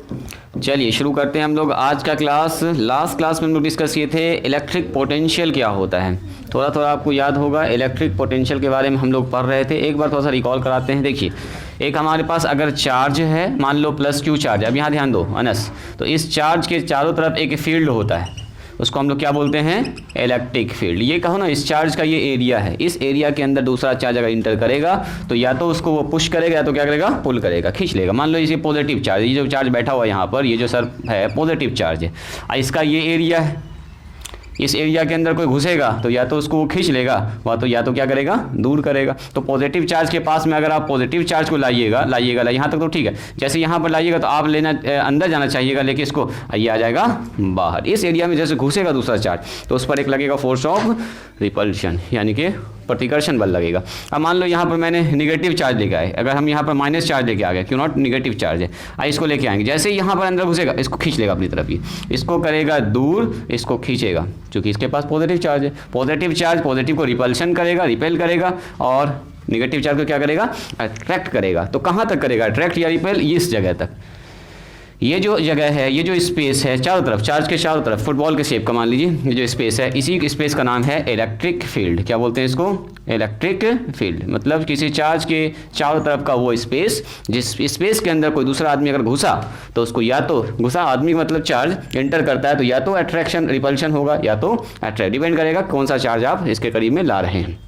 चलिए शुरू करते हैं हम लोग आज का क्लास। लास्ट क्लास में हम लोग डिस्कस किए थे इलेक्ट्रिक पोटेंशियल क्या होता है। थोड़ा थोड़ा आपको याद होगा इलेक्ट्रिक पोटेंशियल के बारे में हम लोग पढ़ रहे थे। एक बार थोड़ा सा रिकॉल कराते हैं। देखिए, एक हमारे पास अगर चार्ज है, मान लो प्लस क्यू चार्ज। अब यहाँ ध्यान दो अनस, तो इस चार्ज के चारों तरफ एक फील्ड होता है, उसको हम लोग क्या बोलते हैं? Electric field. ये कहो ना, इस चार्ज का ये एरिया है, इस एरिया के अंदर दूसरा चार्ज अगर इंटर करेगा तो या तो उसको वो पुश करेगा या तो क्या करेगा? पुल करेगा, खींच लेगा। मान लो ये पॉजिटिव चार्ज, ये जो चार्ज बैठा हुआ है यहाँ पर, ये जो सर है पॉजिटिव चार्ज है, इसका ये एरिया है। इस एरिया के अंदर कोई घुसेगा तो या तो उसको वो खींच लेगा, वह तो या तो क्या करेगा? दूर करेगा। तो पॉजिटिव चार्ज के पास में अगर आप पॉजिटिव चार्ज को लाइएगा यहाँ तक तो ठीक है, जैसे यहाँ पर लाइएगा तो आप लेना अंदर जाना चाहिएगा, लेकिन इसको ये आ जाएगा बाहर। इस एरिया में जैसे घुसेगा दूसरा चार्ज तो उस पर एक लगेगा फोर्स ऑफ रिपल्शन, यानी कि प्रतिकर्षण बल लगेगा। अब मान लो यहाँ पर मैंने निगेटिव चार्ज लेके आए, अगर हम यहाँ पर माइनस चार्ज लेके आ गए, क्यों नॉट, निगेटिव चार्ज है, इसको लेके आएंगे, जैसे ही यहाँ पर अंदर घुसेगा इसको खींच लेगा अपनी तरफ ही, इसको करेगा दूर, इसको खींचेगा, क्योंकि इसके पास पॉजिटिव चार्ज है। पॉजिटिव चार्ज पॉजिटिव को रिपल्शन करेगा, रिपेल करेगा, और निगेटिव चार्ज को क्या करेगा? अट्रैक्ट करेगा। तो कहाँ तक करेगा अट्रैक्ट या रिपेल? इस जगह तक। ये जो जगह है, ये जो स्पेस है चारों तरफ, चार्ज के चारों तरफ, फुटबॉल के शेप का मान लीजिए, ये जो स्पेस है, इसी स्पेस का नाम है इलेक्ट्रिक फील्ड। क्या बोलते हैं इसको? Electric field. मतलब किसी चार्ज के चारों तरफ का वो स्पेस, जिस स्पेस के अंदर कोई दूसरा आदमी अगर घुसा तो उसको या तो घुसा आदमी मतलब चार्ज एंटर करता है तो या तो अट्रैक्शन रिपल्शन होगा या तो अट्रैक्ट, डिपेंड करेगा कौन सा चार्ज आप इसके करीब में ला रहे हैं।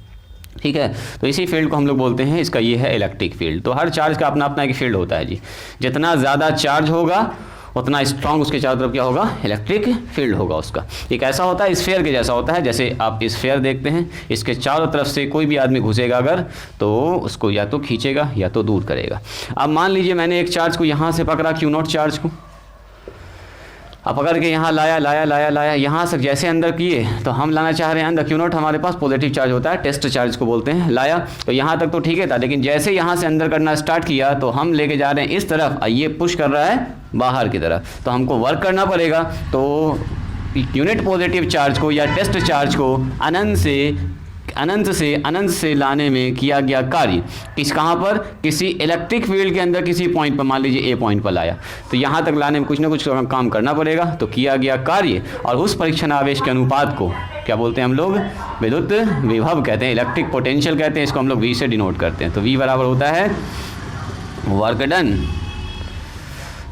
ठीक है, तो इसी फील्ड को हम लोग बोलते हैं, इसका ये है इलेक्ट्रिक फील्ड। तो हर चार्ज का अपना अपना एक फील्ड होता है जी। जितना ज़्यादा चार्ज होगा उतना स्ट्रांग उसके चारों तरफ क्या होगा? इलेक्ट्रिक फील्ड होगा उसका। एक ऐसा होता है स्फीयर के जैसा होता है, जैसे आप स्फीयर देखते हैं, इसके चारों तरफ से कोई भी आदमी घुसेगा अगर तो उसको या तो खींचेगा या तो दूर करेगा। अब मान लीजिए मैंने एक चार्ज को यहाँ से पकड़ा, क्यू नॉट चार्ज को, अब पकड़ के यहाँ लाया, यहाँ से जैसे अंदर किए तो हम लाना चाह रहे हैं अंदर, क्यू नॉट हमारे पास पॉजिटिव चार्ज होता है, टेस्ट चार्ज को बोलते हैं। लाया तो यहाँ तक तो ठीक है था, लेकिन जैसे यहाँ से अंदर करना स्टार्ट किया तो हम लेके जा रहे हैं इस तरफ, ये पुश कर रहा है बाहर की तरफ, तो हमको वर्क करना पड़ेगा। तो यूनिट पॉजिटिव चार्ज को या टेस्ट चार्ज को अनंत से लाने में किया गया कार्य कहाँ पर? किसी इलेक्ट्रिक फील्ड के अंदर किसी पॉइंट पर, मान लीजिए ए पॉइंट पर लाया, तो यहाँ तक लाने में कुछ ना कुछ काम करना पड़ेगा। तो किया गया कार्य और उस परीक्षण आवेश के अनुपात को क्या बोलते हैं हम लोग? विद्युत विभव कहते हैं, इलेक्ट्रिक पोटेंशियल कहते हैं, इसको हम लोग वी से डिनोट करते हैं। तो वी बराबर होता है वर्क डन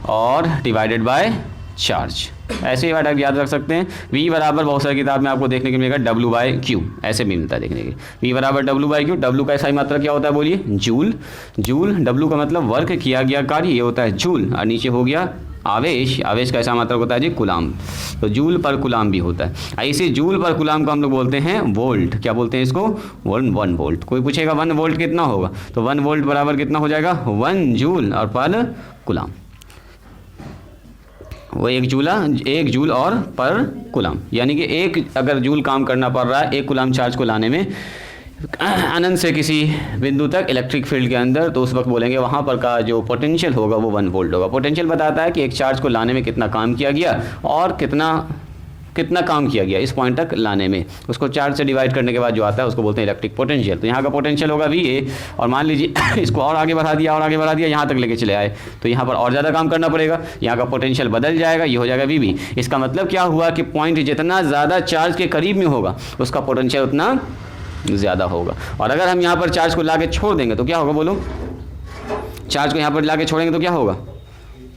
और डिवाइडेड बाय चार्ज। ऐसे ही आप याद रख सकते हैं। V बराबर बहुत सारी किताब में आपको देखने को मिलेगा W/Q, ऐसे भी मिलता है देखने के लिए। V बराबर W/Q। W का सही मात्रा क्या होता है बोलिए? जूल। W का मतलब वर्क किया गया कार्य, ये होता है जूल, और नीचे हो गया आवेश। आवेश का ऐसा मात्रा होता है जी कुलाम, तो जूल पर कुलाम भी होता है। इसी जूल पर कुलाम को हम लोग बोलते हैं वोल्ट। क्या बोलते हैं इसको? 1 वोल्ट। कोई पूछेगा 1 वोल्ट कितना होगा, तो 1 वोल्ट बराबर कितना हो जाएगा? 1 जूल और पर कुलाम, वो 1 जूल और पर कुलाम, यानी कि 1 अगर जूल काम करना पड़ रहा है 1 कुलाम चार्ज को लाने में अनंत से किसी बिंदु तक इलेक्ट्रिक फील्ड के अंदर, तो उस वक्त बोलेंगे वहाँ पर का जो पोटेंशियल होगा वो 1 वोल्ट होगा। पोटेंशियल बताता है कि एक चार्ज को लाने में कितना काम किया गया और कितना काम किया गया इस पॉइंट तक लाने में। उसको चार्ज से डिवाइड करने के बाद जो आता है उसको बोलते हैं इलेक्ट्रिक पोटेंशियल। तो यहाँ का पोटेंशियल होगा VA, और मान लीजिए इसको और आगे बढ़ा दिया यहाँ तक लेके चले आए, तो यहाँ पर और ज़्यादा काम करना पड़ेगा, यहाँ का पोटेंशियल बदल जाएगा, ये हो जाएगा VB। इसका मतलब क्या हुआ कि पॉइंट जितना ज़्यादा चार्ज के करीब में होगा उसका पोटेंशियल उतना ज़्यादा होगा। और अगर हम यहाँ पर चार्ज को ला के छोड़ देंगे तो क्या होगा बोलो? चार्ज को यहाँ पर ला के छोड़ेंगे तो क्या होगा?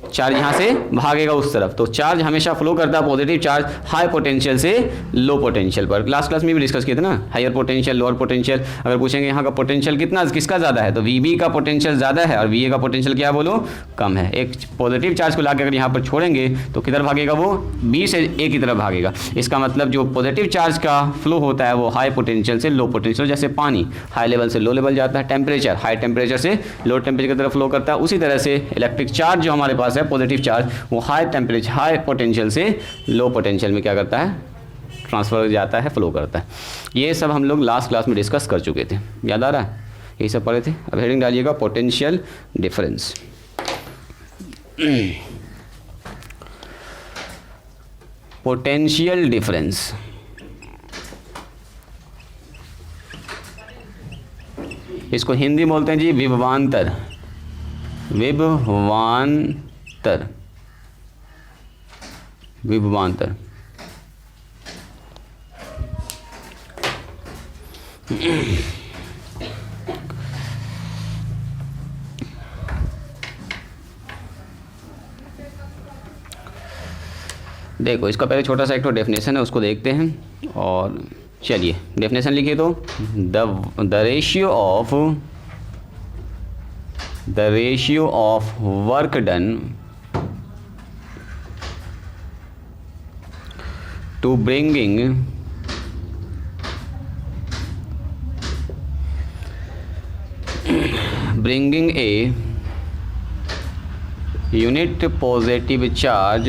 चार्ज यहाँ से भागेगा उस तरफ। तो चार्ज हमेशा फ्लो करता है पॉजिटिव चार्ज हाई पोटेंशियल से लो पोटेंशियल पर। लास्ट क्लास में भी डिस्कस किए थे ना, हायर पोटेंशियल लोअर पोटेंशियल। अगर पूछेंगे यहाँ का पोटेंशियल किसका ज़्यादा है, तो VB का पोटेंशियल ज़्यादा है और VA का पोटेंशियल क्या बोलो? कम है। एक पॉजिटिव चार्ज को लाकर अगर यहाँ पर छोड़ेंगे तो किधर भागेगा वो? B से A की तरफ भागेगा। इसका मतलब जो पॉजिटिव चार्ज का फ्लो होता है वो हाई पोटेंशियल से लो पोटेंशियल, जैसे पानी हाई लेवल से लो लेवल जाता है, टेम्परेचर हाई टेम्परेचर से लो टेम्परेचर की तरफ फ्लो करता है, उसी तरह से इलेक्ट्रिक चार्ज जो हमारे पास है पॉजिटिव चार्ज वो हाई पोटेंशियल से लो पोटेंशियल में क्या करता है? ट्रांसफर जाता है, फ्लो करता है। ये सब हम लोग लास्ट क्लास में डिस्कस कर चुके थे, याद आ रहा है? यही सब पढ़े थे। अब हेडिंग डालिएगा पोटेंशियल डिफरेंस। पोटेंशियल डिफरेंस इसको हिंदी बोलते हैं जी विभवांतर। विभवांतर। देखो इसका पहले छोटा सा एक तो डेफिनेशन है, उसको देखते हैं। और चलिए डेफिनेशन लिखिए तो the ratio of work done to bringing a unit positive charge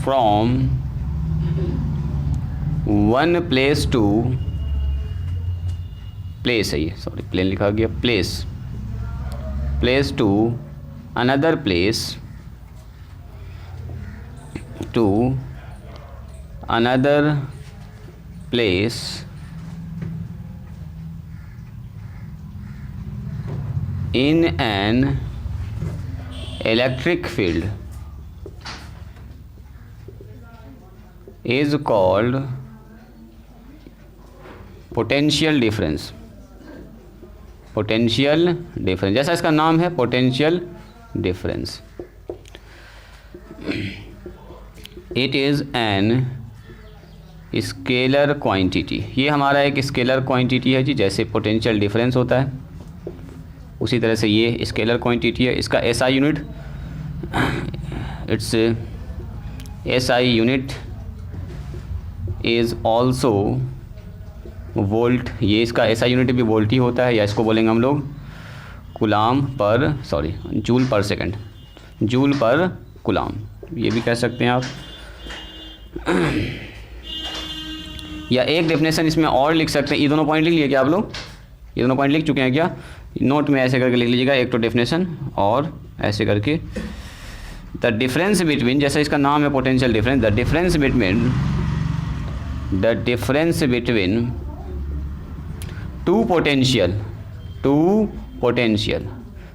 from one place to place है ये, सॉरी प्लेन लिखा गया, place to another place in an electric field is called potential difference। जैसा इसका नाम है potential difference. It is an scalar quantity. ये हमारा एक स्केलर क्वांटिटी है जी, जैसे पोटेंशियल डिफरेंस होता है उसी तरह से ये स्केलर क्वांटिटी है। इसका SI unit, it's SI unit is also volt. ये इसका एसआई यूनिट भी वोल्ट ही होता है, या इसको बोलेंगे हम लोग जूल पर सेकंड, जूल पर कुलाम, ये भी कह सकते हैं आप। या एक डेफिनेशन इसमें और लिख सकते हैं। ये दोनों पॉइंट लिख लिए क्या आप लोग? ये दोनों पॉइंट लिख चुके हैं क्या? नोट में ऐसे करके लिख लीजिएगा, एक तो डेफिनेशन और ऐसे करके द डिफरेंस बिटवीन, जैसा इसका नाम है potential difference, the difference between two potential,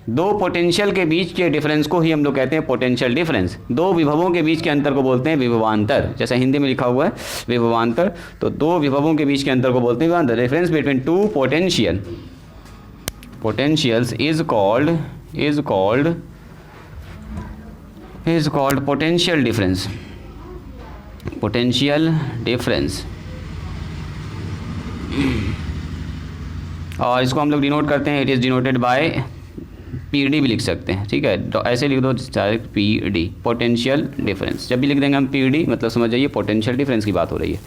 दो पोटेंशियल के बीच के डिफरेंस को ही हम लोग कहते हैं पोटेंशियल डिफरेंस। दो विभवों के बीच के अंतर को बोलते हैं विभवांतर। जैसा हिंदी में लिखा हुआ है विभवांतर, तो दो विभवों के बीच के अंतर को बोलते हैं विभवांतर। Difference between two potentials is called potential difference। और इसको हम लोग डिनोट करते हैं, it is denoted by PD भी लिख सकते हैं, ठीक है। तो ऐसे लिख दो डायरेक्ट पीडी, पोटेंशियल डिफरेंस। जब भी लिख देंगे हम पीडी मतलब समझ जाइए पोटेंशियल डिफरेंस की बात हो रही है।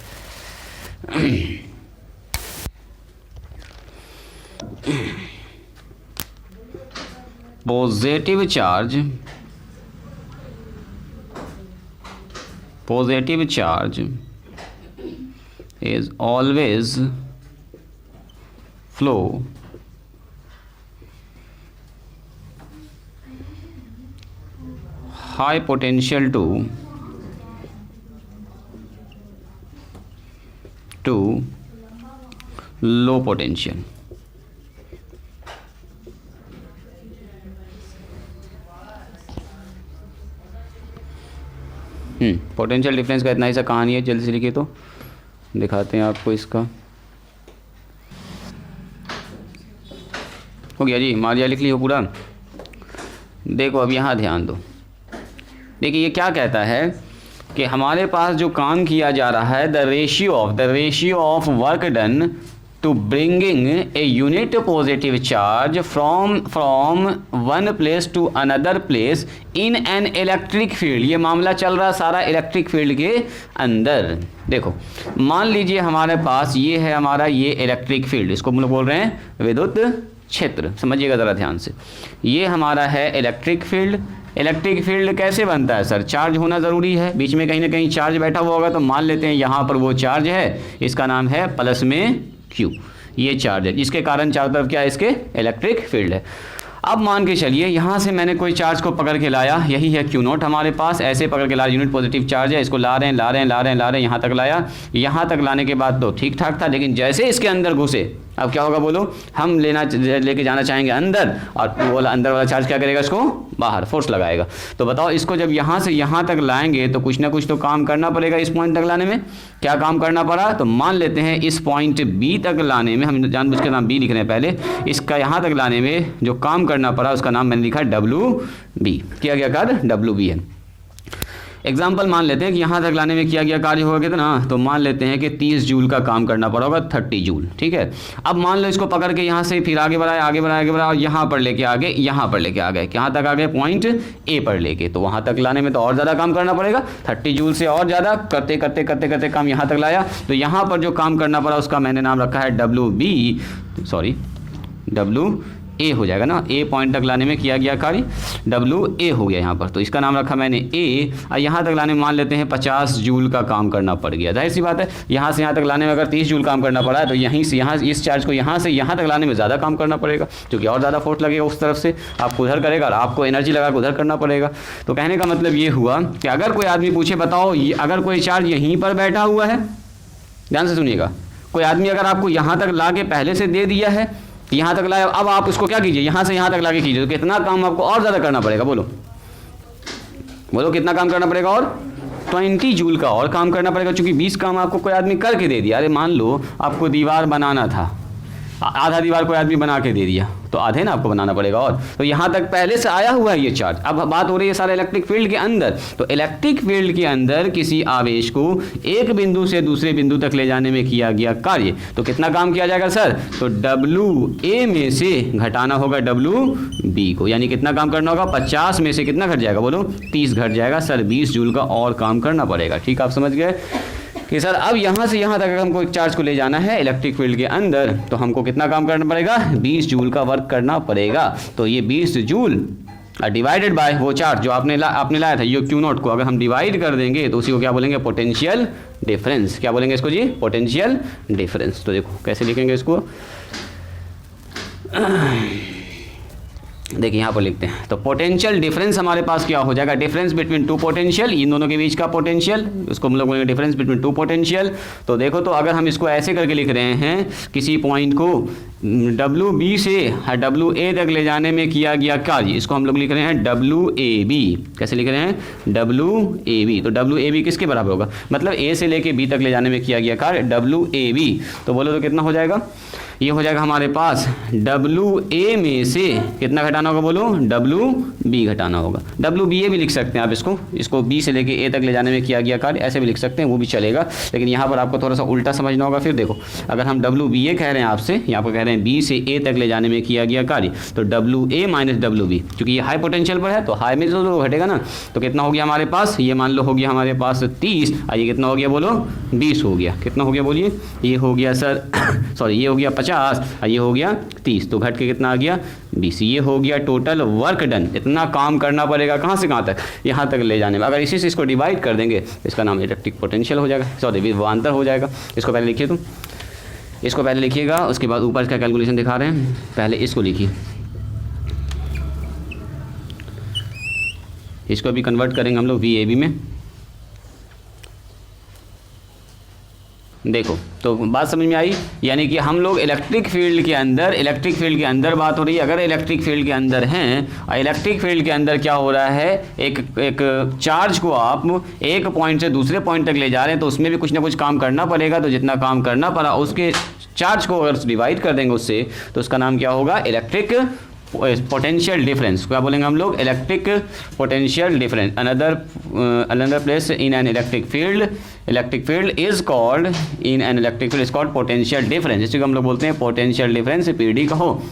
Positive charge is always flow high potential to low potential। Potential difference का इतना ही सा कहानी है, जल्दी से लिखिए तो दिखाते हैं आपको। इसका हो गया जी, मारिया लिख लियो पूरा। देखो अब यहाँ ध्यान दो, देखिए ये क्या कहता है कि हमारे पास जो काम किया जा रहा है, the ratio of work done to bringing a unit positive charge from one place to another place in an electric field. ये मामला चल रहा सारा इलेक्ट्रिक फील्ड के अंदर। देखो मान लीजिए हमारे पास ये है हमारा ये इलेक्ट्रिक फील्ड, इसको हम लोग बोल रहे हैं विद्युत क्षेत्र। समझिएगा ज़रा ध्यान से, ये हमारा है इलेक्ट्रिक फील्ड। इलेक्ट्रिक फील्ड कैसे बनता है सर? चार्ज होना ज़रूरी है, बीच में कहीं ना कहीं चार्ज बैठा हुआ होगा। तो मान लेते हैं यहाँ पर वो चार्ज है, इसका नाम है प्लस में क्यू, ये चार्ज है जिसके कारण चारों तरफ क्या है इसके इलेक्ट्रिक फील्ड है। अब मान के चलिए यहाँ से मैंने कोई चार्ज को पकड़ के लाया, यही है क्यू नॉट हमारे पास, ऐसे पकड़ के लाया, यूनिट पॉजिटिव चार्ज है, इसको ला रहे हैं यहाँ तक लाया। यहाँ तक लाने के बाद तो ठीक ठाक था, लेकिन जैसे इसके अंदर घुसे अब क्या होगा बोलो, हम लेके जाना चाहेंगे अंदर, और वो अंदर वाला चार्ज क्या करेगा, इसको बाहर फोर्स लगाएगा। तो बताओ इसको जब यहाँ से यहाँ तक लाएंगे तो कुछ ना कुछ तो काम करना पड़ेगा इस पॉइंट तक लाने में। क्या काम करना पड़ा, तो मान लेते हैं इस पॉइंट बी तक लाने में, हम जानबूझ के नाम बी लिख रहे हैं पहले, इसका यहाँ तक लाने में जो काम करना पड़ा उसका नाम मैंने लिखा WB, किया गया कार्य WB है। एग्जाम्पल मान लेते हैं कि यहाँ तक लाने में किया गया कार्य होगा कितना, तो मान लेते हैं कि 30 जूल का काम करना पड़ा होगा, 30 जूल, ठीक है। अब मान लो इसको पकड़ के यहाँ से फिर आगे बढ़ाए और यहाँ पर लेके आ गए, यहाँ पर लेके आ गए, कहाँ तक आ गए, पॉइंट ए पर लेके, तो वहाँ तक लाने में तो और ज़्यादा काम करना पड़ेगा, 30 जूल से और ज़्यादा करते करते करते करते काम यहाँ तक लाया। तो यहाँ पर जो काम करना पड़ा उसका मैंने नाम रखा है WA हो जाएगा ना, ए पॉइंट तक लाने में किया गया कार्य WA हो गया यहाँ पर, तो इसका नाम रखा मैंने A। और यहाँ तक लाने में मान लेते हैं 50 जूल का काम करना पड़ गया। जाहिर सी बात है यहाँ से यहाँ तक लाने में अगर 30 जूल काम करना पड़ा है तो यहीं से यहाँ इस चार्ज को यहाँ से यहाँ तक लाने में ज़्यादा काम करना पड़ेगा, क्योंकि और ज़्यादा फोर्स लगेगा उस तरफ से, आपको उधर करेगा और आपको एनर्जी लगा के उधर करना पड़ेगा। तो कहने का मतलब ये हुआ कि अगर कोई आदमी पूछे बताओ अगर कोई चार्ज यहीं पर बैठा हुआ है, ध्यान से सुनिएगा, कोई आदमी अगर आपको यहाँ तक ला के पहले से दे दिया है, यहाँ तक लाया, अब आप उसको क्या कीजिए, यहाँ से यहाँ तक लाके कीजिए, तो कितना काम आपको और ज़्यादा करना पड़ेगा, बोलो कितना काम करना पड़ेगा, और 20 जूल का और काम करना पड़ेगा, क्योंकि 20 काम आपको कोई आदमी करके दे दिया। अरे मान लो आपको दीवार बनाना था, आधा दीवार कोई आदमी बना के दे दिया, तो आधे ना आपको बनाना पड़ेगा, और तो यहाँ तक पहले से आया हुआ है ये चार्ज। अब बात हो रही है सारे इलेक्ट्रिक फील्ड के अंदर, तो इलेक्ट्रिक फील्ड के अंदर किसी आवेश को एक बिंदु से दूसरे बिंदु तक ले जाने में किया गया कार्य, तो कितना काम किया जाएगा सर, तो WA में से घटाना होगा WB को, यानी कितना काम करना होगा, 50 में से कितना घट जाएगा, बोलो 30 घट जाएगा सर, 20 जूल का और काम करना पड़ेगा। ठीक, आप समझ गए कि सर अब यहाँ से यहाँ तक हमको एक चार्ज को ले जाना है इलेक्ट्रिक फील्ड के अंदर, तो हमको कितना काम करना पड़ेगा, 20 जूल का वर्क करना पड़ेगा। तो ये 20 जूल डिवाइडेड बाय वो चार्ज जो आपने लाया था, ये Q0 को अगर हम डिवाइड कर देंगे तो उसी को क्या बोलेंगे, पोटेंशियल डिफरेंस। क्या बोलेंगे इसको जी, पोटेंशियल डिफरेंस। तो देखो कैसे लिखेंगे इसको, देखिए यहाँ पर लिखते हैं, तो पोटेंशियल डिफरेंस हमारे पास क्या हो जाएगा, डिफरेंस बिटवीन टू पोटेंशियल, इन दोनों के बीच का पोटेंशियल, उसको हम लोग बोलेंगे डिफरेंस बिटवीन टू पोटेंशियल। तो देखो, तो अगर हम इसको ऐसे करके लिख रहे हैं, किसी पॉइंट को WB से WA तक ले जाने में किया गया कार्य, इसको हम लोग लिख रहे हैं WAB। कैसे लिख रहे हैं, WAB। तो WAB किसके बराबर होगा, मतलब A से लेके B तक ले जाने में किया गया कार्य WAB। तो बोलो तो कितना हो जाएगा, ये हो जाएगा हमारे पास WA में से कितना घटाना होगा, बोलो WB घटाना होगा। WBA भी लिख सकते हैं आप इसको B से लेके A तक ले जाने में किया गया कार्य, ऐसे भी लिख सकते हैं, वो भी चलेगा, लेकिन यहाँ पर आपको थोड़ा सा उल्टा समझना होगा। फिर देखो, अगर हम WBA कह रहे हैं आपसे, यहाँ पर कह रहे हैं B से A तक ले जाने में किया गया कार्य, तो WA माइनस WB, क्योंकि ये हाई पोटेंशियल पर है तो हाई में तो घटेगा ना, तो कितना हो गया हमारे पास, ये मान लो हो गया हमारे पास 30, और ये कितना हो गया, बोलो 20 हो गया। कितना हो गया बोलिए, ये हो गया सर सॉरी, ये हो गया 50 और ये हो गया 30, तो घट के कितना आ गया 20। ये हो गया टोटल वर्क डन, इतना काम करना पड़ेगा कहाँ से कहाँ तक, यहाँ तक ले जाने में। अगर इसी से इसको डिवाइड कर देंगे तो इसका नाम इलेक्ट्रिक पोटेंशियल हो जाएगा, सॉरी विभवांतर हो जाएगा। इसको पहले लिखिए, तुम इसको पहले लिखिएगा, उसके बाद ऊपर इसका कैलकुलेशन दिखा रहे हैं, पहले इसको लिखिए, इसको भी कन्वर्ट करेंगे हम लोग VAB में। देखो, तो बात समझ में आई, यानी कि हम लोग इलेक्ट्रिक फील्ड के अंदर बात हो रही है। अगर इलेक्ट्रिक फील्ड के अंदर हैं और इलेक्ट्रिक फील्ड के अंदर क्या हो रहा है, एक चार्ज को आप एक पॉइंट से दूसरे पॉइंट तक ले जा रहे हैं, तो उसमें भी कुछ ना कुछ काम करना पड़ेगा। तो जितना काम करना पड़ा उसके चार्ज को अगर डिवाइड कर देंगे उससे, तो उसका नाम क्या होगा, इलेक्ट्रिक पोटेंशियल डिफरेंस। क्या बोलेंगे हम लोग, electric potential difference. Another place in an electric field is called potential difference. इसी को हम लोग बोलते हैं पोटेंशियल डिफरेंस, PD कहो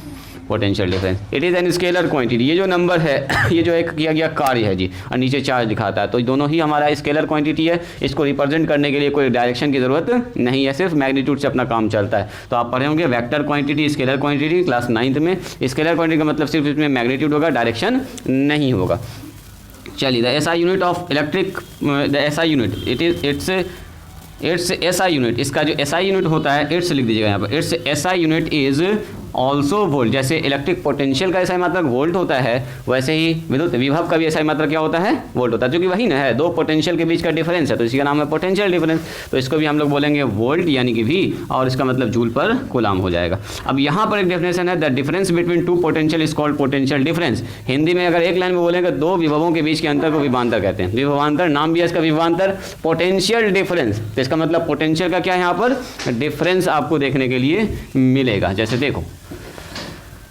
potential difference. It is an scalar quantity, ये जो नंबर है ये जो एक किया गया कार्य है जी, और नीचे चार्ज दिखाता है, तो दोनों ही हमारा स्केलर क्वांटिटी है। इसको रिप्रेजेंट करने के लिए कोई डायरेक्शन की ज़रूरत नहीं है, सिर्फ मैग्नीट्यूड से अपना काम चलता है। तो आप पढ़े होंगे vector quantity, scalar quantity class 9th में। स्केलर क्वांटिटी का मतलब सिर्फ इसमें मैग्नीट्यूड होगा, डायरेक्शन नहीं होगा। चलिए, the SI unit of electric, the SI unit it's SI unit, इसका जो SI यूनिट होता है, इट्स लिख दीजिएगा यहाँ पर, it's SI unit is also volt. जैसे इलेक्ट्रिक पोटेंशियल का ऐसा मात्रक वोल्ट होता है, वैसे ही विद्युत विभव का भी ऐसा मात्रक क्या होता है, वोल्ट होता है, क्योंकि वही ना है, दो पोटेंशियल के बीच का डिफरेंस है, तो इसी का नाम है पोटेंशियल डिफरेंस। तो इसको भी हम लोग बोलेंगे वोल्ट यानी कि V, और इसका मतलब जूल पर कूलाम हो जाएगा। अब यहाँ पर एक डेफिनेशन है, the difference between two potential is called potential difference. Hindi में अगर एक लाइन में बोलेंगे दो विभवों के बीच के अंतर को विभवांतर कहते हैं। विभवांतर नाम भी है इसका, विभवांतर। पोटेंशियल डिफरेंस, तो इसका मतलब पोटेंशियल का क्या है, यहाँ पर डिफरेंस आपको देखने के लिए मिलेगा। जैसे देखो,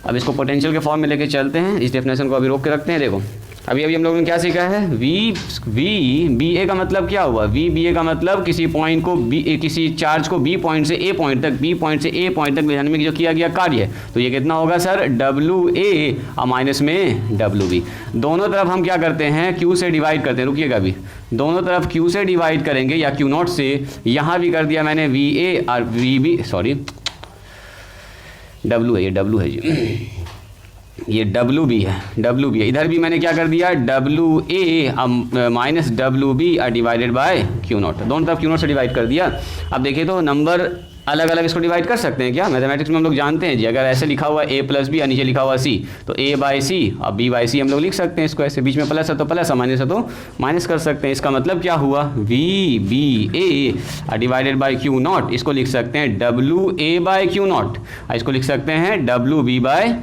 अब इसको पोटेंशियल के फॉर्म में लेके चलते हैं, इस डेफिनेशन को अभी रोक के रखते हैं। देखो अभी हम लोगों ने क्या सीखा है, बी ए का मतलब क्या हुआ, बी ए का मतलब किसी पॉइंट को किसी चार्ज को बी पॉइंट से ए पॉइंट तक, बी पॉइंट से ए पॉइंट तक ले जाने में जो किया गया कार्य है। तो ये कितना होगा सर, डब्ल्यू ए और माइनस में डब्ल्यू बी। दोनों तरफ हम क्या करते हैं, क्यू से डिवाइड करते हैं। रुकिएगा अभी, दोनों तरफ क्यू से डिवाइड करेंगे या क्यू नॉट से। यहाँ भी कर दिया मैंने वी ए और वी बी, सॉरी डब्ल्यू है, ये डब्ल्यू है जी, ये डब्ल्यू बी है, डब्ल्यू बी है। इधर भी मैंने क्या कर दिया, W A minus W B divided by Q not. दोनों तरफ क्यू नॉट से डिवाइड कर दिया। अब देखिए तो नंबर अलग अलग इसको डिवाइड कर सकते हैं क्या, मैथमेटिक्स में हम लोग जानते हैं जी, अगर ऐसे लिखा हुआ ए प्लस बी और नीचे लिखा हुआ सी, तो ए बाई सी और बी बाई सी हम लोग लिख सकते हैं इसको ऐसे, बीच में प्लस है तो प्लस, माइनस है तो माइनस कर सकते हैं। इसका मतलब क्या हुआ, V B A divided by Q not, इसको लिख सकते हैं W A by Q not, इसको लिख सकते हैं W B by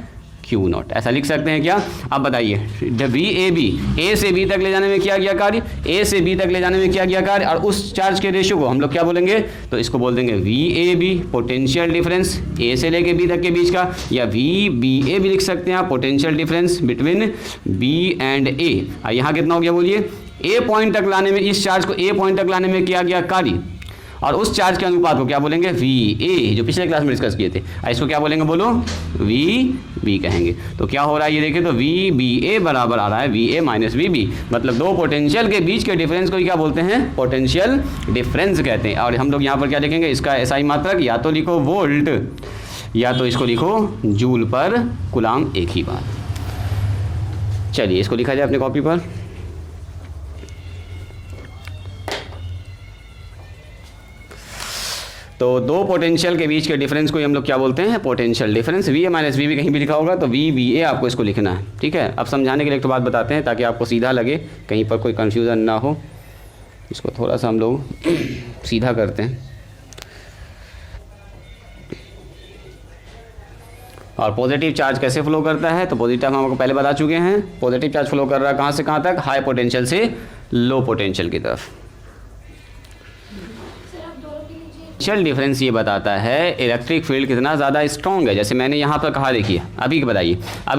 Q not, ऐसा लिख सकते हैं क्या। अब बताइए, वी ए बी, ए से बी तक ले जाने में किया गया कार्य, ए से बी तक ले जाने में किया गया कार्य, और उस चार्ज के रेशियो को हम लोग क्या बोलेंगे, तो इसको बोल देंगे V A B, potential difference A से लेके बी तक के बीच का, या वी बी ए भी लिख सकते हैं आप, potential difference between B and A. यहाँ कितना हो गया बोलिए, ए पॉइंट तक लाने में, इस चार्ज को ए पॉइंट तक लाने में किया गया कार्य, और उस चार्ज के अनुपात को क्या बोलेंगे, वी ए, जो पिछले क्लास में डिस्कस किए थे। इसको क्या बोलेंगे, बोलो वी बी कहेंगे। तो क्या हो रहा है ये देखिए, तो वी बी ए बराबर आ रहा है V A minus V B, मतलब दो पोटेंशियल के बीच के डिफरेंस को क्या बोलते हैं, पोटेंशियल डिफरेंस कहते हैं। और हम लोग यहाँ पर क्या लिखेंगे, इसका ऐसा ही मात्रक, या तो लिखो वोल्ट या तो इसको लिखो जूल पर कूलाम, एक ही बात। चलिए इसको लिखा जाए अपने कॉपी पर। तो दो पोटेंशियल के बीच के डिफरेंस को हम लोग क्या बोलते हैं, potential difference. V A minus V B कहीं भी लिखा होगा तो वी बी ए आपको इसको लिखना है, ठीक है। अब समझाने के लिए एक तो बात बताते हैं ताकि आपको सीधा लगे, कहीं पर कोई कन्फ्यूज़न ना हो। इसको थोड़ा सा हम लोग सीधा करते हैं। और पॉजिटिव चार्ज कैसे फ्लो करता है, तो पॉजिटिव हम आपको पहले बता चुके हैं। पॉजिटिव चार्ज फ्लो कर रहा है कहाँ से कहाँ तक, हाई पोटेंशियल से लो पोटेंशियल की तरफ। पोटेंशियल डिफरेंस ये बताता है इलेक्ट्रिक फील्ड कितना ज़्यादा स्ट्रॉन्ग है। जैसे मैंने यहाँ पर कहा, देखिए अभी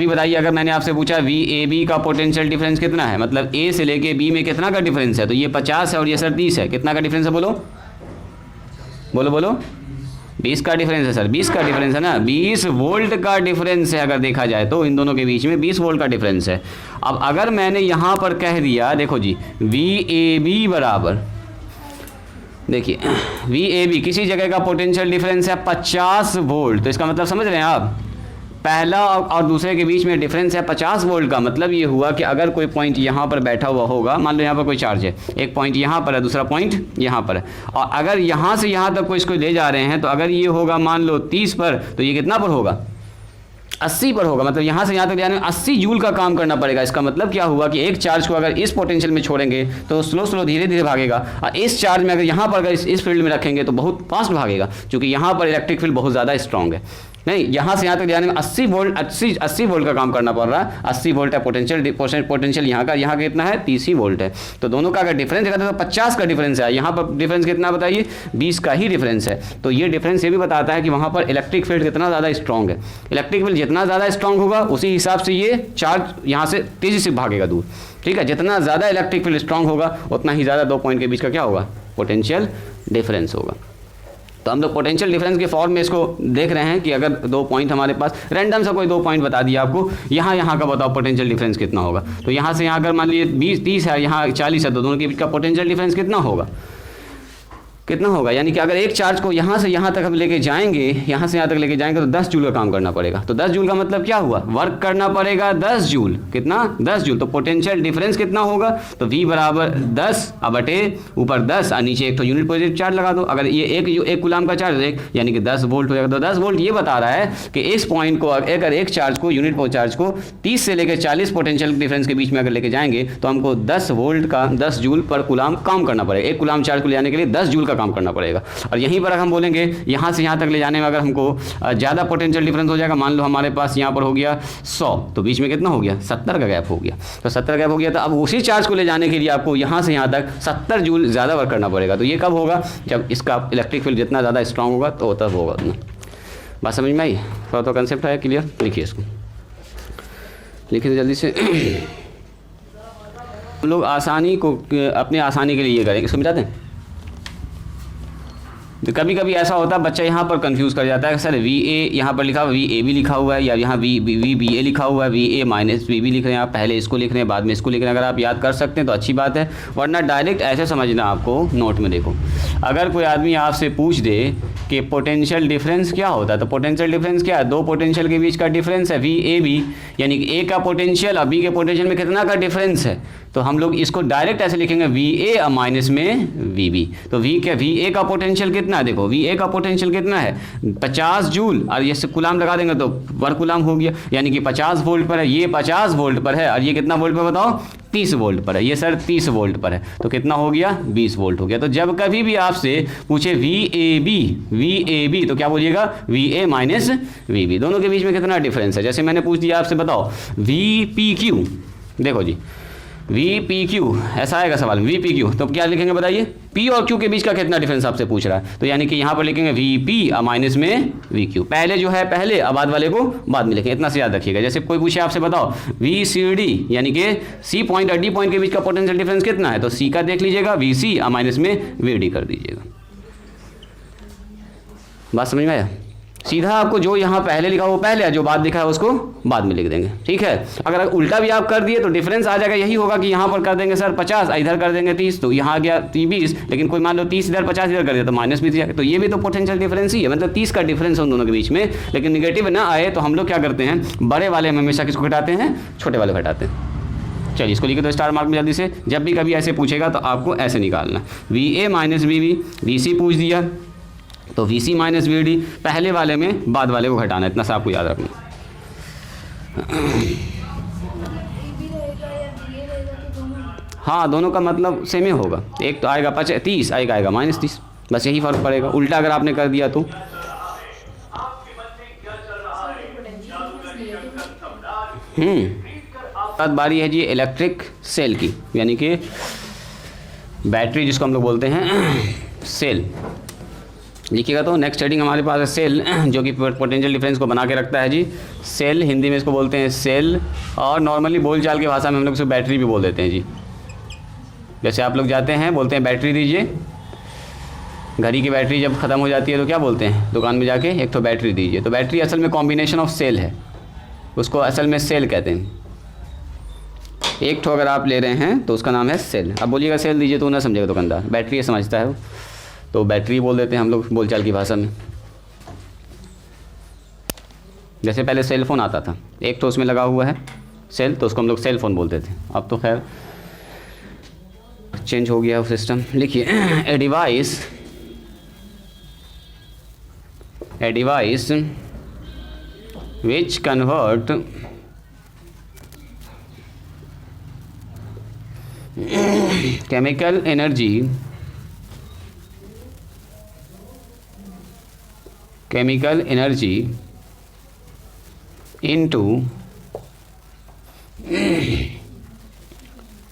बताइए अगर मैंने आपसे पूछा वी ए बी का पोटेंशियल डिफरेंस कितना है, मतलब ए से लेके बी में कितना का डिफरेंस है, तो ये 50 है और ये सर 30 है। कितना का डिफरेंस है, बोलो बोलो बोलो, 20 का डिफरेंस है सर, 20 का डिफरेंस है ना, 20 वोल्ट का डिफरेंस है। अगर देखा जाए तो इन दोनों के बीच में 20 वोल्ट का डिफरेंस है। अब अगर मैंने यहाँ पर कह दिया, देखो जी, वी ए बी बराबर, देखिए वी ए बी किसी जगह का पोटेंशियल डिफरेंस है 50 वोल्ट, तो इसका मतलब समझ रहे हैं आप, पहला और दूसरे के बीच में डिफरेंस है 50 वोल्ट का। मतलब ये हुआ कि अगर कोई पॉइंट यहाँ पर बैठा हुआ होगा, मान लो यहाँ पर कोई चार्ज है, एक पॉइंट यहाँ पर है, दूसरा पॉइंट यहाँ पर है, और अगर यहाँ से यहाँ तक कोई इसको ले जा रहे हैं, तो अगर ये होगा मान लो 30 पर, तो ये कितना पर होगा, 80 पर होगा। मतलब यहाँ से यहाँ तक जाने में 80 जूल का काम करना पड़ेगा। इसका मतलब क्या हुआ कि एक चार्ज को अगर इस पोटेंशियल में छोड़ेंगे तो स्लो धीरे धीरे भागेगा, और इस चार्ज में अगर यहाँ पर अगर इस फील्ड में रखेंगे तो बहुत फास्ट भागेगा, क्योंकि यहाँ पर इलेक्ट्रिक फील्ड बहुत ज़्यादा स्ट्रॉन्ग है। नहीं, यहाँ से यहाँ तक जाने में 80 वोल्ट का काम करना पड़ रहा है। 80 वोल्ट है पोटेंशियल यहाँ का कितना है, 30 वोल्ट है। तो दोनों का अगर डिफरेंस है तो 50 का डिफरेंस है। यहाँ पर डिफरेंस कितना बताइए, 20 का ही डिफरेंस है। तो ये डिफरेंस ये भी बताता है कि वहाँ पर इलेक्ट्रिक फील्ड कितना ज़्यादा स्ट्रॉन्ग है। इलेक्ट्रिक फील्ड जितना ज़्यादा स्ट्रॉन्ग होगा उसी हिसाब से ये चार्ज यहाँ से तेज़ी से भागेगा दूर, ठीक है। जितना ज़्यादा इलेक्ट्रिक फील्ड स्ट्रॉन्ग होगा उतना ही ज़्यादा दो पॉइंट के बीच का क्या होगा, पोटेंशियल डिफरेंस होगा। तो हम लोग पोटेंशियल डिफरेंस के फॉर्म में इसको देख रहे हैं कि अगर दो पॉइंट हमारे पास, रैंडम सा कोई दो पॉइंट बता दिया आपको, यहाँ का बताओ पोटेंशियल डिफरेंस कितना होगा। तो यहाँ से यहाँ अगर मान लीजिए 20-30 है, यहाँ 40 है, तो दोनों के बीच का पोटेंशियल डिफरेंस कितना होगा, कितना होगा, यानी कि अगर एक चार्ज को यहाँ से यहाँ तक हम लेके जाएंगे, यहाँ से यहाँ तक लेके जाएंगे तो 10 जूल का काम करना पड़ेगा। तो 10 जूल का मतलब क्या हुआ, वर्क करना पड़ेगा 10 जूल। कितना, 10 जूल। तो पोटेंशियल डिफरेंस कितना होगा, तो V बराबर 10 बटे ऊपर 10 और नीचे एक तो यूनिट पॉजिटिव चार्ज लगा दो। अगर ये एक कूलाम का चार्ज है यानी कि 10 वोल्ट हो जाएगा। तो 10 वोल्ट ये बता रहा है कि इस पॉइंट को अगर एक चार्ज को, यूनिट चार्ज को 30 से लेकर 40 पोटेंशियल डिफरेंस के बीच में अगर लेके जाएंगे तो हमको 10 वोल्ट का 10 जूल पर कूलाम काम करना पड़ेगा। एक कूलाम चार्ज को ले जाने के लिए 10 जूल का काम करना पड़ेगा। और यहीं पर हम बोलेंगे यहाँ से यहाँ तक ले जाने में अगर हमको ज़्यादा पोटेंशियल डिफरेंस हो जाएगा, मान लो हमारे पास यहाँ पर हो गया 100, तो बीच में कितना हो गया, 70 का गैप हो गया। तो 70 गैप हो गया, तो अब उसी चार्ज को ले जाने के लिए आपको यहाँ से यहाँ तक 70 जूल ज़्यादा वर्क करना पड़ेगा। तो ये कब होगा, जब इसका इलेक्ट्रिक फील्ड जितना ज़्यादा स्ट्रांग होगा तो तब होगा उतना। बात समझ में आई, थोड़ा तो कंसेप्ट है क्लियर। लिखिए इसको, लिखिए जल्दी से। हम लोग आसानी को, अपने आसानी के लिए ये करेंगे, समझाते हैं। तो कभी कभी ऐसा होता है बच्चा यहाँ पर कंफ्यूज कर जाता है, सर VA यहाँ पर लिखा हुआ VA भी लिखा हुआ है, या यहाँ VBA लिखा हुआ है, VA माइनस VB लिख रहे हैं आप, पहले इसको लिख रहे हैं बाद में इसको लिख रहे हैं। अगर आप याद कर सकते हैं तो अच्छी बात है, वरना डायरेक्ट ऐसे समझना आपको नोट में। देखो, अगर कोई आदमी आपसे पूछ दे कि पोटेंशियल डिफरेंस क्या होता है, तो पोटेंशियल डिफरेंस क्या है, दो पोटेंशियल के बीच का डिफरेंस है VAB, यानी कि A का पोटेंशियल और B के पोटेंशियल में कितना का डिफरेंस है। तो हम लोग इसको डायरेक्ट ऐसे लिखेंगे VA माइनस में VB। तो VA का पोटेंशियल कितना है, देखो VA का पोटेंशियल कितना है 50 जूल, और ये कूलाम लगा देंगे तो वर्क कूलाम हो गया, यानी कि 50 वोल्ट पर है, ये 50 वोल्ट पर है, और ये कितना वोल्ट पर बताओ, 30 वोल्ट पर है। ये सर 30 वोल्ट पर है, तो कितना हो गया, 20 वोल्ट हो गया। तो जब कभी भी आपसे पूछे VAB तो क्या बोलिएगा, VA माइनस VB। दोनों के बीच में कितना डिफरेंस है। जैसे मैंने पूछ दिया आपसे, बताओ VPQ, देखो जी VPQ, ऐसा आएगा सवाल VPQ, तो क्या लिखेंगे बताइए, P और Q के बीच का कितना डिफरेंस आपसे पूछ रहा है। तो यानी कि यहाँ पर लिखेंगे VP और माइनस में VQ, पहले जो है पहले, अब बाद वाले को बाद में लिखेंगे। इतना से याद रखिएगा। जैसे कोई पूछे आपसे, बताओ VCD, यानी कि C पॉइंट और D पॉइंट के बीच का पोटेंशियल डिफरेंस कितना है, तो C का देख लीजिएगा, VC और माइनस में VD कर दीजिएगा। बात समझ में आया। सीधा आपको जो यहाँ पहले लिखा वो पहले है, जो बाद लिखा है उसको बाद में लिख देंगे, ठीक है। अगर उल्टा भी आप कर दिए तो डिफरेंस आ जाएगा, यही होगा कि यहाँ पर कर देंगे सर 50, इधर कर देंगे 30, तो यहाँ आ गया 20, लेकिन कोई मान लो 30 इधर 50 इधर कर दिया तो माइनस 20 जाएगा। तो ये भी तो पोटेंशियल डिफरेंस ही है, मतलब 30 का डिफरेंस है उन दोनों के बीच में। लेकिन निगेटिव ना आए तो हम लोग क्या करते हैं, बड़े वाले में हमेशा किसको घटाते हैं, छोटे वाले घटाते हैं। चलिए इसको लिखे दो स्टार मार्क में जल्दी से। जब भी कभी ऐसे पूछेगा तो आपको ऐसे निकालना, VA माइनस VB, VC पूछ दिया तो VC माइनस VD, पहले वाले में बाद वाले को घटाना, इतना सा आपको याद रखना। हाँ, दोनों का मतलब सेम ही होगा, एक तो आएगा 30, एक आएगा -30, बस यही फर्क पड़ेगा। उल्टा अगर आपने कर दिया तो बाद बारी है जी इलेक्ट्रिक सेल की, यानी कि बैटरी जिसको हम लोग बोलते हैं सेल। लिखिएगा तो नेक्स्ट हेडिंग हमारे पास है सेल, जो कि पोटेंशियल डिफरेंस को बना के रखता है जी। सेल हिंदी में इसको बोलते हैं सेल, और नॉर्मली बोलचाल की भाषा में हम लोग इसको बैटरी भी बोल देते हैं जी। जैसे आप लोग जाते हैं बोलते हैं बैटरी दीजिए, घड़ी की बैटरी जब ख़त्म हो जाती है तो क्या बोलते हैं, दुकान में जाके एक तो बैटरी दीजिए। तो बैटरी असल में कॉम्बिनेशन ऑफ सेल है, उसको असल में सेल कहते हैं। एक ठो अगर आप ले रहे हैं तो उसका नाम है सेल। अब बोलिएगा सेल दीजिए तो ना समझेगा दुकानदार, बैटरी ये समझता है वो, तो बैटरी बोल देते हैं हम लोग बोलचाल की भाषा में। जैसे पहले सेल फ़ोन आता था, एक तो उसमें लगा हुआ है सेल, तो उसको हम लोग सेल फ़ोन बोलते थे। अब तो खैर चेंज हो गया सिस्टम। लिखिए, a device which convert chemical energy into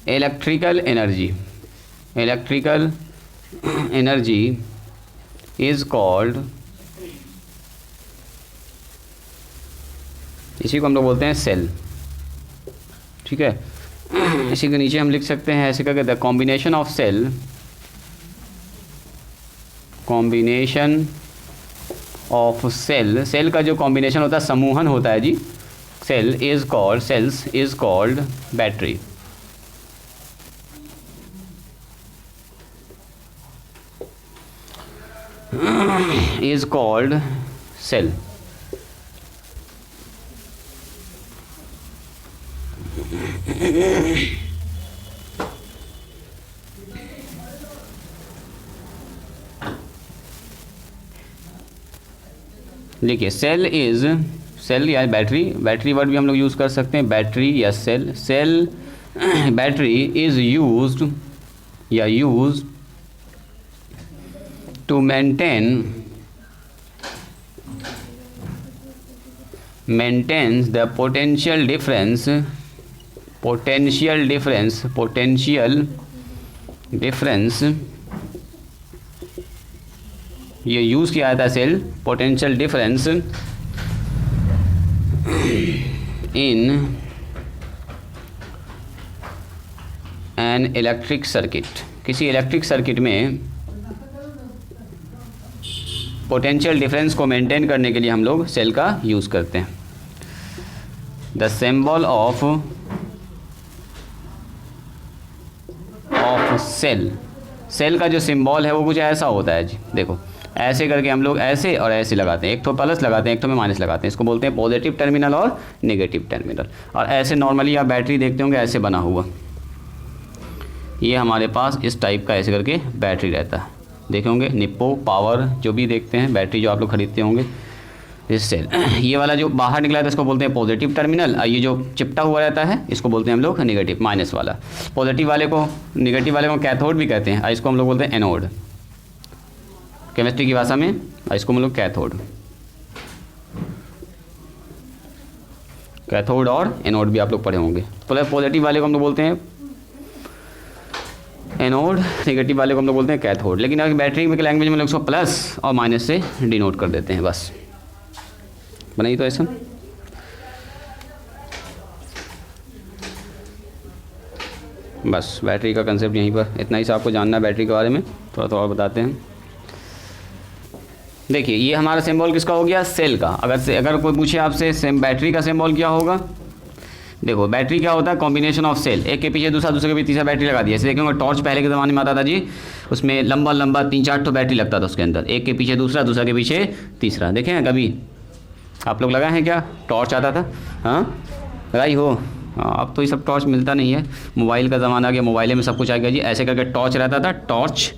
electrical energy is called, इसी को हम लोग बोलते हैं सेल, ठीक है। इसी के नीचे हम लिख सकते हैं ऐसे करके, the combination of cell, combination of cell, cell का जो कॉम्बिनेशन होता है, समूहन होता है जी, cells is called battery. is called cell. देखिए सेल इज, सेल या बैटरी, बैटरी वर्ड भी हम लोग यूज़ कर सकते हैं, बैटरी या cell. Cell battery is used या use to maintains the potential difference ये यूज़ किया जाता है cell, potential difference in an electric circuit. किसी इलेक्ट्रिक सर्किट में पोटेंशियल डिफरेंस को मेंटेन करने के लिए हम लोग सेल का यूज़ करते हैं। The symbol of cell, cell का जो सिंबल है वो कुछ ऐसा होता है जी। देखो ऐसे करके हम लोग ऐसे और ऐसे लगाते हैं, एक तो प्लस लगाते हैं, एक तो में माइनस लगाते हैं। इसको बोलते हैं पॉजिटिव टर्मिनल और नेगेटिव टर्मिनल। और ऐसे नॉर्मली आप बैटरी देखते होंगे ऐसे बना हुआ, ये हमारे पास इस टाइप का ऐसे करके बैटरी रहता है। देखे होंगे निप्पो पावर जो भी देखते हैं बैटरी जो आप लोग खरीदते होंगे, इस सेल। ये वाला जो बाहर निकला था इसको बोलते हैं पॉजिटिव टर्मिनल, और ये जो चिपटा हुआ रहता है इसको बोलते हैं हम लोग नेगेटिव, माइनस वाला। पॉजिटिव वाले को, नेगेटिव वाले को कैथोड भी कहते हैं, और इसको हम लोग बोलते हैं एनोड केमिस्ट्री की भाषा में, और इसको हम लोग कैथोड और एनोड भी आप लोग पढ़े होंगे। पॉजिटिव वाले को हम लोग बोलते हैं एनोड, नेगेटिव वाले को हम लोग बोलते हैं कैथोड। लेकिन अगर बैटरी में लैंग्वेज में लोग इसको प्लस और माइनस से डिनोट कर देते हैं, बस बनाइए तो ऐसा। बस बैटरी का कंसेप्ट यहीं पर इतना ही से आपको जानना है बैटरी के बारे में। थोड़ा और बताते हैं। देखिए ये हमारा सिंबल किसका हो गया, सेल का। अगर कोई पूछे आपसे बैटरी का सिंबल क्या होगा, देखो बैटरी क्या होता है, कॉम्बिनेशन ऑफ सेल, एक के पीछे दूसरा, दूसरे के पीछे तीसरा बैटरी लगा दिया। ऐसे देखेंगे टॉर्च पहले के ज़माने में आता था जी, उसमें लंबा लंबा 3-4 ठो बैटरी लगता था उसके अंदर, एक के पीछे दूसरा, दूसरा के पीछे तीसरा। देखें हैं कभी आप लोग लगाए हैं क्या, टॉर्च आता था, हाँ लगाई हो। अब तो ये सब टॉर्च मिलता नहीं है, मोबाइल का ज़माना आ गया, मोबाइल में सब कुछ आ गया जी। ऐसे करके टॉर्च रहता था, टॉर्च,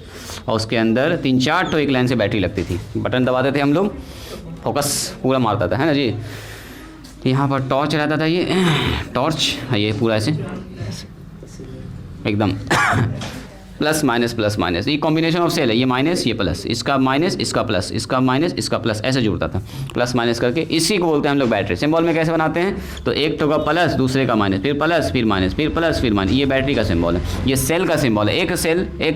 और उसके अंदर 3-4 ठो एक लाइन से बैटरी लगती थी, बटन दबाते थे हम लोग, फोकस पूरा मारता था, है ना जी। यहाँ पर टॉर्च रहता था, ये टॉर्च, ये पूरा ऐसे एकदम प्लस माइनस, ये कॉम्बिनेशन ऑफ सेल है, ये माइनस ये प्लस, इसका माइनस इसका प्लस, इसका माइनस इसका प्लस, ऐसे जुड़ता था प्लस माइनस करके। इसी को बोलते हैं हम लोग बैटरी। सिंबल में कैसे बनाते हैं, तो एक तो का प्लस, दूसरे का माइनस, फिर प्लस फिर माइनस, फिर प्लस फिर माइनस, ये बैटरी का सिंबल है। ये सेल का सिंबल है, एक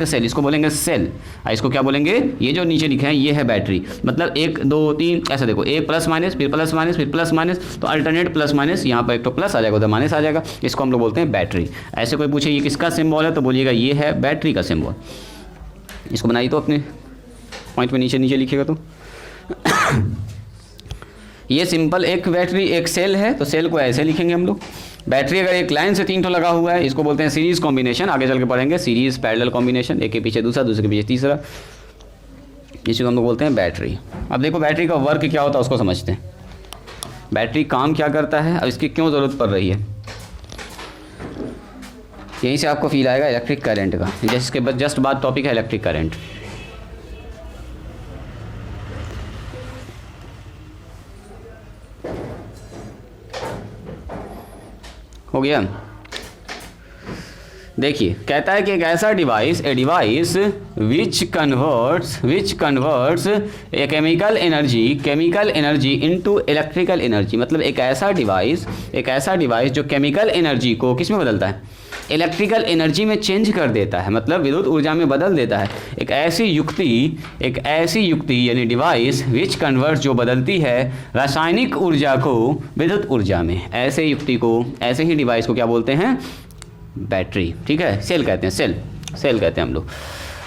सेल, इसको बोलेंगे सेल। इसको क्या बोलेंगे, ये जो नीचे लिखे हैं ये है बैटरी, मतलब 1 2 3 ऐसा देखो, एक प्लस माइनस, फिर प्लस माइनस, फिर प्लस माइनस, तो अल्टरनेट प्लस माइनस, यहाँ पर एक तो प्लस आ जाएगा उधर माइनस आ जाएगा, इसको हम लोग बोलते हैं बैटरी। ऐसे कोई पूछे ये किसका सिंबल है, तो बोलिएगा ये है बैटरी का सिंबल। इसको बनाइए तो अपने पॉइंट में नीचे लिखिएगा तो ये सिंपल एक बैटरी एक सेल है, तो सेल को ऐसे लिखेंगे हम लोग। बैटरी अगर एक लाइन से 3 ठो लगा हुआ है, इसको बोलते हैं सीरीज कॉम्बिनेशन, आगे चल के पढ़ेंगे सीरीज पैरेलल कॉम्बिनेशन, एक के पीछे दूसरा, दूसरे के पीछे तीसरा, इसी को हम लोग बोलते हैं बैटरी। अब देखो बैटरी का वर्क क्या होता है उसको समझते हैं, बैटरी काम क्या करता है और इसकी क्यों ज़रूरत पड़ रही है। यहीं से आपको फील आएगा इलेक्ट्रिक करंट का, जिसके जस्ट बाद टॉपिक है इलेक्ट्रिक करंट। हो गया। देखिए कहता है कि एक ऐसा device, a device which converts a chemical energy into electrical energy. मतलब एक ऐसा डिवाइस जो केमिकल एनर्जी को किस में बदलता है, इलेक्ट्रिकल एनर्जी में चेंज कर देता है, मतलब विद्युत ऊर्जा में बदल देता है। एक ऐसी युक्ति यानी डिवाइस विच कन्वर्ट, जो बदलती है रासायनिक ऊर्जा को विद्युत ऊर्जा में, ऐसे युक्ति को, ऐसे ही डिवाइस को क्या बोलते हैं, बैटरी। ठीक है, सेल कहते हैं, सेल कहते हैं हम लोग।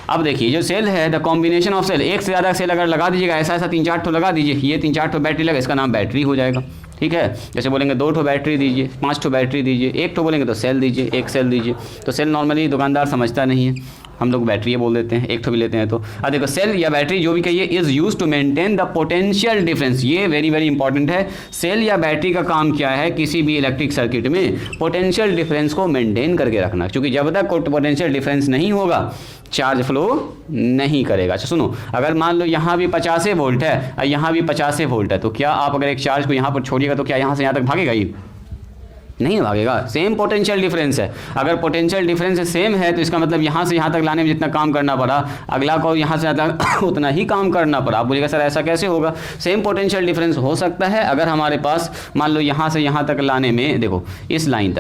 अब देखिए जो सेल है, द कॉम्बिनेशन ऑफ सेल, एक से ज़्यादा सेल अगर लगा दीजिएगा, ऐसा 3-4 ठो लगा दीजिए, ये 3-4 ठो बैटरी लगा, इसका नाम बैटरी हो जाएगा। ठीक है, जैसे बोलेंगे 2 ठो बैटरी दीजिए, 5 ठो बैटरी दीजिए, 1 ठो बोलेंगे तो सेल दीजिए, 1 सेल दीजिए। तो सेल नॉर्मली दुकानदार समझता नहीं है, हम लोग बैटरी बोल देते हैं, एक तो भी लेते हैं तो। अब देखो सेल या बैटरी जो भी कहिए is use to maintain the potential difference, ये वेरी वेरी इंपॉर्टेंट है। सेल या बैटरी का काम क्या है, किसी भी इलेक्ट्रिक सर्किट में पोटेंशियल डिफरेंस को मेंटेन करके रखना, क्योंकि जब तक पोटेंशियल डिफरेंस नहीं होगा चार्ज फ्लो नहीं करेगा। अच्छा सुनो, अगर मान लो यहाँ भी 50 वोल्ट है और यहाँ भी 50 वोल्ट है, तो क्या आप अगर एक चार्ज को यहाँ पर छोड़िएगा तो क्या यहाँ से यहाँ तक भागेगा? ये नहीं भागेगा, सेम पोटेंशियल डिफरेंस है। अगर पोटेंशियल डिफरेंस सेम है तो इसका मतलब यहाँ से यहाँ तक लाने में जितना काम करना पड़ा, अगला को यहाँ से यहाँ उतना ही काम करना पड़ा। आप बोलिएगा सर ऐसा कैसे होगा? सेम पोटेंशियल डिफरेंस हो सकता है अगर हमारे पास मान लो यहाँ से यहाँ तक लाने में, देखो इस लाइन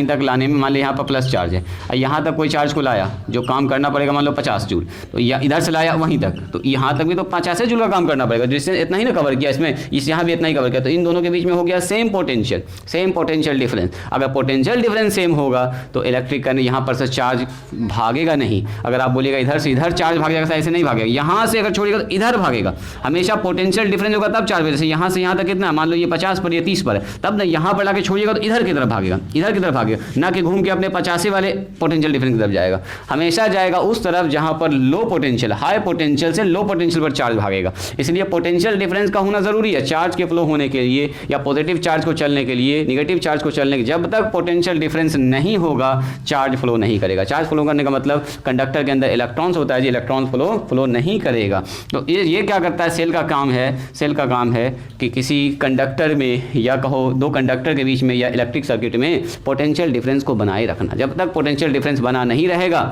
तक लाने में मान लो यहाँ पर प्लस चार्ज है और यहाँ तक कोई चार्ज को लाया जो काम करना पड़ेगा मान लो 50 जूल, तो इधर से लाया वहीं तक, तो यहाँ तक भी तो 50 जूल का काम करना पड़ेगा, जिससे इतना ही ना कवर किया इसमें, इस यहाँ भी इतना ही कवर किया, तो इन दोनों के बीच में हो गया सेम पोटेंशियल डिफरेंस। अगर पोटेंशियल डिफरेंस सेम होगा तो इलेक्ट्रिक करंट यहाँ पर से चार्ज भागेगा नहीं। अगर आप बोलिएगा इधर से इधर चार्ज भागेगा, ऐसे नहीं भागेगा, यहाँ से अगर छोड़िएगा तो इधर भागेगा। हमेशा पोटेंशियल डिफरेंस होगा तब चार्ज, जैसे यहाँ से यहाँ तक कितना, मान लो ये 50 पर, ये 30 पर है, तब ना यहाँ पर लाके छोड़िएगा तो इधर की तरफ भागेगा, इधर की तरफ भागेगा, ना कि घूम के अपने 50 वाले पोटेंशियल डिफरेंस की तरफ जाएगा। हमेशा जाएगा उस तरफ जहाँ पर लो पोटेंशियल, हाई पोटेंशियल से लो पोटेंशियल पर चार्ज भागेगा। इसलिए पोटेंशियल डिफरेंस का होना जरूरी है चार्ज के फ्लो होने के लिए, या पॉजिटिव चार्ज को चलने के लिए, निगेटिव चार्ज को चलने के। जब तक पोटेंशियल डिफरेंस नहीं होगा चार्ज फ्लो नहीं करेगा। चार्ज फ्लो करने का मतलब कंडक्टर के अंदर इलेक्ट्रॉन्स होता है जी, इलेक्ट्रॉन फ्लो नहीं करेगा। तो ये क्या करता है, सेल का काम है कि किसी कंडक्टर में या कहो दो कंडक्टर के बीच में या इलेक्ट्रिक सर्किट में पोटेंशियल डिफरेंस को बनाए रखना। जब तक पोटेंशियल डिफरेंस बना नहीं रहेगा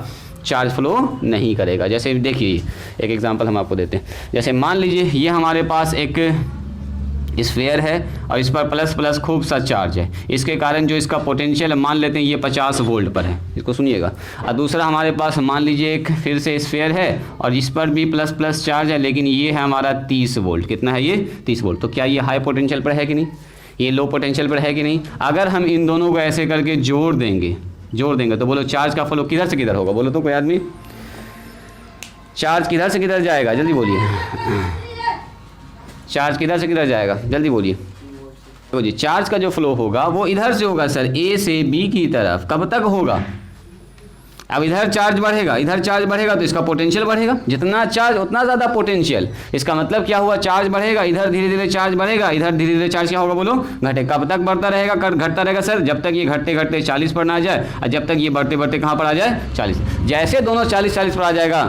चार्ज फ्लो नहीं करेगा। जैसे देखिए एक एग्जांपल हम आपको देते हैं, जैसे मान लीजिए ये हमारे पास एक स्फीयर है और इस पर प्लस प्लस खूब सा चार्ज है, इसके कारण जो इसका पोटेंशियल मान लेते हैं ये 50 वोल्ट पर है, इसको सुनिएगा। और दूसरा हमारे पास मान लीजिए एक फिर से स्फीयर है और इस पर भी प्लस प्लस चार्ज है, लेकिन ये है हमारा 30 वोल्ट। कितना है ये? 30 वोल्ट। तो क्या ये हाई पोटेंशियल पर है कि नहीं? ये लो पोटेंशियल पर है कि नहीं? अगर हम इन दोनों को ऐसे करके जोड़ देंगे तो बोलो चार्ज का फ्लो किधर से किधर होगा? बोलो तो कोई आदमी, चार्ज किधर से किधर जाएगा? जल्दी बोलिए, चार्ज किधर से किधर जाएगा? जल्दी बोलिए। तो जी चार्ज का जो फ्लो होगा वो इधर से होगा सर, ए से बी की तरफ। कब तक होगा? अब इधर चार्ज बढ़ेगा तो इसका पोटेंशियल बढ़ेगा, जितना चार्ज उतना ज़्यादा पोटेंशियल। इसका मतलब क्या हुआ, चार्ज बढ़ेगा, इधर धीरे धीरे चार्ज बढ़ेगा, इधर धीरे धीरे चार्ज क्या होगा बोलो? घटे। कब तक बढ़ता रहेगा? घटता रहेगा सर, जब तक ये घटते घटते 40 पर ना आ जाए, और जब तक ये बढ़ते बढ़ते कहाँ पर आ जाए? 40। जैसे दोनों 40 पर आ जाएगा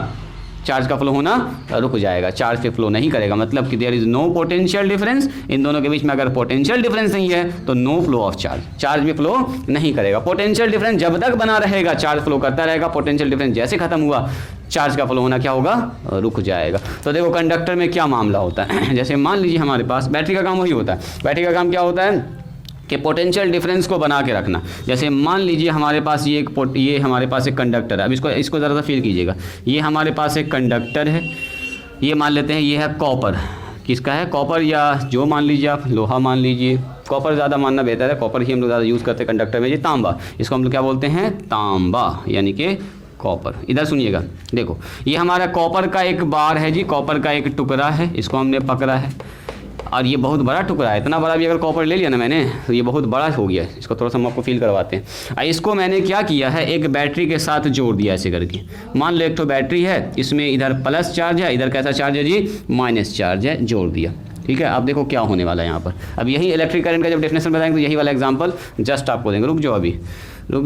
चार्ज का फ्लो होना रुक जाएगा, चार्ज पे फ्लो नहीं करेगा। मतलब कि there is no potential difference. इन दोनों के बीच में अगर पोटेंशियल डिफरेंस नहीं है तो नो फ्लो ऑफ चार्ज भी फ्लो नहीं करेगा। पोटेंशियल डिफरेंस जब तक बना रहेगा चार्ज फ्लो करता रहेगा, पोटेंशियल डिफरेंस जैसे खत्म हुआ चार्ज का फ्लो होना क्या होगा? रुक जाएगा। तो देखो कंडक्टर में क्या मामला होता है, जैसे मान लीजिए हमारे पास बैटरी का काम वही होता है। बैटरी का काम क्या होता है कि पोटेंशियल डिफरेंस को बना के रखना। जैसे मान लीजिए हमारे पास ये हमारे पास एक कंडक्टर है। अब इसको ज़रा सा फील कीजिएगा, ये हमारे पास एक कंडक्टर है, ये मान लेते हैं ये है कॉपर। किसका है? कॉपर, या जो मान लीजिए आप लोहा मान लीजिए, कॉपर ज़्यादा मानना बेहतर है, कॉपर ही हम लोग ज़्यादा यूज़ करते हैं कंडक्टर में। ये तांबा, इसको हम लोग क्या बोलते हैं? तांबा, यानी कि कॉपर। इधर सुनिएगा, देखो ये हमारा कॉपर का एक बार है जी, कॉपर का एक टुकड़ा है, इसको हमने पकड़ा है और ये बहुत बड़ा टुकड़ा है। इतना बड़ा भी अगर कॉपर ले लिया ना मैंने तो ये बहुत बड़ा हो गया। इसको थोड़ा सा हम आपको फील करवाते हैं। इसको मैंने क्या किया है, एक बैटरी के साथ जोड़ दिया ऐसे करके। मान लो एक तो बैटरी है, इसमें इधर प्लस चार्ज है, इधर कैसा चार्ज है जी? माइनस चार्ज है, जोड़ दिया। ठीक है, अब देखो क्या होने वाला है यहाँ पर। अब यही इलेक्ट्रिक करंट का जब डेफिनेशन बताएंगे तो यही वाला एग्जाम्पल जस्ट आपको देंगे। रुक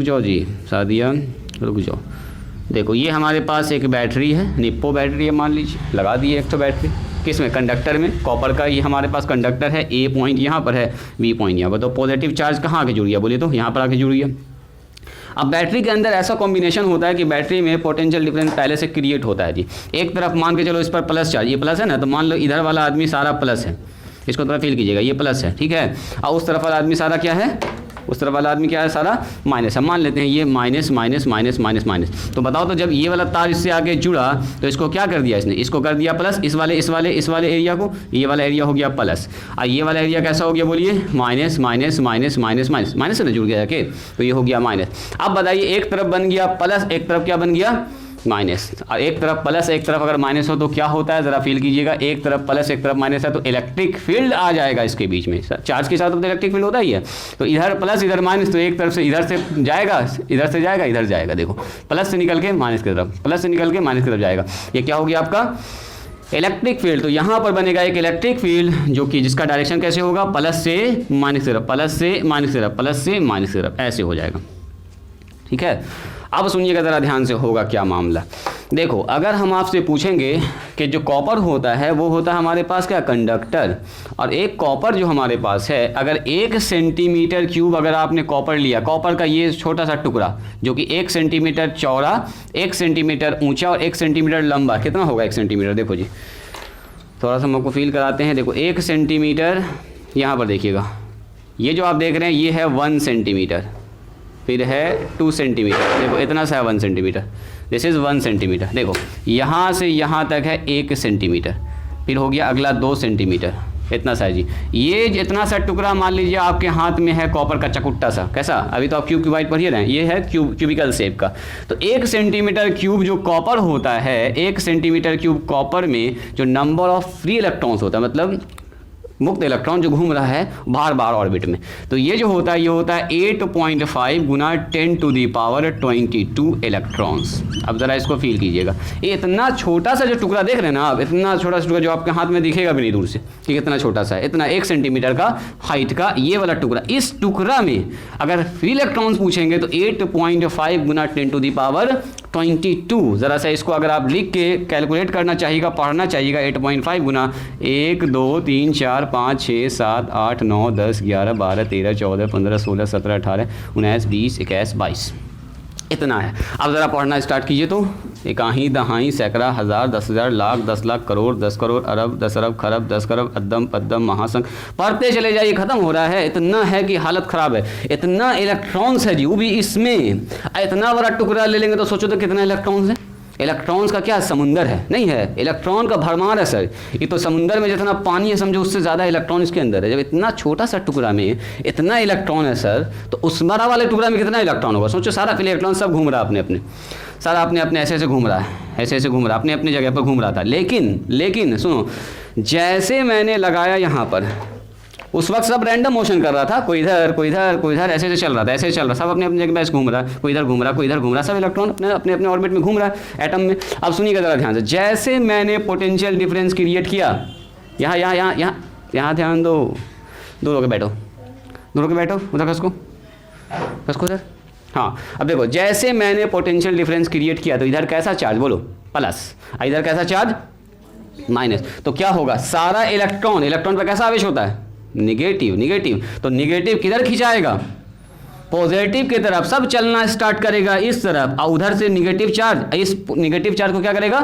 जाओ जी सादिया, रुक जाओ। देखो ये हमारे पास एक बैटरी है, निप्पो बैटरी है, मान लीजिए लगा दिए एक तो बैटरी किसमें? कंडक्टर में, कॉपर का। ये हमारे पास कंडक्टर है, ए पॉइंट यहाँ पर है, बी पॉइंट यहाँ पर। तो पॉजिटिव चार्ज कहाँ आके जुड़ गया बोलिए तो? यहाँ पर आके जुड़ गया। अब बैटरी के अंदर ऐसा कॉम्बिनेशन होता है कि बैटरी में पोटेंशियल डिफरेंस पहले से क्रिएट होता है जी। एक तरफ मान के चलो इस पर प्लस चार्ज, ये प्लस है ना, तो मान लो इधर वाला आदमी सारा प्लस है, इसको थोड़ा फील कीजिएगा, ये प्लस है, ठीक है। और उस तरफ वाला आदमी सारा क्या है? उस तरफ वाला आदमी क्या है? सारा माइनस है। मान लेते हैं ये minus minus minus minus minus. तो बताओ तो जब ये वाला तार इससे आगे जुड़ा तो इसको क्या कर दिया इसने? इसको कर दिया प्लस, इस वाले एरिया को, ये वाला एरिया हो गया प्लस, और ये वाला एरिया कैसा हो गया बोलिए? Minus minus minus minus minus minus से ना जुड़ गया जाके, तो ये हो गया माइनस। अब बताइए एक तरफ बन गया प्लस, एक तरफ क्या बन गया? माइनस, और एक तरफ प्लस एक तरफ अगर माइनस हो तो क्या होता है ज़रा फील कीजिएगा, एक तरफ प्लस एक तरफ माइनस है तो इलेक्ट्रिक फील्ड आ जाएगा इसके बीच में, चार्ज के साथ तो इलेक्ट्रिक फील्ड होता ही है। तो इधर प्लस इधर माइनस, तो एक तरफ से इधर से जाएगा, इधर से जाएगा, इधर जाएगा, देखो प्लस से निकल के माइनस की तरफ, प्लस से निकल के माइनस की तरफ जाएगा, ये क्या हो गया आपका इलेक्ट्रिक फील्ड। तो यहाँ पर बनेगा एक इलेक्ट्रिक फील्ड जो कि जिसका डायरेक्शन कैसे होगा, प्लस से माइनस की तरफ, प्लस से माइनस की तरफ, प्लस से माइनस की तरफ, ऐसे हो जाएगा। ठीक है, अब सुनिएगा ज़रा ध्यान से, होगा क्या मामला। देखो अगर हम आपसे पूछेंगे कि जो कॉपर होता है वो होता है हमारे पास क्या, कंडक्टर, और एक कॉपर जो हमारे पास है, अगर 1 सेंटीमीटर क्यूब अगर आपने कॉपर लिया, कॉपर का ये छोटा सा टुकड़ा जो कि 1 सेंटीमीटर चौड़ा, 1 सेंटीमीटर ऊंचा और 1 सेंटीमीटर लंबा, कितना होगा 1 सेंटीमीटर, देखो जी थोड़ा सा हम आपको फील कराते हैं। देखो 1 सेंटीमीटर, यहाँ पर देखिएगा, ये जो आप देख रहे हैं ये है 1 सेंटीमीटर, फिर है 2 सेंटीमीटर, देखो इतना सा है 1 सेंटीमीटर, दिस इज़ 1 सेंटीमीटर। देखो यहाँ से यहाँ तक है 1 सेंटीमीटर, फिर हो गया अगला 2 सेंटीमीटर, इतना सा है जी। ये इतना सा टुकड़ा मान लीजिए आपके हाथ में है कॉपर का चकुट्टा सा, कैसा, अभी तो आप क्यूबाइट पढ़ ही रहे हैं, ये है क्यूबिकल शेप का। तो 1 सेंटीमीटर क्यूब जो कॉपर होता है, 1 सेंटीमीटर क्यूब कॉपर में जो नंबर ऑफ फ्री इलेक्ट्रॉन्स होता है, मतलब मुक्त इलेक्ट्रॉन जो घूम रहा है बार बार ऑर्बिट में, तो ये जो होता है ये होता है 8.5 गुना 10⁻22 इलेक्ट्रॉन्स। अब ज़रा इसको फील कीजिएगा, ये इतना छोटा सा जो टुकड़ा देख रहे हैं ना आप, इतना छोटा सा टुकड़ा जो आपके हाथ में दिखेगा भी नहीं दूर से कि कितना छोटा सा है, इतना 1 सेंटीमीटर का हाइट का ये वाला टुकड़ा, इस टुकड़ा में अगर फ्री इलेक्ट्रॉन्स पूछेंगे तो 8.5 गुना 10⁻22। ज़रा सा इसको अगर आप लिख के कैलकुलेट करना चाहिएगा, पढ़ना चाहिएगा, 8.5 गुना 1 2 3 4 5 6 7 8 9 10 11 12 13 14 15 16 17 18 19 20 21 22, इतना है। अब ज़रा पढ़ना स्टार्ट कीजिए, तो इकाही दहाई सैकड़ा हज़ार 10,000 लाख 10 लाख करोड़ 10 करोड़ अरब 10 अरब खरब 10 खरब अद्दम पद्दम महासंख, पढ़ते चले जाइए, ख़त्म हो रहा है। इतना है कि हालत ख़राब है, इतना इलेक्ट्रॉन्स है जी, वो भी इसमें इतना बड़ा टुकड़ा ले लेंगे तो सोचो तो कितना इलेक्ट्रॉन्स है। इलेक्ट्रॉन्स का क्या समुंदर है, नहीं है, इलेक्ट्रॉन का भरमार है सर। ये तो समुंदर में जितना पानी है समझो उससे ज़्यादा इलेक्ट्रॉन इसके अंदर है। जब इतना छोटा सा टुकड़ा में इतना इलेक्ट्रॉन है सर, तो उस बड़ा वाले टुकड़ा में कितना इलेक्ट्रॉन होगा, सोचो। सारा इलेक्ट्रॉन सब घूम रहा है अपने अपने, सारा अपने अपने ऐसे ऐसे घूम रहा है, ऐसे ऐसे घूम रहा है, अपने अपनी जगह पर घूम रहा था। लेकिन सुनो, जैसे मैंने लगाया यहाँ पर, उस वक्त सब रैंडम मोशन कर रहा था, कोई इधर कोई इधर कोई इधर, ऐसे ऐसे चल रहा था, ऐसे चल रहा, सब अपने अपने जगह पर घूम रहा है, कोई इधर घूम रहा, कोई इधर घूम रहा, सब इलेक्ट्रॉन अपने अपने अपने ऑर्बिट में घूम रहा है एटम में। अब सुनिएगा ज़रा ध्यान से, जैसे मैंने पोटेंशियल डिफरेंस क्रिएट किया, यहाँ यहाँ यहाँ यहाँ यहाँ ध्यान दो, दूर होकर बैठो, दूर होकर बैठो, उधर कसको उधर, हाँ। अब देखो, जैसे मैंने पोटेंशियल डिफरेंस क्रिएट किया तो इधर कैसा चार्ज, बोलो प्लस, इधर कैसा चार्ज माइनस, तो क्या होगा, सारा इलेक्ट्रॉन पर कैसा आवेश होता है, निगेटिव। तो निगेटिव किधर खिंचाएगा, पॉजिटिव की तरफ, सब चलना स्टार्ट करेगा इस तरफ, और उधर से निगेटिव चार्ज, इस निगेटिव चार्ज को क्या करेगा,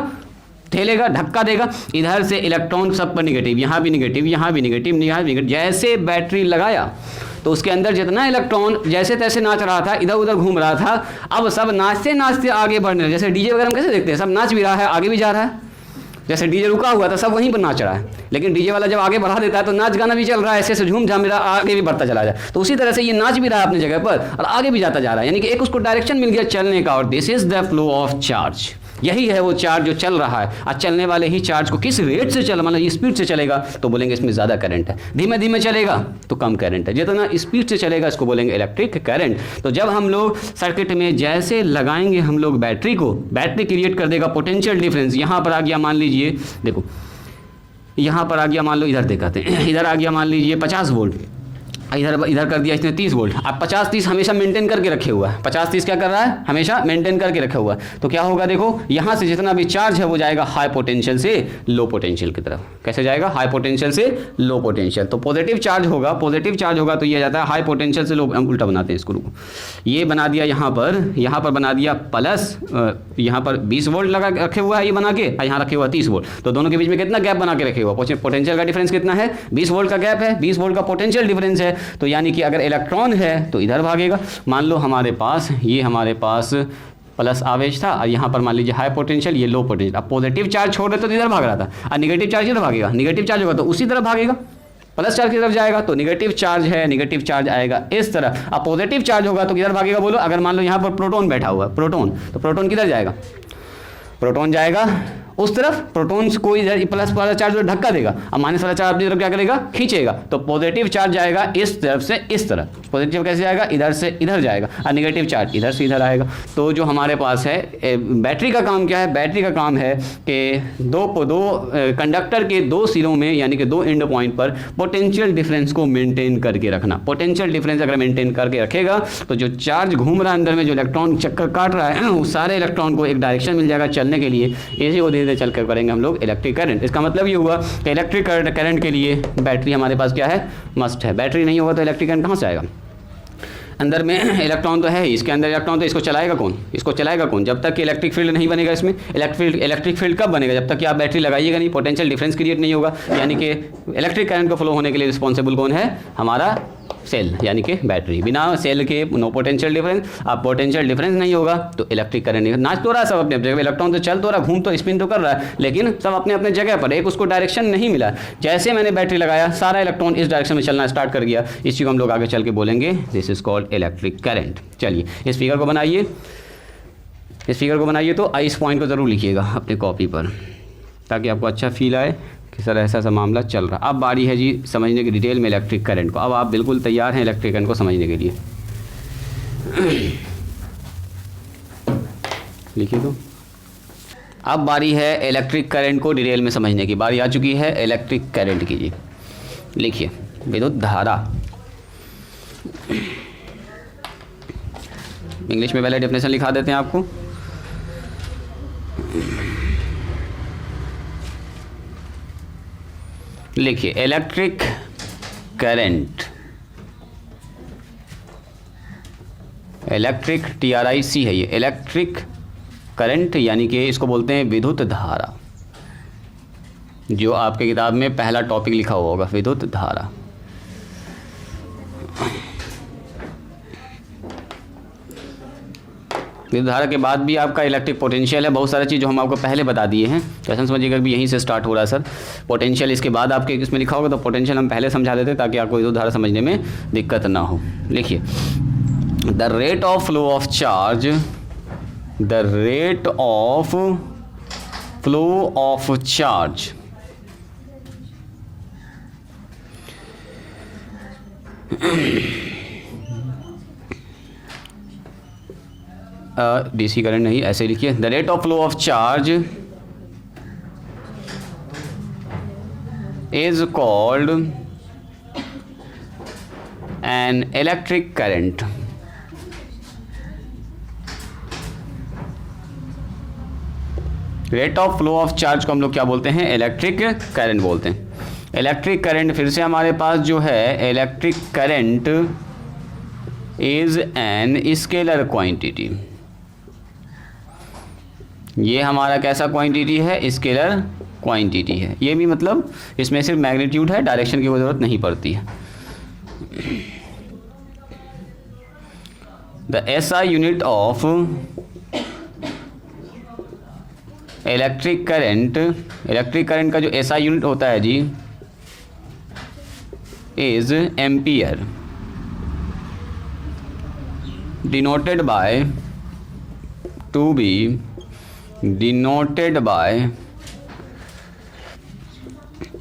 ठेलेगा, धक्का देगा, इधर से इलेक्ट्रॉन सब पर निगेटिव, यहाँ भी निगेटिव, यहाँ भी निगेटिव, यहाँ भी निगेटिव। जैसे बैटरी लगाया तो उसके अंदर जितना इलेक्ट्रॉन जैसे तैसे नाच रहा था, इधर उधर घूम रहा था, अब सब नाचते नाचते आगे बढ़ने, जैसे डीजे वगैरह हम कैसे देखते हैं, सब नाच भी रहा है, आगे भी जा रहा है। जैसे डीजे रुका हुआ था, सब वहीं पर नाच रहा है, लेकिन डीजे वाला जब आगे बढ़ा देता है तो नाच गाना भी चल रहा है, ऐसे ऐसे झूम झाम रहा, आगे भी बढ़ता चला जाए। तो उसी तरह से ये नाच भी रहा है अपनी जगह पर और आगे भी जाता जा रहा है, यानी कि एक उसको डायरेक्शन मिल गया चलने का। और this is the flow of charge, यही है वो चार्ज जो चल रहा है। और चलने वाले ही चार्ज को किस रेट से चल, मतलब स्पीड से चलेगा तो बोलेंगे इसमें ज़्यादा करंट है, धीमे धीमे चलेगा तो कम करंट है, जितना स्पीड से चलेगा इसको बोलेंगे इलेक्ट्रिक करंट। तो जब हम लोग सर्किट में जैसे लगाएंगे हम लोग बैटरी को, बैटरी क्रिएट कर देगा पोटेंशियल डिफरेंस। यहाँ पर आ गया मान लीजिए, देखो यहाँ पर आ गया, मान लो इधर दिखाते हैं, इधर आ गया मान लीजिए 50 वोल्ट, इधर कर दिया इसने 30 वोल्ट। अब 50-30 हमेशा मेंटेन करके रखे हुआ है, 50-30 क्या कर रहा है, हमेशा मेंटेन करके रखा हुआ है। तो क्या होगा, देखो यहाँ से जितना भी चार्ज है वो जाएगा हाई पोटेंशियल से लो पोटेंशियल की तरफ। कैसे जाएगा, हाई पोटेंशियल से लो पोटेंशियल। तो पॉजिटिव चार्ज होगा, पॉजिटिव चार्ज होगा तो ये जाता है हाई पोटेंशियल से लो, उल्टा बनाते हैं इसको, रुको, ये बना दिया यहाँ पर बना दिया प्लस, यहाँ पर 20 वोल्ट लगा रखे हुआ है ये बना के, यहाँ रखे हुआ 30 वोल्ट। तो दोनों के बीच में कितना गैप बना के रखे हुआ, पोटेंशियल का डिफरेंस कितना है, 20 वोल्ट का गैप है, 20 वोल्ट का पोटेंशियल डिफरेंस है। तो यानी कि अगर इलेक्ट्रॉन है तो इधर भागेगा। मान लो हमारे पास प्लस आवेश था और यहाँ पर मान लीजिए हाई पोटेंशियल, ये लो पोटेंशियल। अब पॉजिटिव चार्ज छोड़ रहे तो इधर भाग रहा था, और निगेटिव चार्ज इधर भागेगा, निगेटिव चार्ज होगा तो उसी तरफ भागेगा, प्लस चार्ज की तरफ जाएगा। तो निगेटिव चार्ज है, निगेटिव चार्ज आएगा इस तरह। अब पॉजिटिव चार्ज होगा तो किधर भागेगा, बोलो। अगर मान लो यहाँ पर प्रोटॉन बैठा हुआ है, प्रोटॉन, तो प्रोटॉन किधर जाएगा, प्रोटॉन जाएगा उस तरफ, प्रोटॉन्स को इधर प्लस वाला चार्ज धक्का देगा, और माइनस वाला चार्ज अपनी तरफ क्या करेगा, खींचेगा। तो पॉजिटिव चार्ज जाएगा इस तरफ से इस तरफ, पॉजिटिव कैसे जाएगा, इधर से इधर जाएगा, और नेगेटिव चार्ज इधर से इधर आएगा। तो जो हमारे पास है बैटरी का काम क्या है, बैटरी का काम है कि दो कंडक्टर के दो सिरों में यानी कि दो एंड पॉइंट पर पोटेंशियल डिफरेंस को मेंटेन करके रखना। पोटेंशियल डिफरेंस अगर मेंटेन करके रखेगा तो जो चार्ज घूम रहा है अंदर में, जो इलेक्ट्रॉन चक्कर काट रहा है, उस सारे इलेक्ट्रॉन को एक डायरेक्शन मिल जाएगा चलने के लिए। इसी को धीरे धीरे चल कर करेंगे हम लोग इलेक्ट्रिक करंट। इसका मतलब ये हुआ कि इलेक्ट्रिक करंट के लिए बैटरी हमारे पास क्या है, मस्ट है। बैटरी नहीं होगा तो इलेक्ट्रिक करंट कहाँ से आएगा, अंदर में इलेक्ट्रॉन तो है ही, इसके अंदर इलेक्ट्रॉन, तो इसको चलाएगा कौन, इसको चलाएगा कौन, जब तक कि इलेक्ट्रिक फील्ड नहीं बनेगा इसमें। इलेक्ट्रिक फील्ड कब बनेगा, जब तक कि आप बैटरी लगाइएगा नहीं, पोटेंशियल डिफरेंस क्रिएट नहीं होगा। यानी कि इलेक्ट्रिक करंट को फ्लो होने के लिए रिस्पॉन्सिबल कौन है, हमारा सेल यानी कि बैटरी। बिना सेल के नो पोटेंशियल डिफरेंस, अब पोटेंशियल डिफरेंस नहीं होगा तो इलेक्ट्रिक करंट नहीं। नाच तो रहा सब अपने जगह, इलेक्ट्रॉन तो चल तो रहा, घूम तो स्पिन तो कर रहा है, लेकिन सब अपने अपने जगह पर, एक उसको डायरेक्शन नहीं मिला। जैसे मैंने बैटरी लगाया सारा इलेक्ट्रॉन इस डायरेक्शन में चलना स्टार्ट कर गया। इसी को हम लोग आगे चल के बोलेंगे this is called electric current. चलिए इस फिगर को बनाइए, इस फिगर को बनाइए। तो इस पॉइंट को ज़रूर लिखिएगा अपनी कॉपी पर ताकि आपको अच्छा फील आए कि सर ऐसा मामला चल रहा। अब बारी है जी समझने की डिटेल में इलेक्ट्रिक करंट को। अब आप बिल्कुल तैयार हैं इलेक्ट्रिक करंट को समझने के लिए। लिखिए तो अब बारी है इलेक्ट्रिक करंट को डिटेल में समझने की, बारी आ चुकी है इलेक्ट्रिक करंट की जी। लिखिए विद्युत धारा, इंग्लिश में पहले डेफिनेशन लिखा देते हैं आपको। लिखिए इलेक्ट्रिक करंट, इलेक्ट्रिक TRIC है ये, इलेक्ट्रिक करंट यानी कि इसको बोलते हैं विद्युत धारा। जो आपके किताब में पहला टॉपिक लिखा हुआ होगा विद्युत धारा। विद्युत धारा के बाद भी आपका इलेक्ट्रिक पोटेंशियल है, बहुत सारी चीज़ जो हम आपको पहले बता दिए हैं। क्वेश्चन समझिएगा भी यहीं से स्टार्ट हो रहा है सर। पोटेंशियल इसके बाद आपके इसमें लिखा होगा, तो पोटेंशियल हम पहले समझा देते ताकि आपको विद्युत धारा समझने में दिक्कत ना हो। लिखिए the rate of flow of charge, the rate of flow of charge DC current नहीं, ऐसे लिखिए the rate of flow of charge is called an electric current. Rate of flow of charge को हम लोग क्या बोलते हैं, इलेक्ट्रिक करंट बोलते हैं। इलेक्ट्रिक करंट फिर से हमारे पास जो है, electric current is an scalar quantity. ये हमारा कैसा क्वांटिटी है, स्केलर क्वांटिटी है। ये भी मतलब इसमें सिर्फ मैग्नीट्यूड है, डायरेक्शन की कोई ज़रूरत नहीं पड़ती है। The SI unit of electric current, electric current का जो SI यूनिट होता है जी is ampere, denoted by, to be denoted by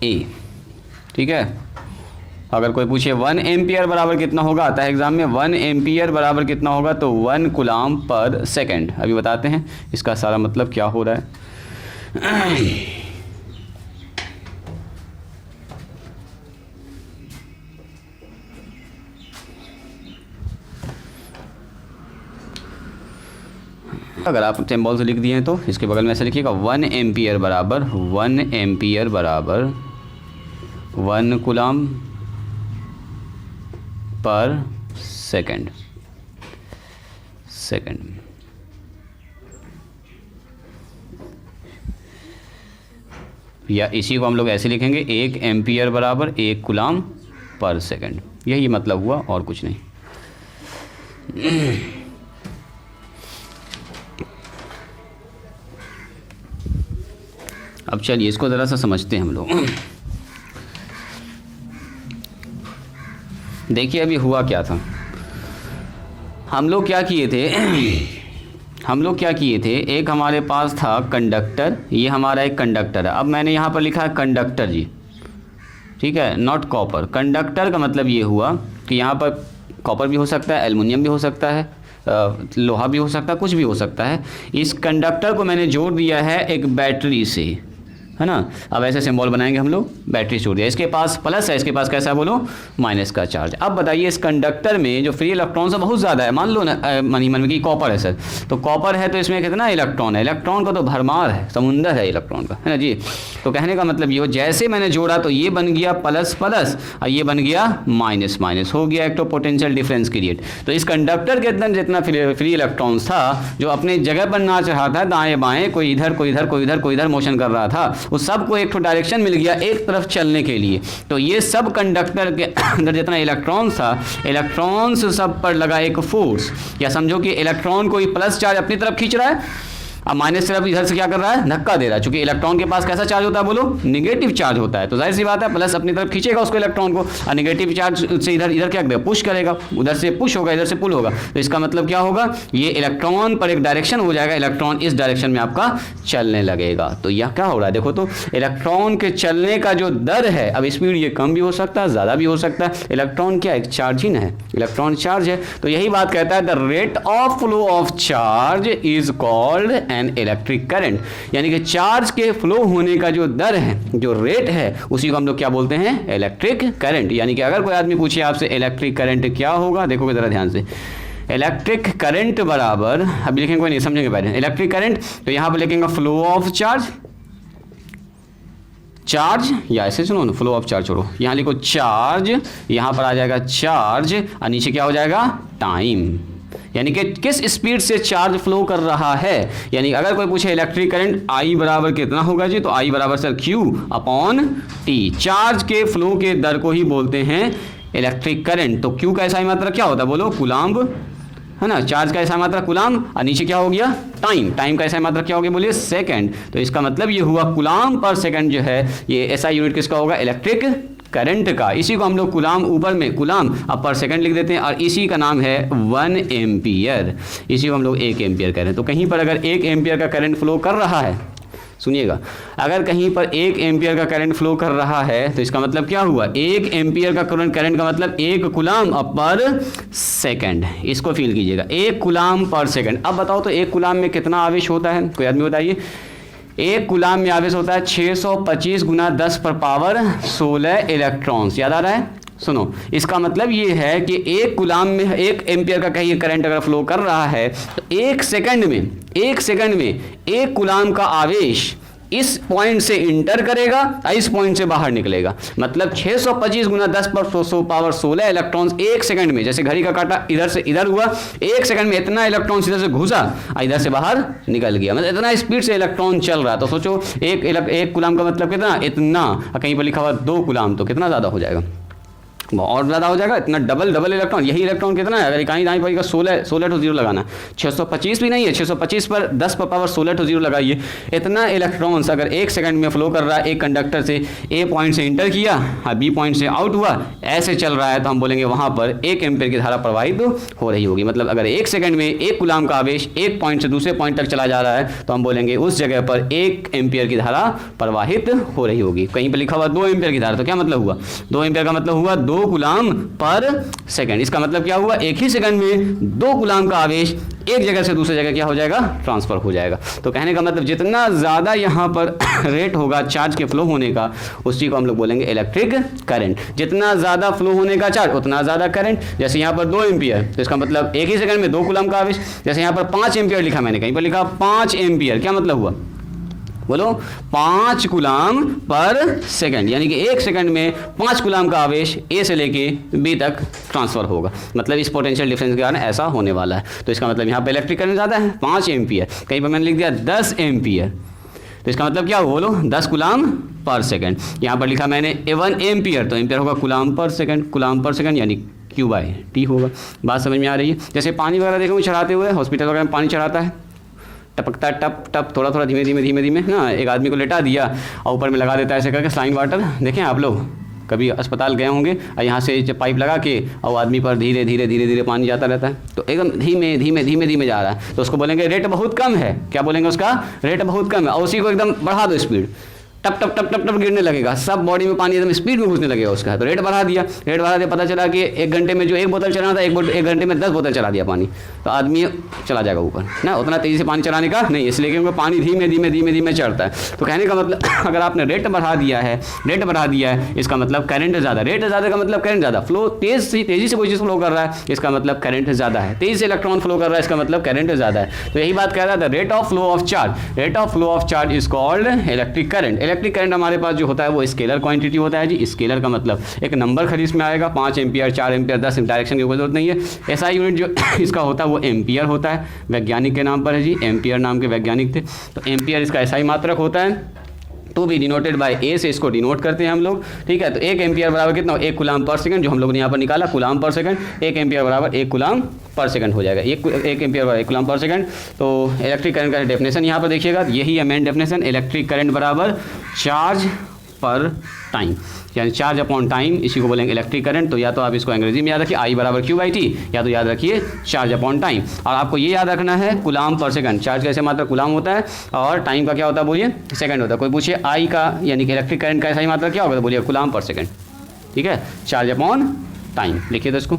A. ठीक है, अगर कोई पूछे 1 एम्पियर बराबर कितना होगा, आता है एग्जाम में 1 एम्पियर बराबर कितना होगा, तो 1 कूलम पर सेकंड। अभी बताते हैं इसका सारा मतलब क्या हो रहा है। अगर आप सिंबल से लिख दिए हैं तो इसके बगल में ऐसे लिखिएगा 1 एम्पियर बराबर 1 एम्पियर बराबर 1 कूलम पर सेकंड। या इसी को हम लोग ऐसे लिखेंगे 1 एम्पियर बराबर 1 कूलम पर सेकंड। यही मतलब हुआ और कुछ नहीं। अब चलिए इसको ज़रा सा समझते हैं हम लोग। देखिए अभी हुआ क्या था, हम लोग क्या किए थे, हम लोग क्या किए थे, एक हमारे पास था कंडक्टर, ये हमारा एक कंडक्टर है। अब मैंने यहाँ पर लिखा है कंडक्टर जी, ठीक है, नॉट कॉपर। कंडक्टर का मतलब ये हुआ कि यहाँ पर कॉपर भी हो सकता है, एल्युमिनियम भी हो सकता है, लोहा भी हो सकता है, कुछ भी हो सकता है। इस कंडक्टर को मैंने जोड़ दिया है एक बैटरी से, है ना। अब ऐसे सिंबल बनाएंगे हम लोग, बैटरी जोड़ दिया, इसके पास प्लस है, इसके पास कैसा है बोलो, माइनस का चार्ज। अब बताइए इस कंडक्टर में जो फ्री इलेक्ट्रॉन बहुत ज़्यादा है, मान लो ना मन में कि कॉपर है सर, तो कॉपर है तो इसमें कितना इलेक्ट्रॉन है, इलेक्ट्रॉन का तो भरमार है, समुंदर है इलेक्ट्रॉन का, है ना जी। तो कहने का मतलब ये हो, जैसे मैंने जोड़ा तो ये बन गया प्लस प्लस और ये बन गया माइनस माइनस, हो गया एक तो पोटेंशियल डिफरेंस क्रिएट। तो इस कंडक्टर के अंदर जितना फ्री इलेक्ट्रॉन्स था जो अपने जगह पर नाच रहा था, दाएं बाएं, कोई इधर कोई इधर कोई इधर कोई इधर मोशन कर रहा था, उस सबको एक तो डायरेक्शन मिल गया एक तरफ चलने के लिए। तो ये सब कंडक्टर के अंदर जितना इलेक्ट्रॉन्स था, इलेक्ट्रॉन्स सब पर लगा एक फोर्स, या समझो कि इलेक्ट्रॉन कोई प्लस चार्ज अपनी तरफ खींच रहा है, अब माइनस तरफ इधर से क्या कर रहा है, धक्का दे रहा है। चूंकि इलेक्ट्रॉन के पास कैसा चार्ज होता है बोलो, निगेटिव चार्ज होता है, तो जाहिर सी बात है प्लस अपनी तरफ खींचेगा उसको इलेक्ट्रॉन को, और निगेटिव चार्ज से इधर इधर क्या करेगा, पुश करेगा, उधर से पुश होगा इधर से पुल होगा। तो इसका मतलब क्या होगा, ये इलेक्ट्रॉन पर एक डायरेक्शन हो जाएगा, इलेक्ट्रॉन इस डायरेक्शन में आपका चलने लगेगा। तो यह क्या हो रहा है, देखो तो इलेक्ट्रॉन के चलने का जो दर है, अब स्पीड ये कम भी हो सकता है, ज़्यादा भी हो सकता है। इलेक्ट्रॉन क्या एक चार्ज ही ना है, इलेक्ट्रॉन चार्ज है। तो यही बात कहता है, the rate of flow of charge is called an electric current, यानी कि चार्ज के फ्लो होने का जो दर है, जो रेट है, उसी को हम लोग क्या बोलते हैं, इलेक्ट्रिक करंट। यानी कि अगर कोई आदमी पूछे आपसे इलेक्ट्रिक करंट क्या होगा, देखोगे जरा ध्यान से, इलेक्ट्रिक करंट बराबर, अभी लिखेंगे कोई नहीं समझेंगे पहले, इलेक्ट्रिक करंट तो यहां पर लिखेंगे फ्लो ऑफ चार्ज, चार्ज, या ऐसे सुनो ना, फ्लो ऑफ चार्ज छोड़ो, यहां लिखो चार्ज, यहां पर आ जाएगा चार्ज और नीचे क्या हो जाएगा, टाइम, यानी कि किस स्पीड से चार्ज फ्लो कर रहा है। यानी अगर कोई पूछे इलेक्ट्रिक करंट I बराबर कितना होगा जी, तो I बराबर sir Q upon T, charge के फ्लो के दर को ही बोलते हैं इलेक्ट्रिक करंट। तो Q का ऐसा मात्रा क्या होता है बोलो, कूलाम्ब, है ना, चार्ज का ऐसा मात्रा कूलाम्ब, और नीचे क्या हो गया, टाइम, टाइम का ऐसा मात्रा क्या हो गया बोलिए, सेकंड। तो इसका मतलब ये हुआ कूलाम्ब पर सेकंड जो है, ये ऐसा यूनिट किसका होगा, इलेक्ट्रिक करंट का। इसी को हम लोग कूलाम, ऊपर में कूलाम, अब पर सेकंड लिख देते हैं, और इसी का नाम है 1 एम्पियर, इसी को हम लोग 1 एम्पियर कह रहे हैं। तो कहीं पर अगर 1 एम्पियर का करंट फ्लो कर रहा है, सुनिएगा, अगर कहीं पर 1 एम्पियर का करंट फ्लो कर रहा है तो इसका मतलब क्या हुआ, 1 एम्पियर का करंट का मतलब 1 कूलाम पर सेकंड, इसको फील कीजिएगा, 1 कूलाम पर सेकंड। अब बताओ तो 1 कूलाम में कितना आवेश होता है, कोई आदमी बताइए। 1 कूलाम में आवेश होता है 625 गुना 10 पर पावर 16 इलेक्ट्रॉन्स, याद आ रहा है, सुनो, इसका मतलब ये है कि 1 कूलाम में 1 एम्पियर का कहीं करंट अगर फ्लो कर रहा है तो 1 सेकंड में 1 कूलाम का आवेश इस पॉइंट से इंटर करेगा और इस पॉइंट से बाहर निकलेगा। मतलब 625 गुना 10 पर पावर 16 इलेक्ट्रॉन्स 1 सेकंड में, जैसे घड़ी का काटा इधर से इधर हुआ, 1 सेकंड में इतना इलेक्ट्रॉन्स इधर से घुसा और इधर से बाहर निकल गया, मतलब इतना स्पीड से इलेक्ट्रॉन चल रहा। तो सोचो 1 कूलाम का मतलब कितना, इतना, कहीं पर लिखा हुआ 2 कूलाम, तो कितना ज़्यादा हो जाएगा, और ज़्यादा हो जाएगा, इतना डबल इलेक्ट्रॉन। यही इलेक्ट्रॉन कितना है, अगर कहीं दाएं पर 16 टू 0 लगाना, 625 भी नहीं है, 625 पर 10 पर पावर 16 टू 0 लगाइए, इतना इलेक्ट्रॉन्स अगर 1 सेकंड में फ्लो कर रहा है, एक कंडक्टर से ए पॉइंट से इंटर किया और बी पॉइंट से आउट हुआ, ऐसे चल रहा है, तो हम बोलेंगे वहाँ पर 1 एम्पियर की धारा प्रवाहित हो रही होगी। मतलब अगर 1 सेकंड में 1 कूलाम का आवेश एक पॉइंट से दूसरे पॉइंट तक चला जा रहा है, तो हम बोलेंगे उस जगह पर 1 एम्पियर की धारा प्रवाहित हो रही होगी। कहीं पर लिखा हुआ 2 एम्पियर की धारा, तो क्या मतलब हुआ, 2 एम्पियर का मतलब हुआ 2 कूलाम पर सेकंड। इसका मतलब क्या हुआ, एक ही सेकंड में 2 कूलाम का आवेश एक जगह से दूसरी जगह क्या हो जाएगा, ट्रांसफर हो जाएगा। तो कहने का मतलब जितना ज़्यादा यहाँ पर रेट होगा चार्ज के फ्लो होने का, उसी को हम लोग बोलेंगे इलेक्ट्रिक करंट। जितना ज़्यादा फ्लो होने का चार्ज उतना ज़्यादा करंट। जैसे यहाँ पर 2 एम्पियर, तो इसका मतलब एक ही सेकंड में 2 कूलाम का आवेश। जैसे यहाँ पर 5 एम्पियर लिखा, मैंने कहीं पर लिखा 5 एम्पियर, क्या मतलब हुआ बोलो, 5 कूलाम पर सेकंड, यानी कि 1 सेकंड में 5 कूलाम का आवेश ए से लेके बी तक ट्रांसफर होगा। मतलब इस पोटेंशियल डिफरेंस के कारण ऐसा होने वाला है। तो इसका मतलब यहाँ पे इलेक्ट्रिक करंट ज़्यादा है 5 एम्पियर, कहीं पर मैंने लिख दिया 10 एम्पियर, तो इसका मतलब क्या हुआ बोलो, 10 कूलाम पर सेकंड। यहाँ पर लिखा मैंने 1 एम्पियर, तो एम्पियर होगा कूलाम पर सेकंड, यानी Q/T होगा। बात समझ में आ रही है। जैसे पानी वगैरह देखो चढ़ाते हुए, हॉस्पिटल वगैरह में पानी चढ़ाता है, टपकता है, टप टप, थोड़ा धीमे धीमे ना, एक आदमी को लेटा दिया और ऊपर में लगा देता है ऐसे करके, स्लाइन वाटर देखें आप लोग, कभी अस्पताल गए होंगे और यहाँ से पाइप लगा के और आदमी पर धीरे धीरे धीरे धीरे पानी जाता रहता है, तो एकदम धीमे धीमे धीमे धीमे जा रहा है, तो उसको बोलेंगे रेट बहुत कम है। क्या बोलेंगे? उसका रेट बहुत कम है। और उसी को एकदम बढ़ा दो स्पीड, टप टप टप टप टप गिरने लगेगा, सब बॉडी में पानी एकदम स्पीड में घुसने लगेगा उसका। तो रेट बढ़ा दिया, पता चला कि 1 घंटे में जो 1 बोतल चलाना था 1 घंटे में 10 बोतल चला दिया पानी, तो आदमी चला जाएगा ऊपर ना। उतना तेज़ी से पानी चलाने का नहीं, इसलिए क्योंकि पानी धीमे धीमे धीमे धीमे चढ़ता है। तो कहने का मतलब अगर आपने रेट बढ़ा दिया है इसका मतलब करंट ज़्यादा। रेट ज़्यादा का मतलब करंट ज़्यादा। फ्लो तेज़ी से कोई चीज़ फ्लो कर रहा है, इसका मतलब करंट ज़्यादा है। तेज़ी से इलेक्ट्रॉन फ्लो कर रहा है, इसका मतलब करंट ज़्यादा है। तो यही बात कह रहा था, rate of flow of charge is called electric current. Electric current हमारे पास जो होता है वो स्केलर क्वांटिटी होता है जी। स्केलर का मतलब एक नंबर खाली इसमें आएगा, 5 एम्पियर, 4 एम्पियर, 10 डायरेक्शन की कोई जरूरत नहीं है। ऐसा यूनिट जो इसका होता है वो एम्पियर होता है, वैज्ञानिक के नाम पर है जी, एम्पियर नाम के वैज्ञानिक थे। तो एम्पियर इसका ऐसा ही मात्रक होता है, टू बी डिनोटेड बाय ए से इसको डिनोट करते हैं हम लोग, ठीक है। तो 1 एम्पियर बराबर कितना? 1 कूलाम पर सेकंड, जो हम लोगों ने यहाँ पर निकाला कूलाम पर सेकंड। 1 एम्पियर बराबर 1 कूलाम पर सेकंड हो जाएगा। 1 एम्पियर बराबर 1 कूलाम पर सेकंड। तो इलेक्ट्रिक करंट का डेफिनेशन यहाँ पर देखिएगा, यही है मेन डेफिनेशन। इलेक्ट्रिक करंट बराबर चार्ज पर टाइम, यानी चार्ज अपॉन टाइम, इसी को बोलेंगे इलेक्ट्रिक करंट। तो या तो आप इसको अंग्रेजी में याद रखिए I बराबर Q/T, या तो याद रखिए चार्ज अपॉन टाइम। और आपको ये याद रखना है कूलाम पर सेकंड। चार्ज कैसे मात्रा कूलाम होता है और टाइम का क्या होता है बोलिए? सेकंड होता है। कोई पूछे I का यानी कि इलेक्ट्रिक करंट का ऐसा ही मात्रा क्या होगा, तो बोलिए कूलाम पर सेकंड, ठीक है। चार्ज अपॉन टाइम लिखिए। तो इसको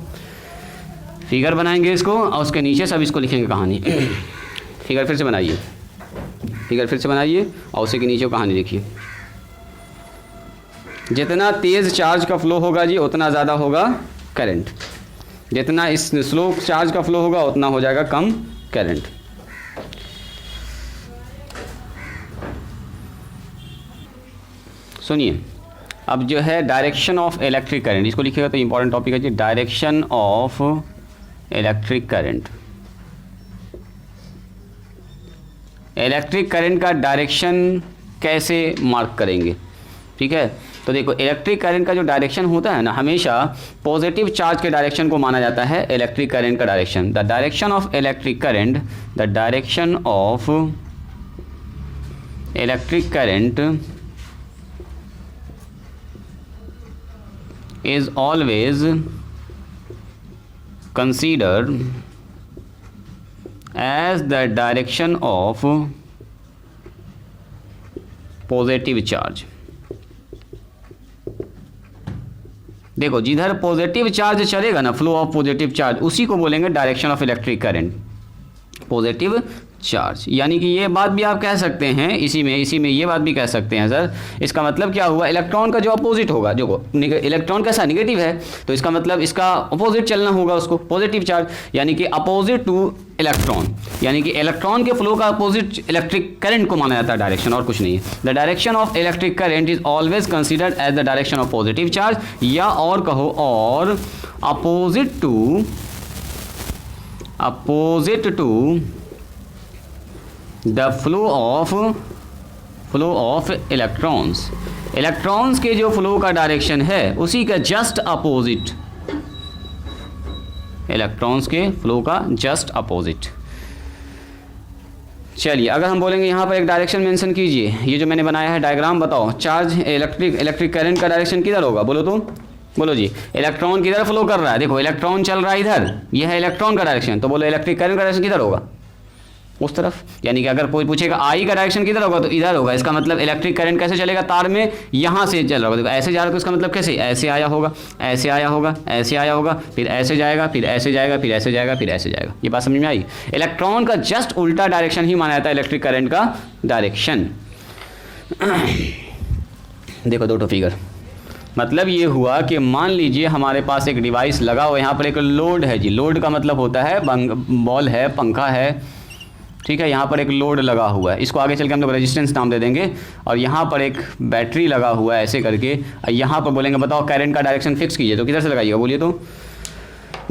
फिगर बनाएंगे इसको, और उसके नीचे सब इसको लिखेंगे कहानी। फिगर फिर से बनाइए, और उसी के नीचे कहानी लिखिए। जितना तेज़ चार्ज का फ्लो होगा जी उतना ज़्यादा होगा करंट, जितना इस स्लो चार्ज का फ्लो होगा उतना हो जाएगा कम करंट। सुनिए, अब जो है डायरेक्शन ऑफ इलेक्ट्रिक करंट, इसको लिखिएगा तो इंपॉर्टेंट टॉपिक है जी, direction of electric current. Electric current का डायरेक्शन कैसे मार्क करेंगे, ठीक है। तो देखो, इलेक्ट्रिक करंट का जो डायरेक्शन होता है ना, हमेशा पॉजिटिव चार्ज के डायरेक्शन को माना जाता है इलेक्ट्रिक करंट का direction. The direction of electric current, the direction of electric current is always considered as the direction of positive charge। देखो, जिधर पॉजिटिव चार्ज चलेगा ना, फ्लो ऑफ पॉजिटिव चार्ज, उसी को बोलेंगे direction of electric current, positive charge. यानी कि ये बात भी आप कह सकते हैं, इसी में ये बात भी कह सकते हैं सर, इसका मतलब क्या हुआ, इलेक्ट्रॉन का जो अपोजिट होगा, जो इलेक्ट्रॉन कैसा नेगेटिव है, तो इसका मतलब इसका अपोजिट चलना होगा उसको, पॉजिटिव चार्ज, यानी कि अपोजिट टू इलेक्ट्रॉन, यानी कि इलेक्ट्रॉन के फ्लो का अपोजिट इलेक्ट्रिक करंट को माना जाता है डायरेक्शन, और कुछ नहीं है। The direction of electric current is always considered as the direction of positive charge, या और कहो, और opposite to the flow of electrons के जो फ्लो का डायरेक्शन है उसी का जस्ट अपोजिट, इलेक्ट्रॉन्स के फ्लो का जस्ट अपोजिट। चलिए, अगर हम बोलेंगे यहाँ पर एक डायरेक्शन मेंशन कीजिए, ये जो मैंने बनाया है डायग्राम, बताओ चार्ज इलेक्ट्रिक करंट का डायरेक्शन किधर होगा, बोलो तो, बोलो जी। इलेक्ट्रॉन किधर फ्लो कर रहा है, देखो इलेक्ट्रॉन चल रहा है इधर, यह है इलेक्ट्रॉन का डायरेक्शन, तो बोलो इलेक्ट्रिक करंट का डायरेक्शन किधर होगा, उस तरफ। यानी कि अगर कोई पूछेगा आई का डायरेक्शन किधर होगा, तो इधर होगा। इसका मतलब इलेक्ट्रिक करंट कैसे चलेगा, तार में यहाँ से चल रहा होगा, देखो ऐसे जा रहा है, तो इसका मतलब कैसे, ऐसे आया होगा, ऐसे आया होगा, ऐसे आया होगा, फिर ऐसे जाएगा, फिर ऐसे जाएगा, फिर ऐसे जाएगा, फिर ऐसे जाएगा। ये बात समझ में आई। इलेक्ट्रॉन का जस्ट उल्टा डायरेक्शन ही माना जाता है इलेक्ट्रिक करंट का डायरेक्शन। देखो दो फिगर, मतलब ये हुआ कि मान लीजिए हमारे पास एक डिवाइस लगा हुआ, यहाँ पर एक लोड है जी। लोड का मतलब होता है बॉल है, पंखा है, ठीक है। यहाँ पर एक लोड लगा हुआ है, इसको आगे चल के हम लोग रेजिस्टेंस नाम दे देंगे। और यहाँ पर एक बैटरी लगा हुआ है ऐसे करके, यहाँ पर बोलेंगे बताओ करंट का डायरेक्शन फिक्स कीजिए, तो किधर से लगाइएगा बोलिए तो।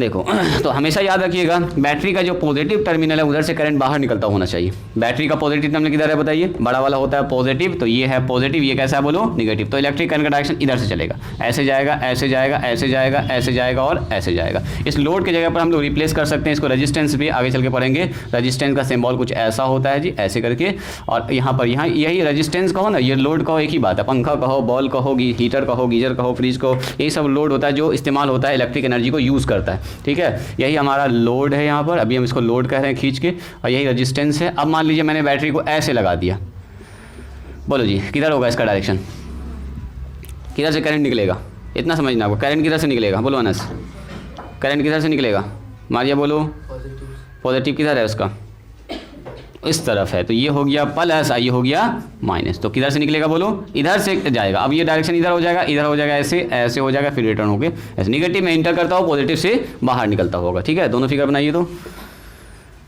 देखो तो हमेशा याद रखिएगा बैटरी का जो पॉजिटिव टर्मिनल है उधर से करंट बाहर निकलता होना चाहिए। बैटरी का पॉजिटिव टर्मिनल किधर है बताइए, बड़ा वाला होता है पॉजिटिव, तो ये है पॉजिटिव, ये कैसा है बोलो निगेटिव। तो इलेक्ट्रिक करंट का डायरेक्शन इधर से चलेगा, ऐसे जाएगा, ऐसे जाएगा, ऐसे जाएगा, ऐसे जाएगा और ऐसे जाएगा। इस लोड की जगह पर हम लोग रिप्लेस कर सकते हैं इसको रेजिस्टेंस भी, आगे चल के पढ़ेंगे। रेजिस्टेंस का सिंबल कुछ ऐसा होता है जी, ऐसे करके, और यहाँ पर यहाँ यही रेजिस्टेंस कहो ना, ये लोड कहो, एक ही बात है। पंखा कहो, बॉल कहो, हीटर कहो, गीजर कहो, फ्रिज कहो, यही सब लोड होता है जो इस्तेमाल होता है, इलेक्ट्रिक एनर्जी को यूज़ करता है। ठीक है, यही हमारा लोड है यहाँ पर, अभी हम इसको लोड कह रहे हैं खींच के, और यही रेजिस्टेंस है। अब मान लीजिए मैंने बैटरी को ऐसे लगा दिया, बोलो जी किधर होगा इसका डायरेक्शन, किधर से करंट निकलेगा, इतना समझना आपको। करंट किधर से निकलेगा बोलो अनस, करंट किधर से निकलेगा मारिया बोलो, पॉजिटिव किधर है उसका, इस तरफ है, तो ये हो गया प्लस, ये हो गया माइनस। तो किधर से निकलेगा बोलो, इधर से जाएगा। अब ये डायरेक्शन इधर हो जाएगा, इधर हो जाएगा, ऐसे ऐसे हो जाएगा, फिर रिटर्न होके ऐसे निगेटिव में इंटर करता हो, पॉजिटिव से बाहर निकलता होगा। ठीक है, दोनों फिगर बनाइए, तो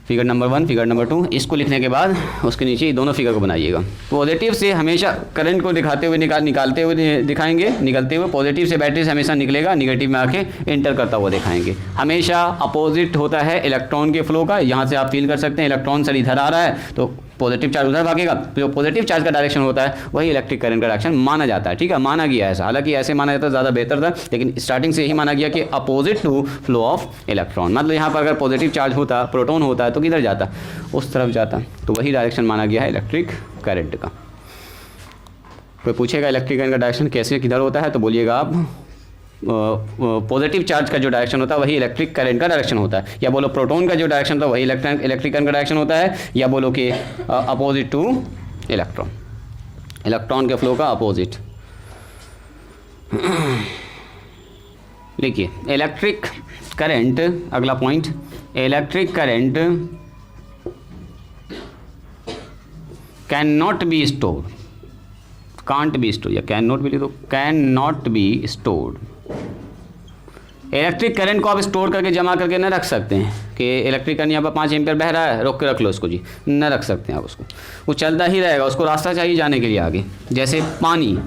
फिगर नंबर 1, फिगर नंबर 2, इसको लिखने के बाद उसके नीचे दोनों फिगर को बनाइएगा। पॉजिटिव से हमेशा करंट को दिखाते हुए निकालते हुए दिखाएंगे, निकलते हुए। पॉजिटिव से बैटरी से हमेशा निकलेगा, निगेटिव में आके इंटर करता हुआ दिखाएंगे। हमेशा अपोजिट होता है इलेक्ट्रॉन के फ्लो का, यहाँ से आप फील कर सकते हैं इलेक्ट्रॉन सर इधर आ रहा है तो पॉजिटिव चार्ज उधर भागेगा, जो पॉजिटिव चार्ज का डायरेक्शन होता है वही इलेक्ट्रिक करंट का डायरेक्शन माना जाता है। ठीक है, माना गया ऐसा, हालांकि ऐसे माना जाता है ज़्यादा बेहतर था, लेकिन स्टार्टिंग से यही माना गया कि opposite to flow of electron. मतलब यहाँ पर अगर पॉजिटिव चार्ज होता, प्रोटॉन होता है तो किधर जाता, उस तरफ जाता, तो वही डायरेक्शन माना गया है इलेक्ट्रिक करंट का। कोई पूछेगा इलेक्ट्रिक करंट का डायरेक्शन कैसे किधर होता है, तो बोलिएगा आप पॉजिटिव चार्ज का जो डायरेक्शन होता है वही इलेक्ट्रिक करंट का डायरेक्शन होता है, या बोलो प्रोटॉन का जो डायरेक्शन होता है वही इलेक्ट्रिक करंट का डायरेक्शन होता है, या बोलो कि अपोजिट टू इलेक्ट्रॉन, इलेक्ट्रॉन के फ्लो का अपोजिट। लिखिए इलेक्ट्रिक करंट, अगला point, electric current can not be stored, can't be store, या कैन नॉट भी, तो can not be stored. Electric current को आप स्टोर करके जमा करके न रख सकते हैं कि इलेक्ट्रिक करंट यहाँ पर 5 एम्पियर बह रहा है, रोक के रख लो उसको जी, न रख सकते हैं आप उसको, वो चलता ही रहेगा, उसको रास्ता चाहिए जाने के लिए आगे। जैसे पानी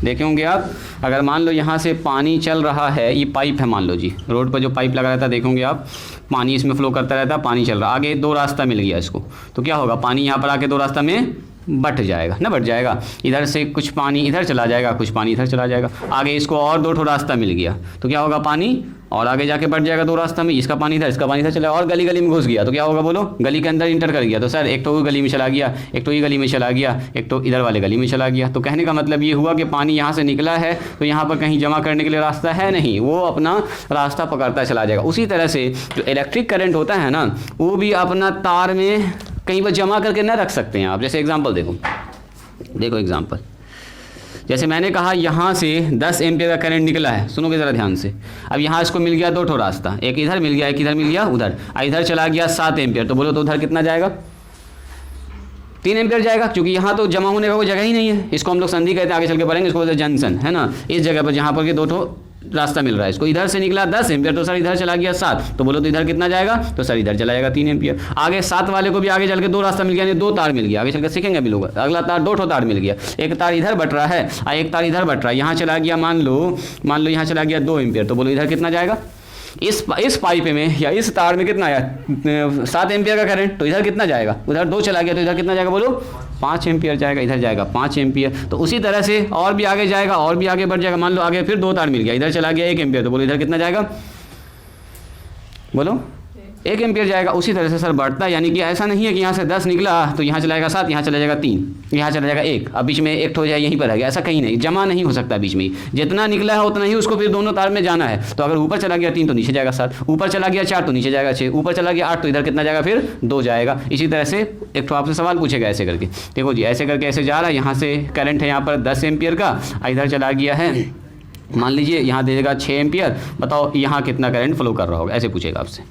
देखे होंगे आप, अगर मान लो यहाँ से पानी चल रहा है, ये पाइप है मान लो जी, रोड पर जो पाइप लगा रहता है देखेंगे आप, पानी इसमें फ्लो करता रहता है, पानी चल रहा है, आगे 2 रास्ता मिल गया इसको, तो क्या होगा, पानी यहाँ पर आके 2 रास्ता में बट जाएगा ना, बट जाएगा, इधर से कुछ पानी इधर चला जाएगा, कुछ पानी इधर चला जाएगा, आगे इसको और 2 रास्ता मिल गया, तो क्या होगा, पानी और आगे जाके बढ़ जाएगा 2 रास्ता में, इसका पानी इधर, इसका पानी इधर चला, और गली गली में घुस गया, तो क्या होगा बोलो, गली के अंदर इंटर कर गया, तो सर एक तो वो गली में चला गया, एक तो ये गली में चला गया, एक तो इधर वाले गली में चला गया। तो कहने का मतलब ये हुआ कि पानी यहाँ से निकला है तो यहाँ पर कहीं जमा करने के लिए रास्ता है नहीं, वो अपना रास्ता पकड़ता चला जाएगा। उसी तरह से जो इलेक्ट्रिक करंट होता है ना, वो भी अपना तार में कहीं पर जमा करके न रख सकते हैं आप। जैसे एग्जाम्पल देखो एग्जाम्पल, जैसे मैंने कहा यहाँ से 10 एम्पियर का करंट निकला है, सुनोगे ज़रा ध्यान से। अब यहाँ इसको मिल गया 2 रास्ता, एक इधर मिल गया, एक इधर मिल गया, उधर, इधर चला गया 7 एम्पियर, तो बोलो तो उधर कितना जाएगा, 3 एम्पियर जाएगा, क्योंकि यहाँ तो जमा होने का कोई जगह ही नहीं है। इसको हम लोग संधि कहते हैं, आगे चल के पढ़ेंगे, इसको बोलते हैं जंक्शन, है ना। इस जगह पर जहाँ पर के 2 रास्ता मिल रहा है, इसको इधर से निकला 10 एम्पियर, तो सर इधर चला गया 7, तो बोलो तो इधर कितना जाएगा, तो सर इधर चला जाएगा 3 एम्पियर। आगे 7 वाले को भी आगे चल के 2 रास्ता मिल गया, यानी 2 तार मिल गया, आगे चल के सीखेंगे अभी लोग। अगला तार 2 तार मिल गया, एक तार इधर बट रहा है और एक तार इधर बट रहा है, यहाँ चला गया मान लो यहाँ चला गया 2 एम्पियर, तो बोलो इधर कितना जाएगा, इस पाइप में या इस तार में कितना आया 7 एम्पियर का करंट, तो इधर कितना जाएगा, उधर 2 चला गया, तो इधर कितना जाएगा बोलो 5 एम्पियर जाएगा, इधर जाएगा 5 एम्पियर। तो उसी तरह से और भी आगे जाएगा, और भी आगे बढ़ जाएगा, मान लो आगे फिर 2 तार मिल गया, इधर चला गया 1 एम्पियर, तो बोलो इधर कितना जाएगा, बोलो 1 एम्पियर जाएगा। उसी तरह से सर बढ़ता है, यानी कि ऐसा नहीं है कि यहाँ से 10 निकला तो यहाँ चला जाएगा 7, यहाँ चला जाएगा 3, यहाँ चला जाएगा 1, अब बीच में 1 हो जाए यहीं पर है, ऐसा कहीं नहीं, जमा नहीं हो सकता बीच में, जितना निकला है उतना ही उसको फिर दोनों तार में जाना है। तो अगर ऊपर चला गया 3 तो नीचे जाएगा 7, ऊपर चला गया 4 तो नीचे जाएगा 6, ऊपर चला गया 8 तो इधर कितना जाएगा फिर 2 जाएगा। इसी तरह से एक तो आपसे सवाल पूछेगा ऐसे करके, देखो जी ऐसे करके ऐसे जा रहा है, यहाँ से करंट है यहाँ पर 10 एम्पियर का, इधर चला गया है मान लीजिए यहाँ दे देगा 6 एम्पियर, बताओ यहाँ कितना करंट फ्लो कर रहा होगा, ऐसे पूछेगा आपसे,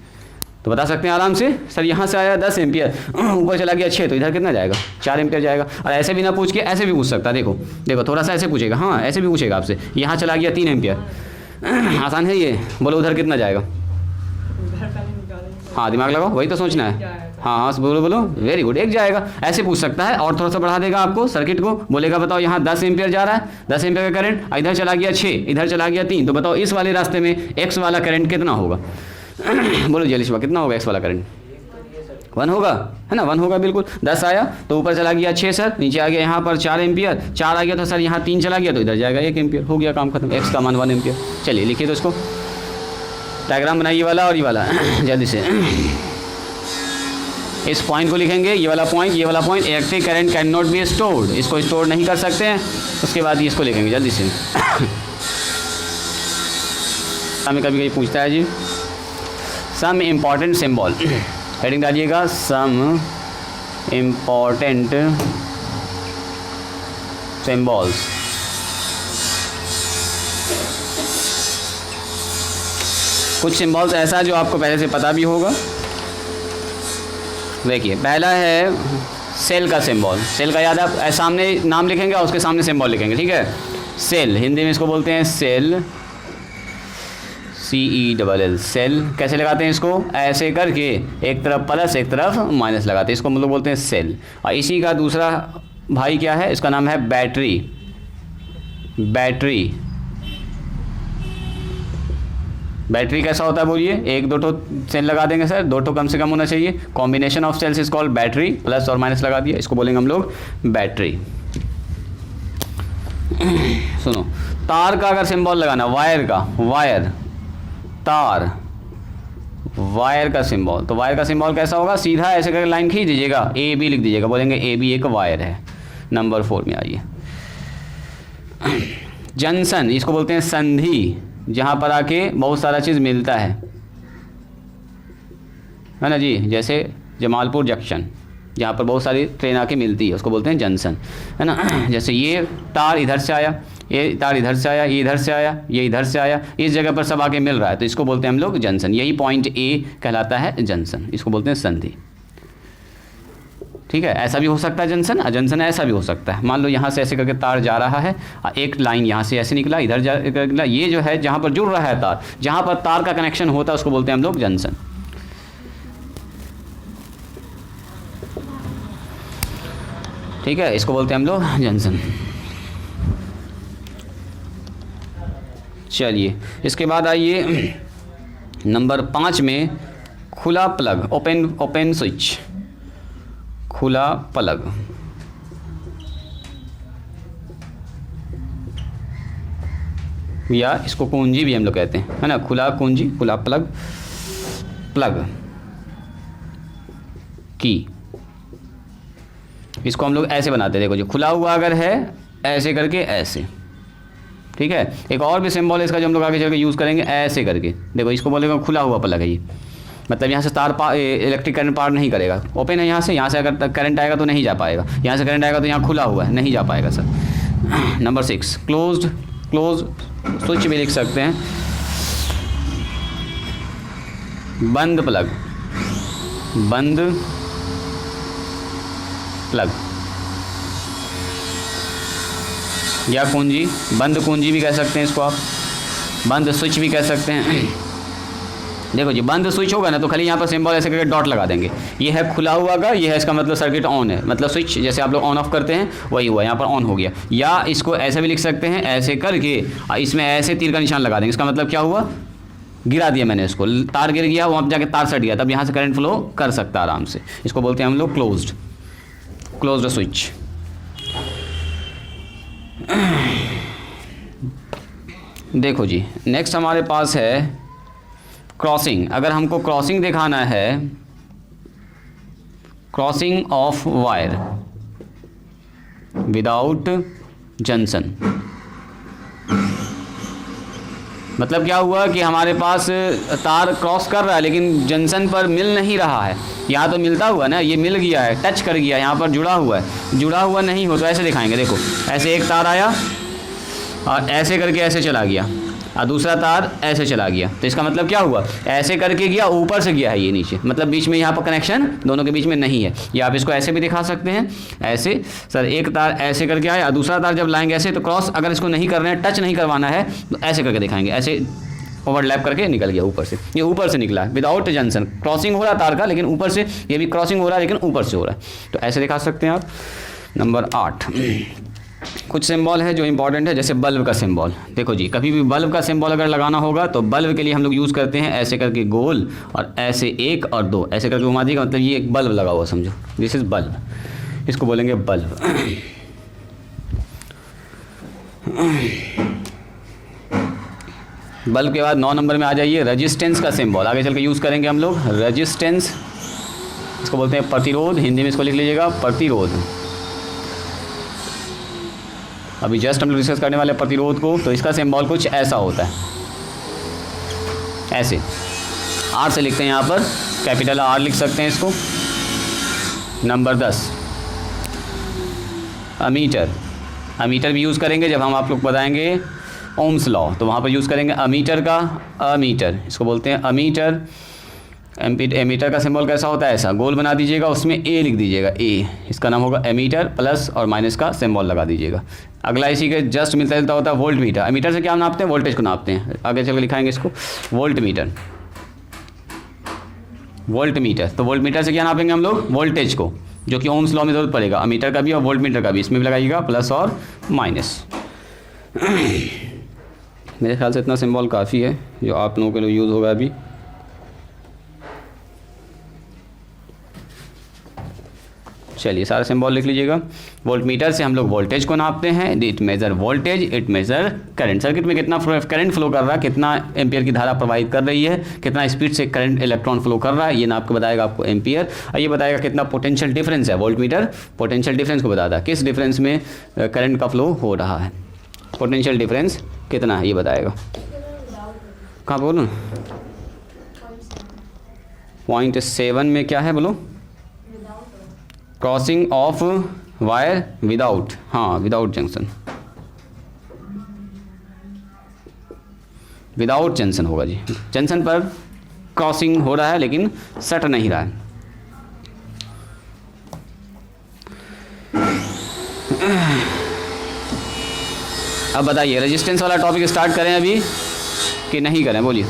तो बता सकते हैं आराम से, सर यहाँ से आया 10 एम्पियर, ऊपर चला गया 6, तो इधर कितना जाएगा 4 एम्पियर जाएगा। और ऐसे भी ना पूछ के ऐसे भी पूछ सकता है, देखो थोड़ा सा ऐसे पूछेगा, हाँ ऐसे भी पूछेगा आपसे, यहाँ चला गया 3 एम्पियर, आसान है ये, बोलो उधर कितना जाएगा, हाँ दिमाग लगाओ, वही तो सोचना है, हाँ बोलो वेरी गुड, 1 जाएगा, ऐसे पूछ सकता है। और थोड़ा सा बढ़ा देगा आपको सर्किट को, बोलेगा बताओ यहाँ 10 एम्पियर जा रहा है, 10 एम्पियर का करंट, इधर चला गया 6, इधर चला गया 3, तो बताओ इस वाले रास्ते में एक्स वाला करंट कितना होगा, बोलो जल्दी से कितना होगा एक्स वाला करंट? 1 होगा, है ना, 1 होगा बिल्कुल। 10 आया तो ऊपर चला गया 6 सर, नीचे आ गया यहाँ पर 4 एम्पियर, 4 आ गया तो सर यहाँ 3 चला गया तो इधर जाएगा 1 एम्पियर, हो गया काम खत्म, एक्स का मान 1 एम्पियर। चलिए लिखिए तो इसको, डायग्राम बनाइए वाला और ये वाला जल्दी से। इस पॉइंट को लिखेंगे, ये वाला पॉइंट, ये वाला point, electric current can not be stored, इसको स्टोर नहीं कर सकते हैं। उसके बाद इसको लिखेंगे जल्दी से। हमें कभी कभी पूछता है जी सम इम्पॉर्टेंट सिंबल, हेडिंग डालिएगा सम इम्पॉर्टेंट सिंबल्स। कुछ सिंबल्स ऐसा जो आपको पहले से पता भी होगा। देखिए पहला है सेल का सिंबल, सेल का याद आप सामने नाम लिखेंगे और उसके सामने सिंबल लिखेंगे, ठीक है। सेल, हिंदी में इसको बोलते हैं सेल, CELL, सेल। कैसे लगाते हैं इसको? ऐसे करके एक तरफ प्लस एक तरफ माइनस लगाते हैं, इसको हम लोग बोलते हैं सेल। और इसी का दूसरा भाई क्या है, इसका नाम है बैटरी। बैटरी, बैटरी कैसा होता है बोलिए? 1-2 ठो सेल लगा देंगे सर, 2 ठो कम से कम होना चाहिए। Combination of cells is called battery, plus और माइनस लगा दिया, इसको बोलेंगे हम लोग बैटरी। सुनो, तार का अगर सिंबल लगाना, वायर का, वायर, तार, वायर का सिंबल, तो वायर का सिंबल कैसा होगा? सीधा ऐसे करके लाइन खींच दीजिएगा, AB लिख दीजिएगा, बोलेंगे AB एक वायर है। नंबर 4 में आइए, जंक्शन, इसको बोलते हैं संधि, जहाँ पर आके बहुत सारा चीज़ मिलता है ना जी, जैसे जमालपुर जंक्शन, जहाँ पर बहुत सारी ट्रेन आके मिलती है, उसको बोलते हैं जंक्शन, है ना। जैसे ये तार इधर से आया, ये तार इधर से आया, ये इधर से आया, ये इधर से आया, इस जगह पर सब आके मिल रहा है, तो इसको बोलते हैं हम लोग जंक्शन। यही पॉइंट A कहलाता है जंक्शन, इसको बोलते हैं संधि, ठीक है। ऐसा भी हो सकता है जंक्शन, और जंक्शन ऐसा भी हो सकता है। मान लो यहाँ से ऐसे करके तार जा रहा है, एक लाइन यहाँ से ऐसे निकला, इधर जा निकला, ये जो है जहाँ पर जुड़ रहा है तार, जहाँ पर तार का कनेक्शन होता है उसको बोलते हैं हम लोग जंक्शन, ठीक है। इसको बोलते हैं हम लोग जंक्शन। चलिए इसके बाद आइए नंबर 5 में, खुला प्लग, ओपन स्विच, खुला प्लग। या इसको कुंजी भी हम लोग कहते हैं, है ना, खुला कुंजी, खुला प्लग, प्लग की। इसको हम लोग ऐसे बनाते हैं, देखो जो खुला हुआ अगर है ऐसे करके ऐसे, ठीक है। एक और भी सिंबल है इसका जो हम लोग आगे चल के यूज़ करेंगे, ऐसे करके, देखो इसको बोलेगा खुला हुआ प्लग है ये, मतलब यहाँ से तार इलेक्ट्रिक करंट पार नहीं करेगा, ओपन है यहाँ से अगर करंट आएगा तो नहीं जा पाएगा, यहाँ से करंट आएगा तो यहाँ खुला हुआ है, नहीं जा पाएगा सर। नंबर 6, क्लोज स्विच भी लिख सकते हैं, बंद प्लग, बंद प्लग या कुंजी, बंद कुंजी भी कह सकते हैं इसको आप, बंद स्विच भी कह सकते हैं। देखो जी बंद स्विच होगा ना तो खाली यहाँ पर सिंबल ऐसे करके डॉट लगा देंगे, ये है खुला हुआ का, ये है इसका मतलब सर्किट ऑन है, मतलब स्विच जैसे आप लोग ऑन ऑफ करते हैं वही हुआ, यहाँ पर ऑन हो गया। या इसको ऐसे भी लिख सकते हैं, ऐसे करके इसमें ऐसे तीर का निशान लगा देंगे, इसका मतलब क्या हुआ? गिरा दिया मैंने इसको, तार गिर गया, वहाँ पर जाके तार सट गया, तब यहाँ से करंट फ्लो कर सकता है आराम से, इसको बोलते हैं हम लोग क्लोज्ड स्विच। देखो जी नेक्स्ट हमारे पास है क्रॉसिंग। अगर हमको क्रॉसिंग दिखाना है, crossing of wire without junction, मतलब क्या हुआ कि हमारे पास तार क्रॉस कर रहा है लेकिन जंक्शन पर मिल नहीं रहा है। यहाँ तो मिलता हुआ ना, ये मिल गया है, टच कर गया, यहाँ पर जुड़ा हुआ है, जुड़ा हुआ नहीं हो तो ऐसे दिखाएंगे। देखो ऐसे एक तार आया और ऐसे करके ऐसे चला गया और दूसरा तार ऐसे चला गया, तो इसका मतलब क्या हुआ? ऐसे करके गया, ऊपर से गया है ये नीचे, मतलब बीच में यहाँ पर कनेक्शन दोनों के बीच में नहीं है। या आप इसको ऐसे भी दिखा सकते हैं, ऐसे सर एक तार ऐसे करके आया और दूसरा तार जब लाएंगे ऐसे, तो क्रॉस अगर इसको नहीं कर रहे हैं, टच नहीं करवाना है, तो ऐसे करके दिखाएंगे, ऐसे ओवरलैप करके निकल गया ऊपर से, ये ऊपर से निकला है विदाउट जंक्शन, क्रॉसिंग हो रहा है तार का लेकिन ऊपर से, ये भी क्रॉसिंग हो रहा है लेकिन ऊपर से हो रहा है, तो ऐसे दिखा सकते हैं आप। नंबर 8 कुछ सिंबल है जो इंपॉर्टेंट है, जैसे बल्ब का सिंबल। देखो जी, कभी भी बल्ब का सिंबल अगर लगाना होगा तो बल्ब के लिए हम लोग यूज़ करते हैं ऐसे करके गोल, और ऐसे 1 और 2 ऐसे करके घुमा दिएगा, मतलब ये एक बल्ब लगा हुआ समझो, दिस इज़ बल्ब, इसको बोलेंगे बल्ब। बल्ब के बाद 9 नंबर में आ जाइए, रेजिस्टेंस का सिंबल आगे चल के यूज़ करेंगे हम लोग। रेजिस्टेंस, इसको बोलते हैं प्रतिरोध, हिंदी में इसको लिख लीजिएगा प्रतिरोध। अभी जस्ट हम लोग डिस्कस करने वाले प्रतिरोध को, तो इसका सिंबल कुछ ऐसा होता है, ऐसे आर से लिखते हैं, यहाँ पर कैपिटल आर लिख सकते हैं इसको। Number 10 ammeter. अमीटर भी यूज़ करेंगे जब हम आप लोग बताएंगे ओम्स लॉ, तो वहाँ पर यूज़ करेंगे अमीटर का, अमीटर इसको बोलते हैं अमीटर। एमीटर का सिंबल कैसा होता है, ऐसा गोल बना दीजिएगा, उसमें ए लिख दीजिएगा, ए, इसका नाम होगा एमीटर, प्लस और माइनस का सिंबल लगा दीजिएगा। अगला इसी के जस्ट मिलता जुलता होता है वोल्ट मीटर। एमीटर से क्या नापते हैं, वोल्टेज को नापते हैं, आगे चल के लिखाएंगे इसको वोल्ट मीटर। वोल्ट मीटर, तो वोल्ट मीटर से क्या नापेंगे हम लोग, वोल्टेज को, जो कि ओम्स लॉ में ज़रूरत पड़ेगा, अमीटर का भी और वोल्ट मीटर का भी, इसमें भी लगाइएगा प्लस और माइनस। मेरे ख्याल से इतना सिंबल काफ़ी है जो आप लोगों के लिए यूज़ होगा अभी। चलिए सारा सिंबल लिख लीजिएगा। वोल्ट मीटर से हम लोग वोल्टेज को नापते हैं, it measure voltage, it measure current. Circuit में कितना करंट फ्लो कर रहा है, कितना एम्पियर की धारा प्रवाहित कर रही है, कितना स्पीड से करंट इलेक्ट्रॉन फ्लो कर रहा है, ये नाप के बताएगा आपको एम्पियर। और ये बताएगा कितना पोटेंशियल डिफरेंस है, वोल्ट मीटर पोटेंशियल डिफरेंस को बताता है, किस डिफरेंस में करंट का फ्लो हो रहा है, पोटेंशियल डिफरेंस कितना है ये बताएगा। कहाँ बोलूँ, 0.7 में क्या है बोलो, क्रॉसिंग ऑफ वायर विदाउट, हाँ विदाउट जंक्शन, विदाउट जंक्शन होगा जी, जंक्शन पर क्रॉसिंग हो रहा है लेकिन सट नहीं रहा है। अब बताइए रेजिस्टेंस वाला टॉपिक स्टार्ट करें अभी कि नहीं करें, बोलिए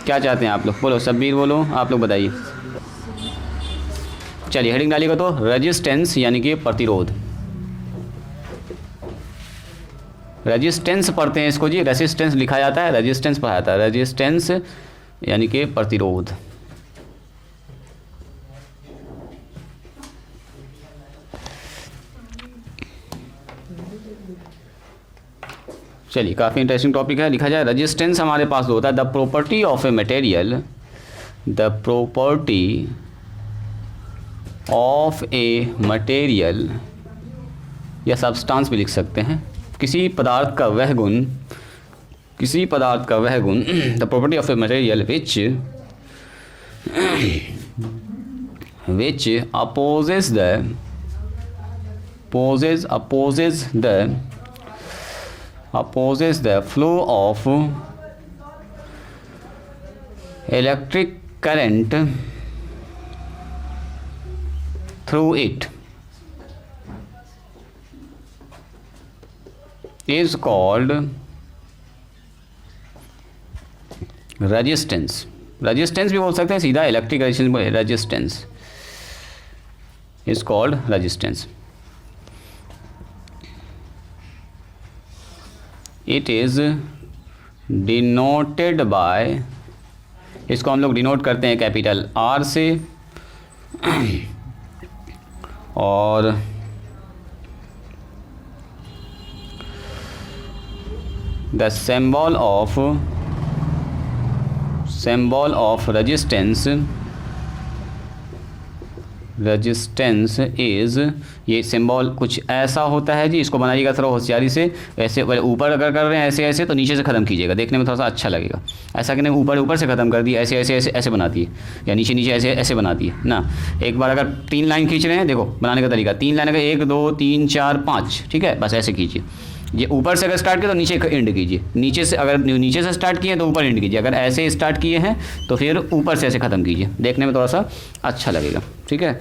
क्या चाहते हैं आप लोग, बोलो शब्बीर बोलो, आप लोग बताइए। चलिए हेडिंग डालिएगा तो रेजिस्टेंस यानी कि प्रतिरोध। रेजिस्टेंस पढ़ते हैं इसको जी, रेजिस्टेंस लिखा जाता है, रेजिस्टेंस पढ़ा जाता है, रेजिस्टेंस यानी कि प्रतिरोध। चलिए काफ़ी इंटरेस्टिंग टॉपिक है, लिखा जाए रेजिस्टेंस हमारे पास होता है the property of a material, the property of a material या सब्सटेंस भी लिख सकते हैं, किसी पदार्थ का वह गुण, किसी पदार्थ का वह गुण, the property of a material which opposes the flow of electric current through it is called resistance। Resistance भी बोल सकते हैं सीधा, electric resistance is called resistance. It is denoted by, इसको हम लोग डिनोट करते हैं कैपिटल आर से, और the symbol of resistance is, ये सिंबल कुछ ऐसा होता है जी, इसको बनाइएगा थोड़ा होशियारी से, ऐसे ऊपर अगर कर रहे हैं ऐसे ऐसे तो नीचे से ख़त्म कीजिएगा, देखने में थोड़ा सा अच्छा लगेगा। ऐसा कि नहीं ऊपर ऊपर से ख़त्म कर दिए, ऐसे ऐसे ऐसे ऐसे बनाती है, या नीचे नीचे ऐसे ऐसे बनाती है ना। एक बार अगर 3 लाइन खींच रहे हैं, देखो बनाने का तरीका, 3 लाइन अगर 1 2 3 4 5, ठीक है, बस ऐसे कीजिए। ये ऊपर से अगर स्टार्ट किया तो नीचे एंड कीजिए, नीचे से अगर नीचे से स्टार्ट किए तो ऊपर एंड कीजिए, अगर ऐसे स्टार्ट किए हैं तो फिर ऊपर से ऐसे ख़त्म कीजिए, देखने में थोड़ा सा अच्छा लगेगा, ठीक है।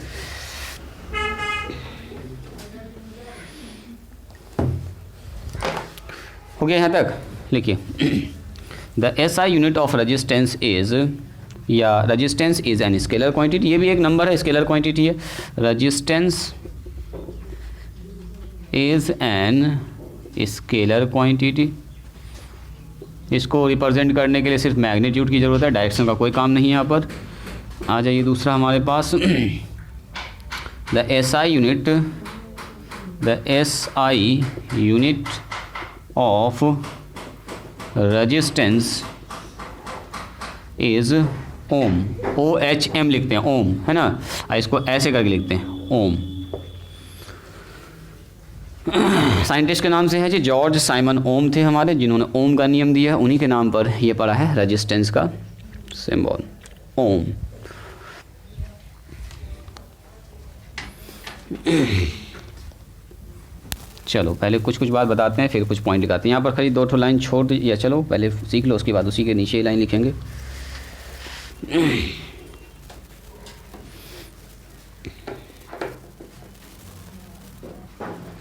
हो गया यहाँ तक, लिखिए the SI unit of resistance is, या resistance is an scalar quantity, ये भी एक नंबर है, स्केलर क्वांटिटी है। Resistance is an scalar quantity. इसको रिप्रेजेंट करने के लिए सिर्फ मैग्नीट्यूड की ज़रूरत है, डायरेक्शन का कोई काम नहीं है यहाँ पर। आ जाइए दूसरा हमारे पास the SI unit of resistance is ohm. OHM लिखते हैं, ओम, है ना। इसको ऐसे करके लिखते हैं, ओम। साइंटिस्ट के नाम से है जी, जॉर्ज साइमन ओम थे हमारे, जिन्होंने ओम का नियम दिया है। उन्हीं के नाम पर ये पड़ा है रेजिस्टेंस का सिंबल, ओम। चलो पहले कुछ बात बताते हैं, फिर कुछ पॉइंट लिखाते हैं। यहाँ पर खाली 2 लाइन छोड़ या चलो पहले सीख लो, उसके बाद उसी के नीचे लाइन लिखेंगे।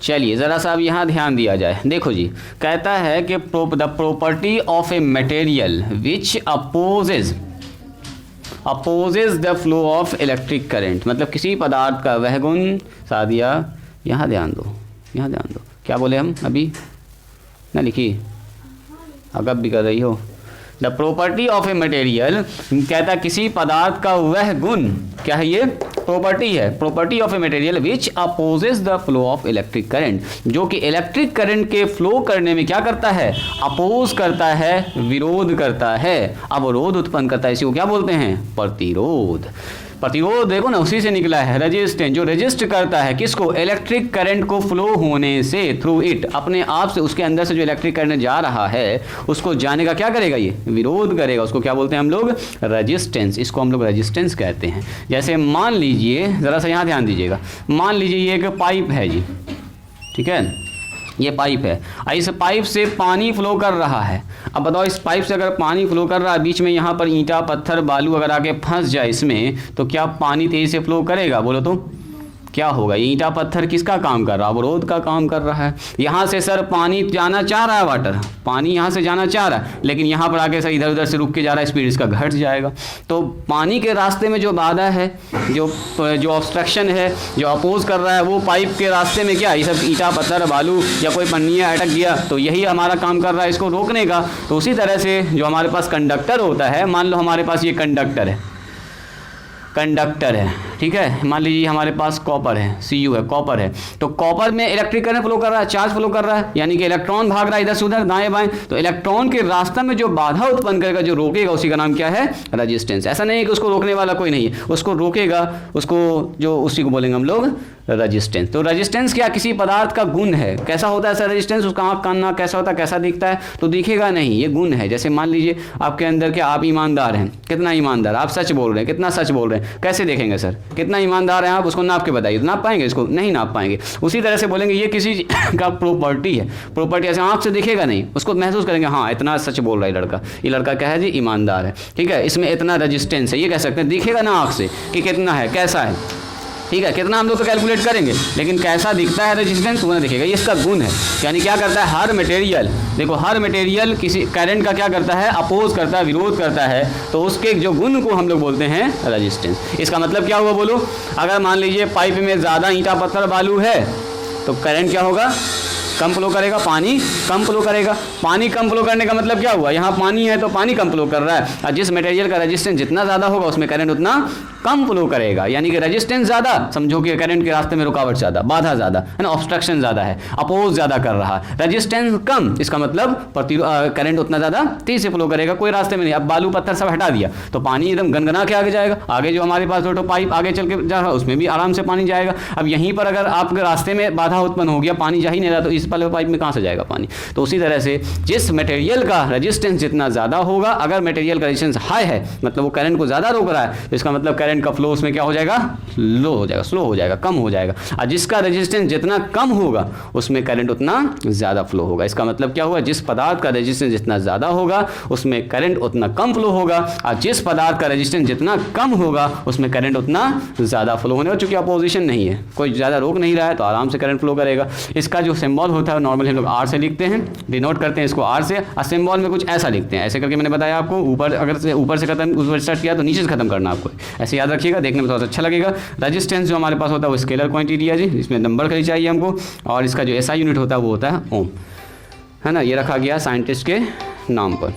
चलिए ज़रा सा अब यहाँ ध्यान दिया जाए। देखो जी, कहता है कि the property of a material which opposes the flow of electric current, मतलब किसी पदार्थ का वह गुण। सादिया यहाँ ध्यान दो, यहाँ ध्यान दो, क्या बोले हम अभी ना लिखी, अगब भी कर रही हो। The property of a material, कहता किसी पदार्थ का वह गुण, क्या है ये, प्रॉपर्टी है। Property of a material which opposes the flow of electric current, जो कि इलेक्ट्रिक करंट के फ्लो करने में क्या करता है, अपोज करता है, विरोध करता है, अवरोध उत्पन्न करता है। इसी को क्या बोलते हैं, प्रतिरोध। प्रतिरोध देखो ना, उसी से निकला है रेजिस्टेंस, जो रेजिस्ट करता है किसको, इलेक्ट्रिक करंट को फ्लो होने से, थ्रू इट, अपने आप से, उसके अंदर से जो इलेक्ट्रिक करंट जा रहा है उसको जाने का क्या करेगा, ये विरोध करेगा। उसको क्या बोलते हैं हम लोग, रेजिस्टेंस। इसको हम लोग रेजिस्टेंस कहते हैं। जैसे मान लीजिए, ज़रा सा यहाँ ध्यान दीजिएगा, मान लीजिए ये एक पाइप है जी, ठीक है, ये पाइप है, इस पाइप से पानी फ्लो कर रहा है। अब बताओ, इस पाइप से अगर पानी फ्लो कर रहा है, बीच में यहाँ पर ईंटा पत्थर बालू अगर आके फंस जाए इसमें, तो क्या पानी तेज़ी से फ्लो करेगा, बोलो तो क्या होगा। ईंटा पत्थर किसका काम कर रहा है, अवरोध का काम कर रहा है। यहाँ से सर पानी जाना चाह रहा है, वाटर पानी यहाँ से जाना चाह रहा है, लेकिन यहाँ पर आके सर इधर उधर से रुक के जा रहा है, स्पीड इसका घट जाएगा। तो पानी के रास्ते में जो बाधा है, जो ऑब्स्ट्रक्शन है, जो अपोज कर रहा है, वो पाइप के रास्ते में क्या, ये सब ईंटा पत्थर बालू या कोई पन्नियाँ अटक गया, तो यही हमारा काम कर रहा है इसको रोकने का। तो उसी तरह से जो हमारे पास कंडक्टर होता है, मान लो हमारे पास ये कंडक्टर है, ठीक है, मान लीजिए हमारे पास कॉपर है, Cu है, कॉपर है, तो कॉपर में इलेक्ट्रिक करंट फ्लो कर रहा है, चार्ज फ्लो कर रहा है, यानी कि इलेक्ट्रॉन भाग रहा है इधर से उधर, दाएं बाएं। तो इलेक्ट्रॉन के रास्ते में जो बाधा उत्पन्न करेगा, जो रोकेगा, उसी का नाम क्या है, रेजिस्टेंस। ऐसा नहीं है कि उसको रोकने वाला कोई नहीं है, उसको रोकेगा, उसी को बोलेंगे हम लोग रेजिस्टेंस। तो रेजिस्टेंस क्या, किसी पदार्थ का गुण है। कैसा होता है सर रेजिस्टेंस, उसका आँख कान कैसा होता है, कैसा दिखता है, तो दिखेगा नहीं, ये गुण है। जैसे मान लीजिए आपके अंदर क्या, आप ईमानदार हैं, कितना ईमानदार, आप सच बोल रहे हैं, कितना सच बोल रहे हैं, कैसे देखेंगे सर, कितना ईमानदार हैं आप, उसको नाप के बताइए, नाप पाएंगे, इसको नहीं नाप पाएंगे। उसी तरह से बोलेंगे ये किसी का प्रॉपर्टी है, प्रॉपर्टी ऐसे आँख से दिखेगा नहीं, उसको महसूस करेंगे, हाँ इतना सच बोल रहा है लड़का, ये लड़का क्या है जी, ईमानदार है, ठीक है, इसमें इतना रेजिस्टेंस है, ये कह सकते हैं। दिखेगा ना आँख से कि कितना है, कैसा है, ठीक है, कितना हम लोग तो कैलकुलेट करेंगे, लेकिन कैसा दिखता है रेजिस्टेंस वो नहीं दिखेगा, ये इसका गुण है। यानी क्या करता है, हर मटेरियल, देखो हर मटेरियल किसी करंट का क्या करता है, अपोज करता है, विरोध करता है, तो उसके जो गुण को हम लोग बोलते हैं रेजिस्टेंस। इसका मतलब क्या हुआ बोलो, अगर मान लीजिए पाइप में ज़्यादा ईंटा पत्थर बालू है, तो करंट क्या होगा, कम फ्लो करेगा, पानी कम फ्लो करेगा। पानी कम फ्लो करने का मतलब क्या हुआ, यहाँ पानी है तो पानी कम फ्लो कर रहा है, और जिस मटेरियल का रेजिस्टेंस जितना ज़्यादा होगा उसमें करंट उतना कम फ्लो करेगा। यानी कि रेजिस्टेंस ज़्यादा, समझो कि करंट के रास्ते में रुकावट ज़्यादा, बाधा ज़्यादा है ना, ऑब्स्ट्रक्शन ज़्यादा है, अपोज ज़्यादा कर रहा है। रेजिस्टेंस कम, इसका मतलब करंट उतना ज़्यादा तेज से फ्लो करेगा, कोई रास्ते में नहीं। अब बालू पत्थर सब हटा दिया तो पानी एकदम गनगना के आगे जाएगा, आगे जो हमारे पास दो पाइप आगे चल के जा रहा है उसमें भी आराम से पानी जाएगा। अब यहीं पर अगर आपके रास्ते में बाधा उत्पन्न हो गया, पानी जा ही नहीं रहा, तो इस वाले पाइप में कहाँ से जाएगा पानी। तो उसी तरह से जिस मटेरियल का रेजिस्टेंस जितना ज़्यादा होगा, अगर मटेरियल का रेजिस्टेंस हाई है, मतलब वो करंट को ज़्यादा रोक रहा है, तो इसका मतलब करंट का फ्लो उसमें क्या हो जाएगा, लो हो जाएगा, स्लो हो जाएगा, कम हो जाएगा। और जिसका रेजिस्टेंस जितना कम होगा उसमें करंट उतना ज़्यादा फ्लो होगा। इसका मतलब क्या होगा, जिस पदार्थ का रेजिस्टेंस जितना ज़्यादा होगा उसमें करंट उतना कम फ्लो होगा, और जिस पदार्थ का रेजिस्टेंस जितना कम होगा उसमें करंट उतना ज़्यादा फ्लो होने। और चूंकि अपोजिशन नहीं है, कोई ज़्यादा रोक नहीं रहा है, तो आराम से करंट फ्लो करेगा। इसका जो सिंबल होता है नॉर्मली हम लोग आर से लिखते हैं, डिनोट करते हैं इसको आर से, और सिंबल में कुछ ऐसा लिखते हैं, ऐसे करके मैंने बताया आपको, ऊपर अगर से ऊपर से खत्म ऊपर स्टार्ट किया तो नीचे से खत्म करना आपको, ऐसे याद रखिएगा, देखने में थोड़ा सा अच्छा लगेगा। रजिस्टेंस जो हमारे पास होता है वो स्केलर क्वांटिटी है जी, इसमें नंबर खाली चाहिए हमको, और इसका जो एसआई यूनिट होता है वो होता है ओम, है ना, ये रखा गया साइंटिस्ट के नाम पर।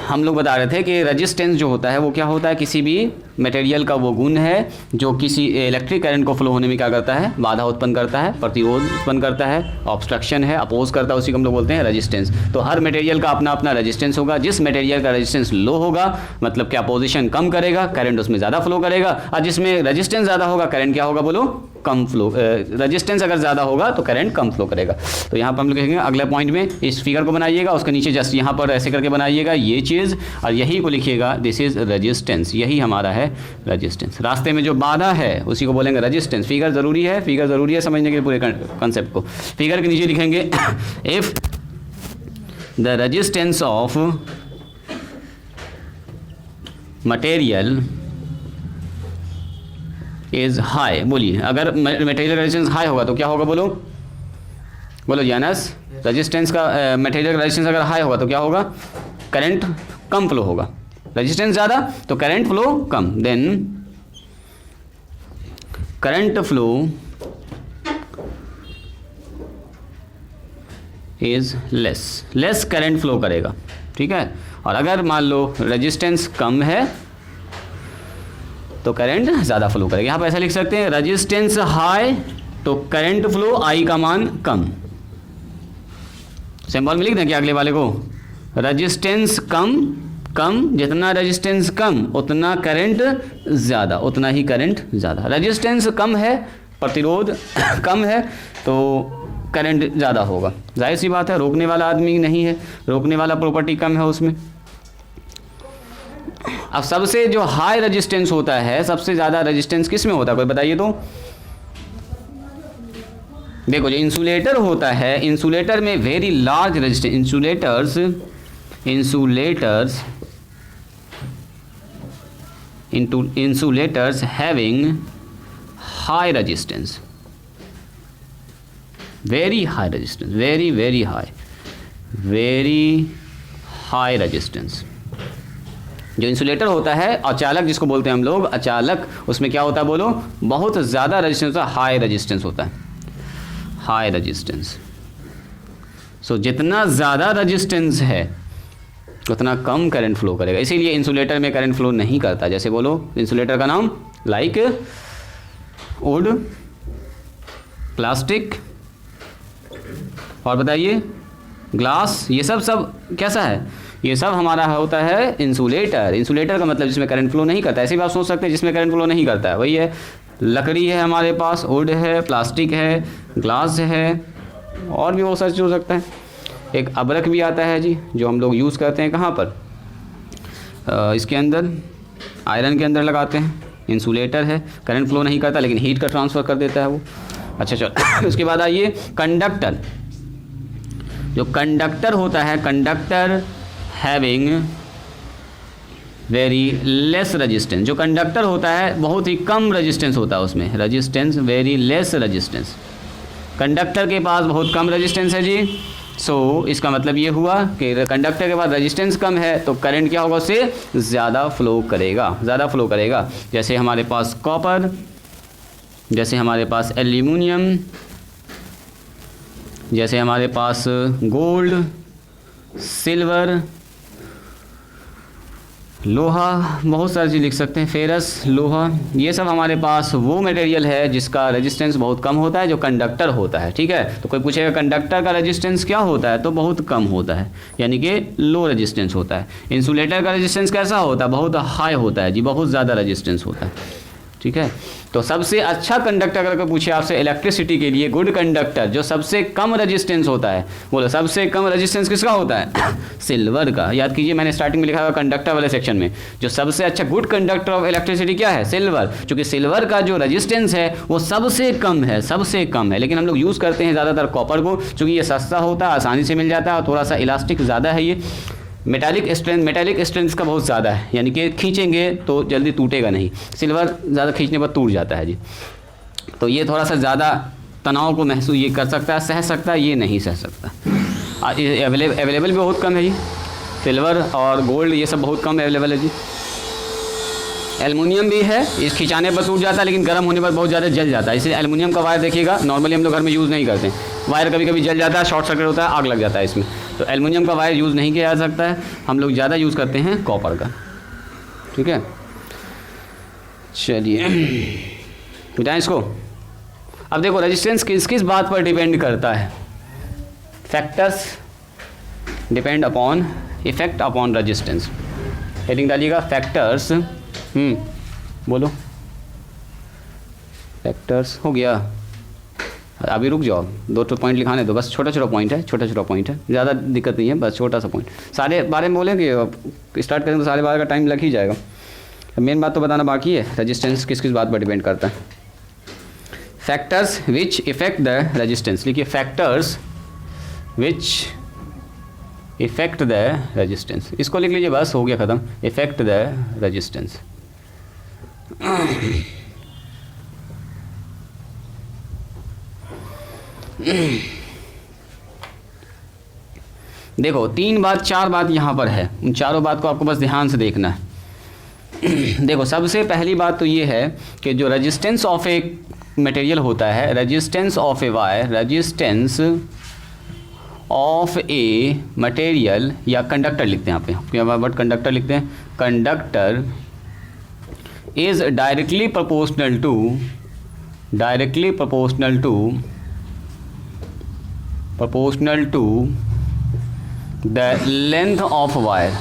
हम लोग बता रहे थे कि रेजिस्टेंस जो होता है वो क्या होता है, किसी भी मटेरियल का वो गुण है जो किसी इलेक्ट्रिक करंट को फ्लो होने में क्या करता है, बाधा उत्पन्न करता है, प्रतिरोध उत्पन्न करता है, ऑब्स्ट्रक्शन है, अपोज करता है, उसी को हम लोग बोलते हैं रेजिस्टेंस। तो हर मटेरियल का अपना अपना रेजिस्टेंस होगा, जिस मटेरियल का रेजिस्टेंस लो होगा मतलब क्या अपोजिशन कम करेगा, करंट उसमें ज़्यादा फ्लो करेगा, और जिसमें रेजिस्टेंस ज़्यादा होगा करंट क्या होगा बोलो, कम फ्लो, रेजिस्टेंस अगर ज़्यादा होगा तो करंट कम फ्लो करेगा। तो यहाँ पर हम लोग कहेंगे अगले पॉइंट में इस फिगर को बनाइएगा, उसके नीचे जस्ट यहाँ पर ऐसे करके बनाइएगा ये चीज़, और यही को लिखिएगा दिस इज रेजिस्टेंस, यही हमारा है रेजिस्टेंस। रास्ते में जो बाधा है उसी को बोलेंगे रेजिस्टेंस। फिगर ज़रूरी है, फिगर ज़रूरी है समझने के लिए पूरे कंसेप्ट को। फिगर के नीचे लिखेंगे if the resistance of material is high, बोलिए अगर मटेरियल रेजिस्टेंस हाई होगा तो क्या होगा, बोलो बोलो यानस, रेजिस्टेंस का मटेरियल रेजिस्टेंस अगर हाई होगा तो क्या होगा, करंट कम फ्लो होगा, रेजिस्टेंस ज़्यादा तो करंट फ्लो कम, then current flow is less, less current flow करेगा, ठीक है। और अगर मान लो रेजिस्टेंस कम है तो करंट ज़्यादा फ्लो करेगा। यहाँ पर ऐसा लिख सकते हैं रेजिस्टेंस हाई तो करंट फ्लो आई का मान कम, सिंबल में लिख दें क्या अगले वाले को, रेजिस्टेंस कम, कम जितना रेजिस्टेंस कम उतना करंट ज़्यादा, उतना ही करंट ज़्यादा। रेजिस्टेंस कम है, प्रतिरोध कम है तो करंट ज़्यादा होगा, जाहिर सी बात है, रोकने वाला आदमी नहीं है, रोकने वाला प्रॉपर्टी कम है उसमें। अब सबसे जो हाई रेजिस्टेंस होता है, सबसे ज़्यादा रेजिस्टेंस किस में होता है कोई बताइए तो। देखो जो इंसुलेटर होता है, इंसुलेटर में very large resistance, insulators having high resistance, very high resistance, very high resistance। जो इंसुलेटर होता है अचालक जिसको बोलते हैं हम लोग, अचालक, उसमें क्या होता है बोलो, बहुत ज़्यादा रेजिस्टेंस होता है, हाई रेजिस्टेंस होता है, हाई रेजिस्टेंस। सो जितना ज़्यादा रेजिस्टेंस है उतना कम करंट फ्लो करेगा, इसीलिए इंसुलेटर में करंट फ्लो नहीं करता। जैसे बोलो इंसुलेटर का नाम, लाइक वुड, प्लास्टिक, और बताइए ग्लास, ये सब कैसा है, ये सब हमारा होता है इंसुलेटर। इंसुलेटर का मतलब जिसमें करंट फ्लो नहीं करता। ऐसे भी आप सोच सकते हैं जिसमें करंट फ्लो नहीं करता है, वही है लकड़ी है हमारे पास, वुड है, प्लास्टिक है, ग्लास है, और भी बहुत सारी चीज़ हो सकता है। एक अबरक भी आता है जी, जो हम लोग यूज़ करते हैं कहाँ पर, इसके अंदर, आयरन के अंदर लगाते हैं, इंसुलेटर है, करंट फ्लो नहीं करता लेकिन हीट का ट्रांसफ़र कर देता है वो। अच्छा चलो उसके बाद आइए कंडक्टर। जो कंडक्टर होता है, conductor having very less resistance, जो कंडक्टर होता है बहुत ही कम रेजिस्टेंस होता है उसमें, resistance very less resistance, conductor के पास बहुत कम रेजिस्टेंस है जी। इसका मतलब ये हुआ कि कंडक्टर के पास रेजिस्टेंस कम है तो करंट क्या होगा, उससे ज़्यादा फ्लो करेगा, जैसे हमारे पास कॉपर, जैसे हमारे पास एल्यूमिनियम, जैसे हमारे पास गोल्ड, सिल्वर, लोहा, बहुत सारी चीज़ लिख सकते हैं, फेरस, लोहा, ये सब हमारे पास वो मटेरियल है जिसका रेजिस्टेंस बहुत कम होता है, जो कंडक्टर होता है, ठीक है। तो कोई पूछेगा कंडक्टर का रेजिस्टेंस क्या होता है, तो बहुत कम होता है, यानी कि लो रेजिस्टेंस होता है। इंसुलेटर का रेजिस्टेंस कैसा होता है, बहुत हाई होता है जी, बहुत ज़्यादा रेजिस्टेंस होता है, ठीक है। तो सबसे अच्छा कंडक्टर अगर कोई पूछे आपसे इलेक्ट्रिसिटी के लिए, गुड कंडक्टर जो सबसे कम रेजिस्टेंस होता है, बोलो सबसे कम रेजिस्टेंस किसका होता है, सिल्वर का। याद कीजिए मैंने स्टार्टिंग में लिखा हुआ कंडक्टर वाले सेक्शन में, जो सबसे अच्छा गुड कंडक्टर ऑफ इलेक्ट्रिसिटी क्या है, सिल्वर, क्योंकि सिल्वर का जो रेजिस्टेंस है वो सबसे कम है, लेकिन हम लोग यूज़ करते हैं ज़्यादातर कॉपर को, क्योंकि ये सस्ता होता है, आसानी से मिल जाता है, और थोड़ा सा इलास्टिक ज़्यादा है, ये मेटालिक स्ट्रेंथ का बहुत ज़्यादा है, यानी कि खींचेंगे तो जल्दी टूटेगा नहीं, सिल्वर ज़्यादा खींचने पर टूट जाता है जी। तो ये थोड़ा सा ज़्यादा तनाव को महसूस ये कर सकता है, सह सकता है, ये नहीं सह सकता। अवेलेबल भी बहुत कम है जी, सिल्वर और गोल्ड ये सब बहुत कम अवेलेबल है जी। एल्युमिनियम भी है, इस खिंचाने पर टूट जाता है लेकिन गर्म होने पर बहुत ज़्यादा जल जाता है, इसलिए एल्युमिनियम का वायर देखिएगा नॉर्मली हम लोग घर में यूज़ नहीं करते हैं। वायर कभी कभी जल जाता है, शॉर्ट सर्किट होता है, आग लग जाता है इसमें, तो एल्युमिनियम का वायर यूज़ नहीं किया जा सकता है। हम लोग ज़्यादा यूज़ करते हैं कॉपर का। ठीक है, चलिए मिटाएं इसको। अब देखो रेजिस्टेंस किस किस बात पर डिपेंड करता है। Factors depend upon effect upon resistance. Heading डालिएगा फैक्टर्स। बोलो फैक्टर्स हो गया। अभी रुक जाओ, 2 पॉइंट लिखाने दो बस, छोटा छोटा पॉइंट है, छोटा छोटा पॉइंट है, ज़्यादा दिक्कत नहीं है, बस छोटा सा पॉइंट। सारे बारे में बोलेंगे, स्टार्ट करेंगे तो सारे बारे का टाइम लग ही जाएगा। मेन बात तो बताना बाकी है, रेजिस्टेंस किस किस बात पर डिपेंड करता है। Factors which effect the resistance, लिखिए factors which effect the resistance, इसको लिख लीजिए, बस हो गया ख़त्म। Effect the resistance. देखो 3 बात 4 बात यहाँ पर है, उन चारों बात को आपको बस ध्यान से देखना है। देखो सबसे पहली बात तो ये है कि जो रेजिस्टेंस ऑफ ए मटेरियल होता है, resistance of a wire, resistance of a material या कंडक्टर लिखते हैं यहाँ पे, वर्ड कंडक्टर लिखते हैं। Conductor is directly proportional to the length of wire,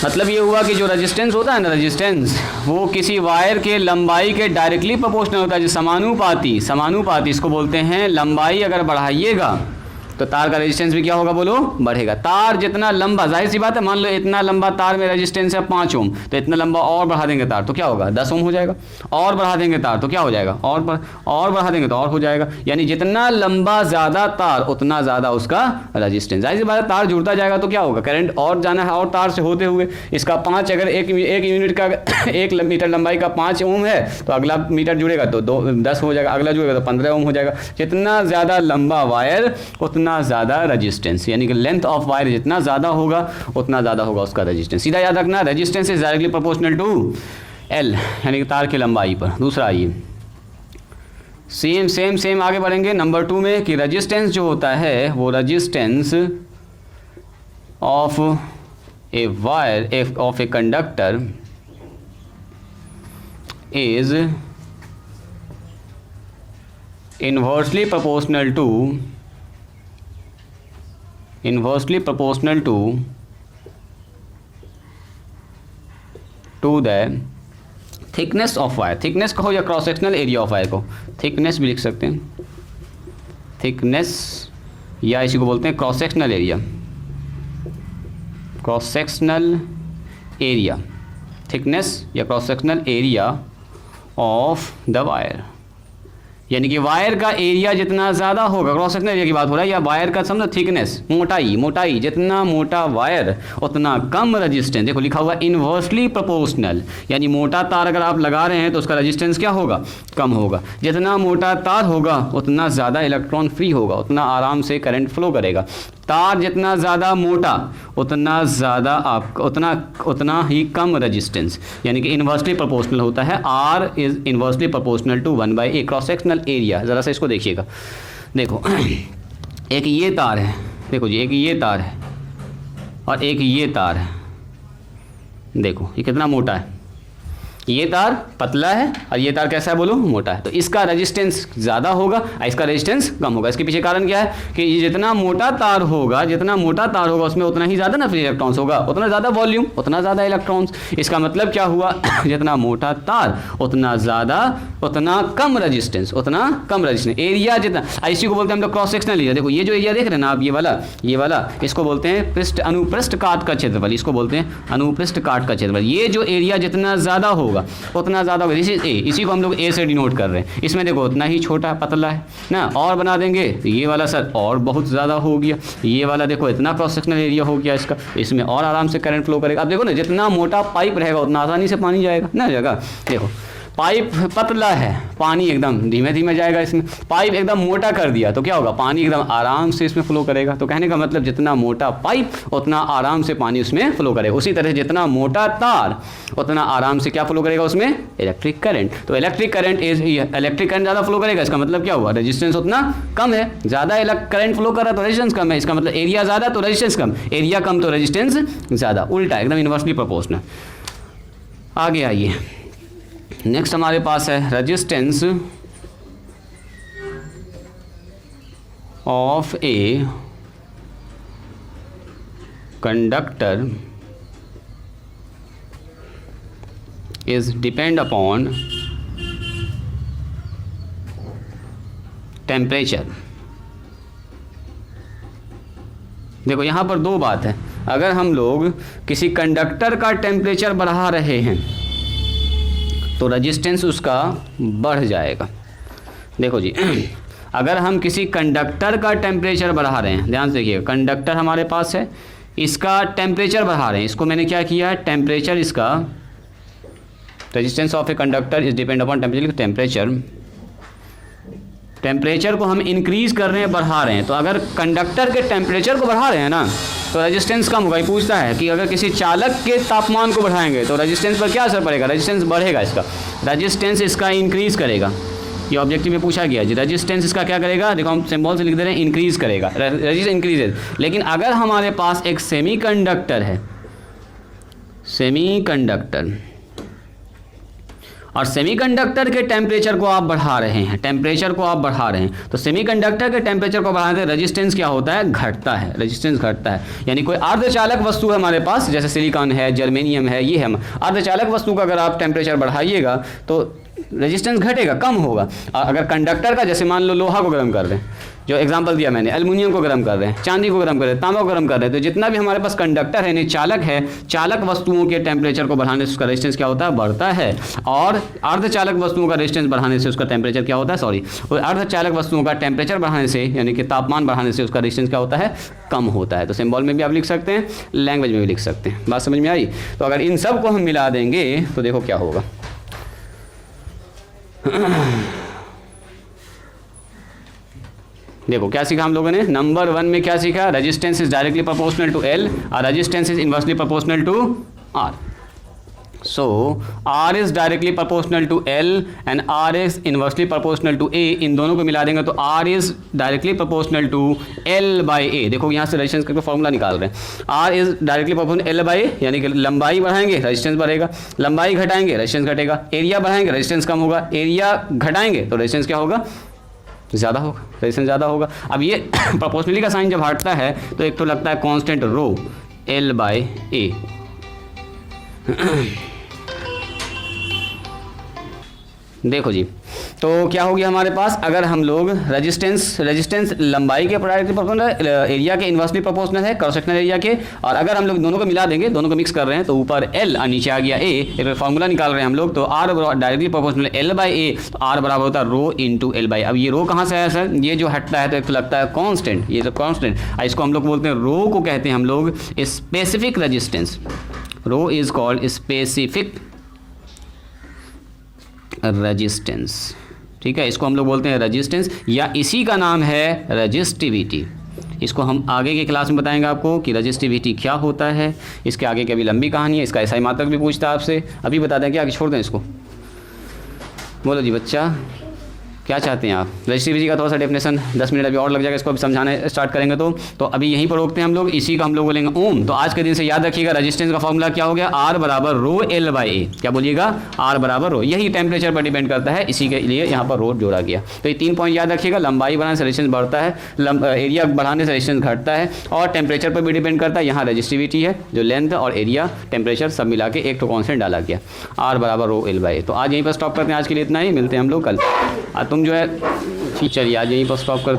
मतलब ये हुआ कि जो रेजिस्टेंस होता है ना, रेजिस्टेंस वो किसी वायर के लंबाई के डायरेक्टली प्रोपोर्शनल होता है, जो समानुपाती इसको बोलते हैं। लंबाई अगर बढ़ाइएगा तो तार का रेजिस्टेंस भी क्या होगा, बोलो, बढ़ेगा। तार जितना लंबा, जाहिर सी बात है, मान लो इतना लंबा तार में रेजिस्टेंस है 5 ओम, तो इतना लंबा और बढ़ा देंगे तार तो क्या होगा, 10 ओम हो जाएगा। और बढ़ा देंगे तार तो क्या हो जाएगा, और बढ़ा देंगे तो और हो जाएगा। यानी जितना लंबा ज़्यादा तार उतना ज़्यादा उसका रेजिस्टेंस। जाहिर सी बात है, तार जुड़ता जाएगा तो क्या होगा, करंट और जाना है, और तार से होते हुए इसका 5, अगर एक यूनिट का 1 मीटर लंबाई का 5 ओम है तो अगला मीटर जुड़ेगा तो 10 हो जाएगा, अगला जुड़ेगा तो 15 ओम हो जाएगा। जितना ज़्यादा लंबा वायर उतना ज़्यादा रेजिस्टेंस, यानी कि लेंथ ऑफ वायर जितना ज़्यादा होगा उतना ज़्यादा होगा उसका रेजिस्टेंस। सीधा याद रखना, resistance is directly proportional to L, यानी कि तार की लंबाई पर। दूसरा आइए, सेम आगे बढ़ेंगे नंबर 2 में कि रेजिस्टेंस जो होता है वो resistance of a wire of a conductor is inversely proportional to the thickness of wire. Thickness कहो या cross sectional area of wire को, थिकनेस भी लिख सकते हैं, थिकनेस, या इसी को बोलते हैं क्रॉस सेक्शनल एरिया, थिकनेस या cross sectional area of the wire. यानी कि वायर का एरिया जितना ज़्यादा होगा, क्रॉस सेक्शनल एरिया की बात हो रहा है, या वायर का समझो थिकनेस, मोटाई, जितना मोटा वायर उतना कम रेजिस्टेंस। देखो लिखा हुआ इनवर्सली प्रोपोर्शनल, यानी मोटा तार अगर आप लगा रहे हैं तो उसका रेजिस्टेंस क्या होगा, कम होगा। जितना मोटा तार होगा उतना ज़्यादा इलेक्ट्रॉन फ्री होगा, उतना आराम से करंट फ्लो करेगा। तार जितना ज़्यादा मोटा उतना ज़्यादा आपका उतना ही कम रेजिस्टेंस, यानी कि इन्वर्सली प्रोपोर्शनल होता है। R is inversely proportional to 1/a cross sectional area. ज़रा सा इसको देखिएगा, देखो एक ये तार है, देखो जी, एक ये तार है और एक ये तार है। देखो ये कितना मोटा है, ये तार पतला है और ये तार कैसा है, बोलो, मोटा है। तो इसका रेजिस्टेंस ज़्यादा होगा और इसका रेजिस्टेंस कम होगा। इसके पीछे कारण क्या है कि ये जितना मोटा तार होगा उसमें उतना ही ज़्यादा ना फ्री इलेक्ट्रॉन्स होगा, उतना ज़्यादा वॉल्यूम उतना ज़्यादा इलेक्ट्रॉन्स। इसका मतलब क्या हुआ, जितना मोटा तार उतना कम रेजिस्टेंस, एरिया जितना। इसी को बोलते हैं हम लोग क्रॉस सेक्शनल एरिया। देखो ये जो एरिया देख रहे हैं ना आप, ये वाला इसको बोलते हैं अनुप्रस्थ काट का क्षेत्रफल, इसको बोलते हैं अनुप्रस्थ काट का क्षेत्रफल। ये जो एरिया जितना ज़्यादा होगा उतना ज़्यादा होगा, इसी को हम लोग ए से डिनोट कर रहे हैं। इसमें देखो उतना ही छोटा पतला है ना, और बना देंगे तो ये वाला सर और बहुत ज़्यादा हो गया, ये वाला देखो इतना क्रॉस सेक्शनल एरिया हो गया इसका, इसमें और आराम से करंट फ्लो करेगा। अब देखो ना, जितना मोटा पाइप रहेगा उतना आसानी से पानी जाएगा ना जगह। देखो पाइप पतला है, पानी एकदम धीमे धीमे जाएगा इसमें। पाइप एकदम मोटा कर दिया तो क्या होगा, पानी एकदम आराम से इसमें फ्लो करेगा। तो कहने का मतलब जितना मोटा पाइप उतना आराम से पानी उसमें फ्लो करेगा। उसी तरह जितना मोटा तार उतना आराम से क्या फ्लो करेगा उसमें, इलेक्ट्रिक करंट। तो इलेक्ट्रिक करंट ज़्यादा फ्लो करेगा, इसका मतलब क्या हुआ, रेजिस्टेंस उतना कम है। ज़्यादा करंट फ्लो कर रहा है तो रेजिस्टेंस कम है, इसका मतलब एरिया ज़्यादा तो रेजिस्टेंस कम, एरिया कम तो रेजिस्टेंस ज़्यादा, उल्टा एकदम इन्वर्सली प्रोपोर्शनल। आगे आइए, नेक्स्ट हमारे पास है resistance of a conductor is depend upon temperature. देखो यहाँ पर दो बात है, अगर हम लोग किसी कंडक्टर का टेम्परेचर बढ़ा रहे हैं तो रेजिस्टेंस उसका बढ़ जाएगा। देखो जी, अगर हम किसी कंडक्टर का टेम्परेचर बढ़ा रहे हैं, ध्यान से देखिए, कंडक्टर हमारे पास है, इसका टेम्परेचर बढ़ा रहे हैं, इसको मैंने क्या किया है, टेम्परेचर इसका, resistance of a conductor is depend upon temperature. Temperature को हम इंक्रीज़ कर रहे हैं, बढ़ा रहे हैं। तो अगर कंडक्टर के टेम्परेचर को बढ़ा रहे हैं ना तो रेजिस्टेंस कम होगा। ये पूछता है कि अगर किसी चालक के तापमान को बढ़ाएंगे तो रेजिस्टेंस पर क्या असर पड़ेगा, रेजिस्टेंस बढ़ेगा, इसका रेजिस्टेंस इसका इंक्रीज़ करेगा। ये ऑब्जेक्टिव में पूछा गया जी, रेजिस्टेंस इसका क्या करेगा, देखो हम सिंबल से लिख दे रहे हैं, इंक्रीज़ करेगा, रेजिस्टेंस इंक्रीजेज। लेकिन अगर हमारे पास एक सेमी कंडक्टर है, सेमी कंडक्टर, और सेमीकंडक्टर के टेम्परेचर को आप बढ़ा रहे हैं, टेम्परेचर को आप बढ़ा रहे हैं, तो सेमीकंडक्टर के टेम्परेचर को बढ़ाते हैं, रेजिस्टेंस क्या होता है, घटता है, रेजिस्टेंस घटता है। यानी कोई अर्धचालक वस्तु है हमारे पास, जैसे सिलिकॉन है, जर्मेनियम है, ये है, अर्धचालक वस्तु का अगर आप टेम्परेचर बढ़ाइएगा तो रेजिस्टेंस घटेगा, कम होगा। और अगर कंडक्टर का, जैसे मान लो लोहा को गर्म कर रहे हैं, जो एग्जांपल दिया मैंने, एल्युमिनियम को गर्म कर रहे हैं, चांदी को गर्म कर रहे हैं, तांबा को गर्म कर रहे हैं, तो जितना भी हमारे पास कंडक्टर है, यानी चालक है, चालक वस्तुओं के टेम्परेचर को बढ़ाने से उसका रेजिस्टेंस क्या होता है, बढ़ता है। और अर्धचालक वस्तुओं का रेजिस्टेंस बढ़ाने से उसका टेम्परेचर क्या होता है, सॉरी, अर्धचालक वस्तुओं का टेम्परेचर बढ़ाने से, यानी कि तापमान बढ़ाने से उसका रेजिस्टेंस क्या होता है, कम होता है। तो सिंबल में भी आप लिख सकते हैं, लैंग्वेज में भी लिख सकते हैं। बात समझ में आई? तो अगर इन सब को हम मिला देंगे तो देखो क्या होगा। देखो क्या सीखा हम लोगों ने, नंबर 1 में क्या सीखा, resistance is directly proportional to L और resistance is inversely proportional to R. So R is directly proportional to L and R is inversely proportional to A. इन दोनों को मिला देंगे तो R is directly proportional to L by A. देखो यहाँ से रेजिस्टेंस का फॉर्मूला निकाल रहे हैं, R is directly proportional L by A, यानी कि लंबाई बढ़ाएंगे रेजिस्टेंस बढ़ेगा, लंबाई घटाएंगे रेजिस्टेंस घटेगा, एरिया बढ़ाएंगे रेजिस्टेंस कम होगा, एरिया घटाएंगे तो रेजिस्टेंस क्या होगा, ज़्यादा होगा, रेजिस्टेंस ज़्यादा होगा। अब ये प्रोपोर्शनली का साइन जब हटता है तो एक तो लगता है constant rho L by A. देखो जी, तो क्या हो गया हमारे पास, अगर हम लोग रेजिस्टेंस लंबाई के डायरेक्टली प्रोपोर्शनल, एरिया के इनवर्सली प्रोपोर्शनल है, क्रॉस सेक्शनल एरिया के, और अगर हम लोग दोनों को मिला देंगे, दोनों को मिक्स कर रहे हैं तो ऊपर एल और नीचे आ गया ए। एक फार्मूला निकाल रहे हैं हम लोग, तो R directly proportional L by A, तो आर बराबर होता है रो इंटू एल बाई। अब ये रो कहाँ से आया सर, ये जो हटता है तो एक तो लगता है कॉन्स्टेंट, ये तो कॉन्स्टेंट, इसको हम लोग बोलते हैं, रो को कहते हैं हम लोग specific resistance. Rho is called specific resistance, ठीक है, इसको हम लोग बोलते हैं रेजिस्टेंस, या इसी का नाम है रेजिस्टिविटी। इसको हम आगे के क्लास में बताएंगे आपको कि रेजिस्टिविटी क्या होता है। इसके आगे की अभी लंबी कहानी है, इसका ऐसा ही मात्रक भी पूछता है आपसे, अभी बता दें कि आगे छोड़ दें इसको। बोलो जी बच्चा, क्या चाहते हैं आप? रेजिस्टिविटी का थोड़ा सा डेफिनेशन 10 मिनट अभी और लग जाएगा, इसको अभी समझाने स्टार्ट करेंगे तो अभी यहीं पर रोकते हैं हम लोग, इसी का हम लोग बोलेंगे ओम। तो आज के दिन से याद रखिएगा, रेजिस्टेंस का फॉर्मूला क्या हो गया, आर बराबर रो एल बाई ए। क्या बोलिएगा, आर बराबर रो, यही टेम्परेचर पर डिपेंड करता है, इसी के लिए यहाँ पर रो जोड़ा गया। तो ये 3 पॉइंट याद रखिएगा, लंबाई बढ़ाने से रेजिस्टेंस बढ़ता है, एरिया बढ़ाने से रेजिस्टेंस घटता है, और टेम्परेचर पर भी डिपेंड करता है। यहाँ रेजिस्टिविटी है, जो लेंथ और एरिया टेम्परेचर सब मिला के एक तो कॉन्स्टेंट डाला गया, आर बराबर रो एल बाई ए। तो आज यहीं पर स्टॉप करते हैं, आज के लिए इतना ही, मिलते हैं हम लोग कल। तुम जो है चलिए आज यहीं पर स्टॉप करते हैं।